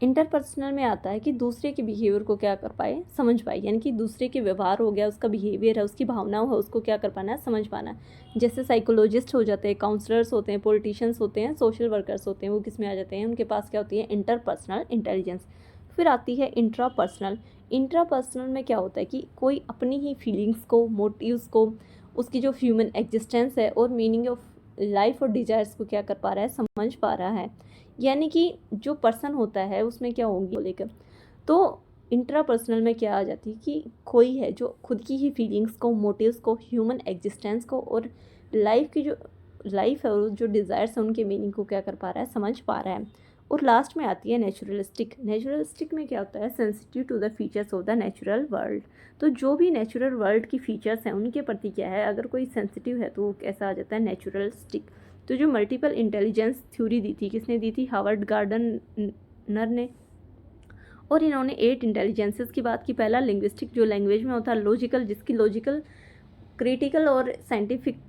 S1: इंटरपर्सनल में आता है कि दूसरे के बिहेवियर को क्या कर पाए, समझ पाए। यानी कि दूसरे के व्यवहार हो गया, उसका बिहेवियर है, उसकी भावनाओं है, उसको क्या कर पाना है, समझ पाना है। जैसे साइकोलॉजिस्ट हो जाते हैं, काउंसलर्स होते हैं, पॉलिटिशियंस होते हैं, सोशल वर्कर्स होते हैं, वो किस में आ जाते हैं, उनके पास क्या होती है, इंटरपर्सनल इंटेलिजेंस। फिर आती है इंट्रापर्सनल में क्या होता है कि कोई अपनी ही फीलिंग्स को, मोटिव्स को, उसकी जो ह्यूमन एग्जिस्टेंस है और मीनिंग ऑफ लाइफ और डिजायर्स को क्या कर पा रहा है, समझ पा रहा है। यानी कि जो पर्सन होता है उसमें क्या होंगी लेकर। तो इंट्रापर्सनल में क्या आ जाती है कि कोई है जो खुद की ही फीलिंग्स को, मोटिव्स को, ह्यूमन एग्जिस्टेंस को और लाइफ की जो लाइफ है और जो डिज़ायर्स हैं उनके मीनिंग को क्या कर पा रहा है, समझ पा रहा है। और लास्ट में आती है नेचुरलिस्टिक में क्या होता है, sensitive to the features of the natural world. तो जो भी नेचुरल वर्ल्ड की फीचर्स हैं उनके प्रति क्या है, अगर कोई सेंसिटिव है तो वो कैसा आ जाता है, नेचुरलिस्टिक। तो जो मल्टीपल इंटेलिजेंस थ्योरी दी थी, किसने दी थी, हावर्ड गार्डनर ने। और इन्होंने 8 इंटेलिजेंसेस की बात की। पहला लिंग्विस्टिक, जो लैंग्वेज में होता है, लॉजिकल, जिसकी लॉजिकल, क्रिटिकल और साइंटिफिक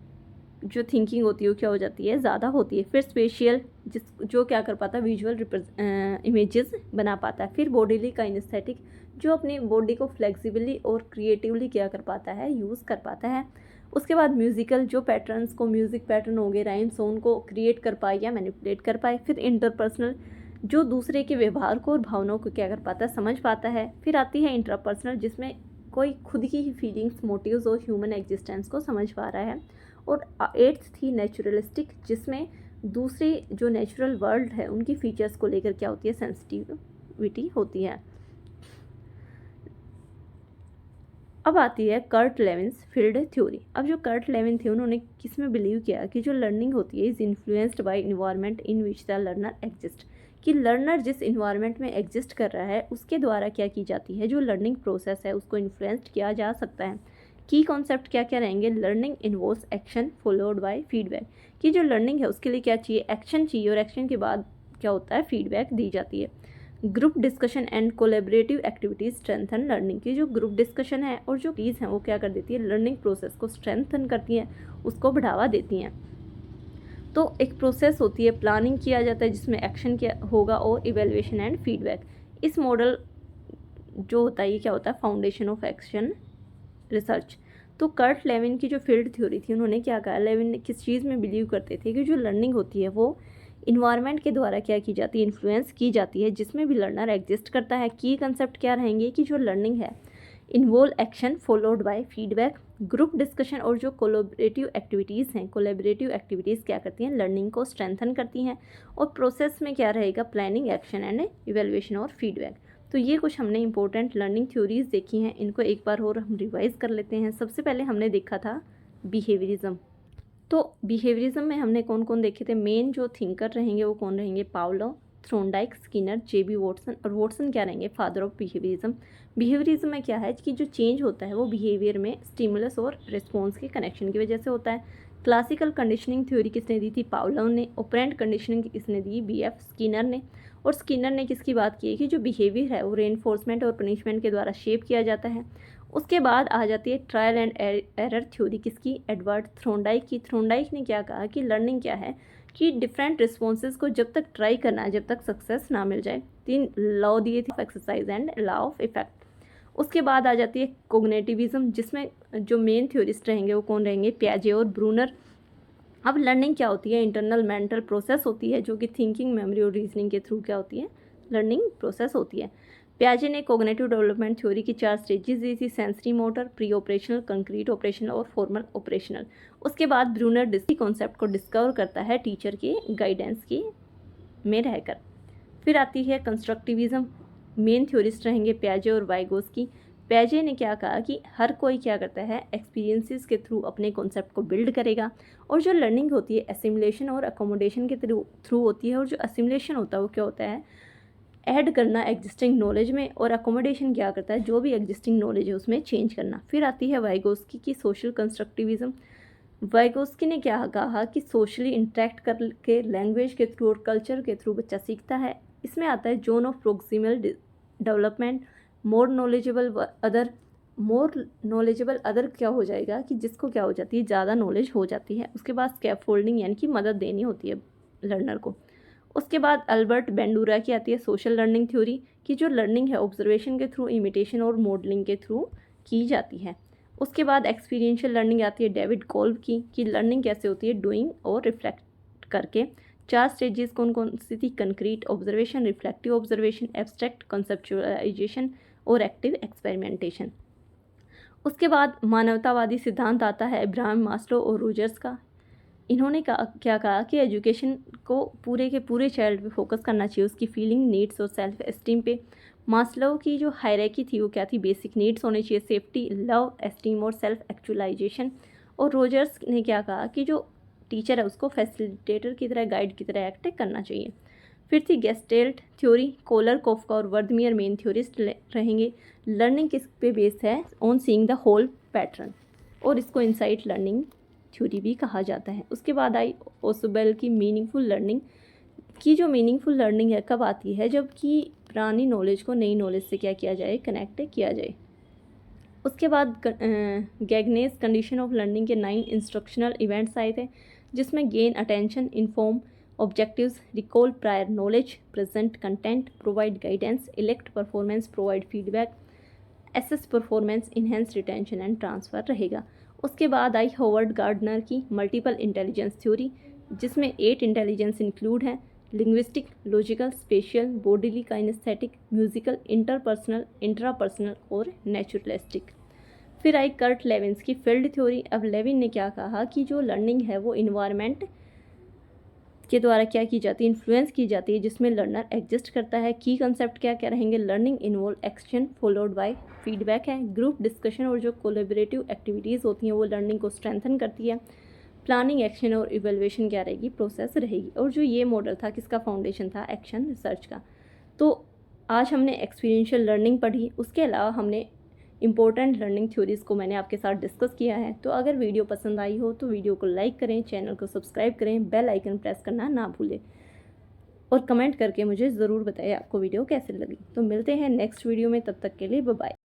S1: जो थिंकिंग होती है वो क्या हो जाती है, ज़्यादा होती है। फिर स्पेशियल, जो क्या कर पाता है, विजुअल इमेजेस बना पाता है। फिर बॉडीली काइनेस्थेटिक, जो अपनी बॉडी को फ्लेक्सिबली और क्रिएटिवली क्या कर पाता है, यूज़ कर पाता है। उसके बाद म्यूज़िकल, जो पैटर्न्स को, म्यूज़िक पैटर्न हो गए, राइम्स हो, उनको क्रिएट कर पाए या मैनिपुलेट कर पाए। फिर इंटरपर्सनल, जो दूसरे के व्यवहार को और भावनाओं को क्या कर पाता है, समझ पाता है। फिर आती है इंट्रापर्सनल, जिसमें कोई खुद की ही फीलिंग्स, मोटिव्स और ह्यूमन एग्जिस्टेंस को समझ पा रहा है। और 8th थी नेचुरलिस्टिक, जिसमें दूसरी जो नेचुरल वर्ल्ड है उनकी फीचर्स को लेकर क्या होती है, सेंसिटिविटी होती है। अब आती है कर्ट लेविन्स फील्ड थ्योरी। अब जो कर्ट लेविन थे उन्होंने किस में बिलीव किया कि जो लर्निंग होती है is influenced by environment in which the learner exist. कि लर्नर जिस इन्वायरमेंट में एग्जिस्ट कर रहा है उसके द्वारा क्या की जाती है, जो लर्निंग प्रोसेस है उसको इन्फ्लुएंस्ड किया जा सकता है। की कॉन्सेप्ट क्या क्या रहेंगे, learning involves action followed by feedback. कि जो लर्निंग है उसके लिए क्या चाहिए, एक्शन चाहिए, और एक्शन के बाद क्या होता है, फीडबैक दी जाती है। Group discussion and collaborative activities strengthen learning. की जो ग्रुप डिस्कशन है और जो चीज़ हैं वो क्या कर देती है, लर्निंग प्रोसेस को स्ट्रेंथन करती हैं, उसको बढ़ावा देती हैं। तो एक प्रोसेस होती है, प्लानिंग किया जाता है जिसमें एक्शन क्या होगा और इवेल्युएशन एंड फीडबैक। इस मॉडल जो होता है ये क्या होता है, फाउंडेशन ऑफ एक्शन रिसर्च। तो कर्ट लेविन की जो फील्ड थ्योरी थी, उन्होंने क्या कहा, लेविन ने किस चीज़ में बिलीव करते थे कि जो लर्निंग होती है वो इन्वायरमेंट के द्वारा क्या की जाती है, इन्फ्लुएंस की जाती है, जिसमें भी लर्नर एग्जिस्ट करता है। की कंसेप्ट क्या रहेंगे कि जो लर्निंग है involve action followed by feedback, group discussion और जो कोलैबोरेटिव एक्टिविटीज़ हैं, कोलैबोरेटिव एक्टिविटीज़ क्या करती हैं, लर्निंग को स्ट्रेंथन करती हैं। और प्रोसेस में क्या रहेगा, प्लानिंग, एक्शन एंड इवेल्युएशन और फीडबैक। तो ये कुछ हमने इंपॉर्टेंट लर्निंग थ्योरीज देखी हैं, इनको एक बार और हम रिवाइज कर लेते हैं। सबसे पहले हमने देखा था बिहेवियरिज्म। तो बिहेवियरिज्म में हमने कौन कौन देखे थे, मेन जो थिंकर रहेंगे वो कौन रहेंगे, पावलो, थ्रोनडाइक, स्किनर, जेबी वॉटसन। और वॉटसन क्या रहेंगे, फादर ऑफ बिहेवियरिज्म। बिहेवियरिज्म में क्या है कि जो चेंज होता है वो बिहेवियर में स्टिमुलस और रिस्पॉन्स के कनेक्शन की वजह से होता है। क्लासिकल कंडीशनिंग थ्योरी किसने दी थी, पावलो ने। ऑपरेंट कंडीशनिंग किसने दी, बीएफ स्किनर ने। और स्किनर ने किसकी बात की है कि जो बिहेवियर है वो रेनफोर्समेंट और पनिशमेंट के द्वारा शेप किया जाता है। उसके बाद आ जाती है ट्रायल एंड एरर थ्योरी, किसकी, एडवर्ड थ्रोनडाइक की। थ्रोनडाइक ने क्या कहा कि लर्निंग क्या है कि डिफरेंट रिस्पॉन्सेज को जब तक ट्राई करना है, जब तक सक्सेस ना मिल जाए। 3 लॉ दिए थे, exercise and law of effect. उसके बाद आ जाती है कोग्निटिविज्म, जिसमें जो मेन थ्योरिस्ट रहेंगे वो कौन रहेंगे, पियाजे और ब्रूनर। अब लर्निंग क्या होती है, इंटरनल मेंटल प्रोसेस होती है जो कि थिंकिंग, मेमोरी और रीजनिंग के थ्रू क्या होती है, लर्निंग प्रोसेस होती है। पियाजे ने कोग्निटिव डेवलपमेंट थ्योरी की 4 स्टेजेस दी थी, sensory motor, pre operational, concrete operational और फॉर्मल ऑपरेशनल। उसके बाद ब्रूनर डिस्की कॉन्सेप्ट को डिस्कवर करता है टीचर के गाइडेंस की में रहकर। फिर आती है कंस्ट्रक्टिविज्म। मेन थ्योरिस्ट रहेंगे पियाजे और वाइगोस्की। पियाजे ने क्या कहा कि हर कोई क्या करता है, एक्सपीरियंसेस के थ्रू अपने कॉन्सेप्ट को बिल्ड करेगा, और जो लर्निंग होती है एसिमुलेशन और अकोमोडेशन के थ्रू होती है। और जो असिमुलेशन होता है वो क्या होता है, ऐड करना एग्जिस्टिंग नॉलेज में, और अकोमोडेशन क्या करता है, जो भी एग्जिस्टिंग नॉलेज है उसमें चेंज करना। फिर आती है वाइगोस्की की सोशल कंस्ट्रक्टिविज्म। वाइगोस्की ने क्या कहा कि सोशली इंटरेक्ट करके लैंग्वेज के थ्रू और कल्चर के थ्रू बच्चा सीखता है। इसमें आता है zone of proximal development. More knowledgeable other क्या हो जाएगा कि जिसको क्या हो जाती है, ज़्यादा नॉलेज हो जाती है। उसके बाद स्कैफोल्डिंग यानी कि मदद देनी होती है लर्नर को। उसके बाद अल्बर्ट बेंडूरा की आती है सोशल लर्निंग थ्योरी, कि जो लर्निंग है ऑब्जर्वेशन के थ्रू, इमिटेशन और मॉडलिंग के थ्रू की जाती है। उसके बाद एक्सपीरियंशियल लर्निंग आती है डेविड कोल्ब की, कि लर्निंग कैसे होती है, डूइंग और रिफ्लेक्ट करके। 4 स्टेजेस कौन कौन सी थी, concrete observation, reflective observation, abstract conceptualisation और एक्टिव एक्सपेरिमेंटेशन। उसके बाद मानवतावादी सिद्धांत आता है इब्राहिम मास्लो और रोजर्स का। इन्होंने क्या कहा कि एजुकेशन को पूरे के पूरे चाइल्ड पे फोकस करना चाहिए, उसकी फीलिंग, नीड्स और सेल्फ एस्टीम पे। मास्लो की जो हायरार्की थी वो क्या थी, बेसिक नीड्स होने चाहिए, सेफ्टी, लव, एस्टीम और सेल्फ एक्चुअलाइजेशन। और रोजर्स ने क्या कहा कि जो टीचर है उसको फैसिलिटेटर की तरह, गाइड की तरह एक्ट करना चाहिए। फिर थी गेस्टेल्ट थ्योरी। कोलर, कोफका और वर्दमियर मेन थ्योरिस्ट रहेंगे। लर्निंग किस पे बेस्ड है, on seeing the whole pattern, और इसको इनसाइट लर्निंग थ्योरी भी कहा जाता है। उसके बाद आई ओसबेल की मीनिंगफुल लर्निंग, की जो मीनिंगफुल लर्निंग है कब आती है, जबकि पुरानी नॉलेज को नई नॉलेज से क्या किया जाए, कनेक्ट किया जाए। उसके बाद गैगनेस कंडीशन ऑफ लर्निंग के 9 इंस्ट्रक्शनल इवेंट्स आए थे, जिसमें gain attention, inform objectives, recall prior knowledge, present content, provide guidance, elicit performance, provide feedback, assess performance, enhance retention and transfer रहेगा। उसके बाद आई होवर्ड गार्डनर की मल्टीपल इंटेलिजेंस थ्योरी, जिसमें 8 इंटेलिजेंस इंक्लूड हैं, linguistic, logical, spatial, bodily, kinesthetic, musical, interpersonal, intrapersonal और naturalistic. फिर आई कर्ट लेविन्स की फील्ड थ्योरी। अब लेविन ने क्या कहा कि जो लर्निंग है वो इन्वायरमेंट के द्वारा क्या की जाती है, इन्फ्लुएंस की जाती है, जिसमें लर्नर एग्जिस्ट करता है। की कंसेप्ट क्या क्या रहेंगे, learning involve action followed by feedback है, ग्रुप डिस्कशन और जो कोलेबरेटिव एक्टिविटीज़ होती हैं वो लर्निंग को स्ट्रेंथन करती है। प्लानिंग, एक्शन और इवेल्युएशन क्या रहेगी, प्रोसेस रहेगी। और जो ये मॉडल था किसका फाउंडेशन था, एक्शन रिसर्च का। तो आज हमने एक्सपीरियंशियल लर्निंग पढ़ी, उसके अलावा हमने इंपॉर्टेंट लर्निंग थ्योरीज़ को मैंने आपके साथ डिस्कस किया है। तो अगर वीडियो पसंद आई हो तो वीडियो को लाइक करें, चैनल को सब्सक्राइब करें, बेल आइकन प्रेस करना ना भूलें, और कमेंट करके मुझे ज़रूर बताइए आपको वीडियो कैसे लगी। तो मिलते हैं नेक्स्ट वीडियो में, तब तक के लिए बाय बाय।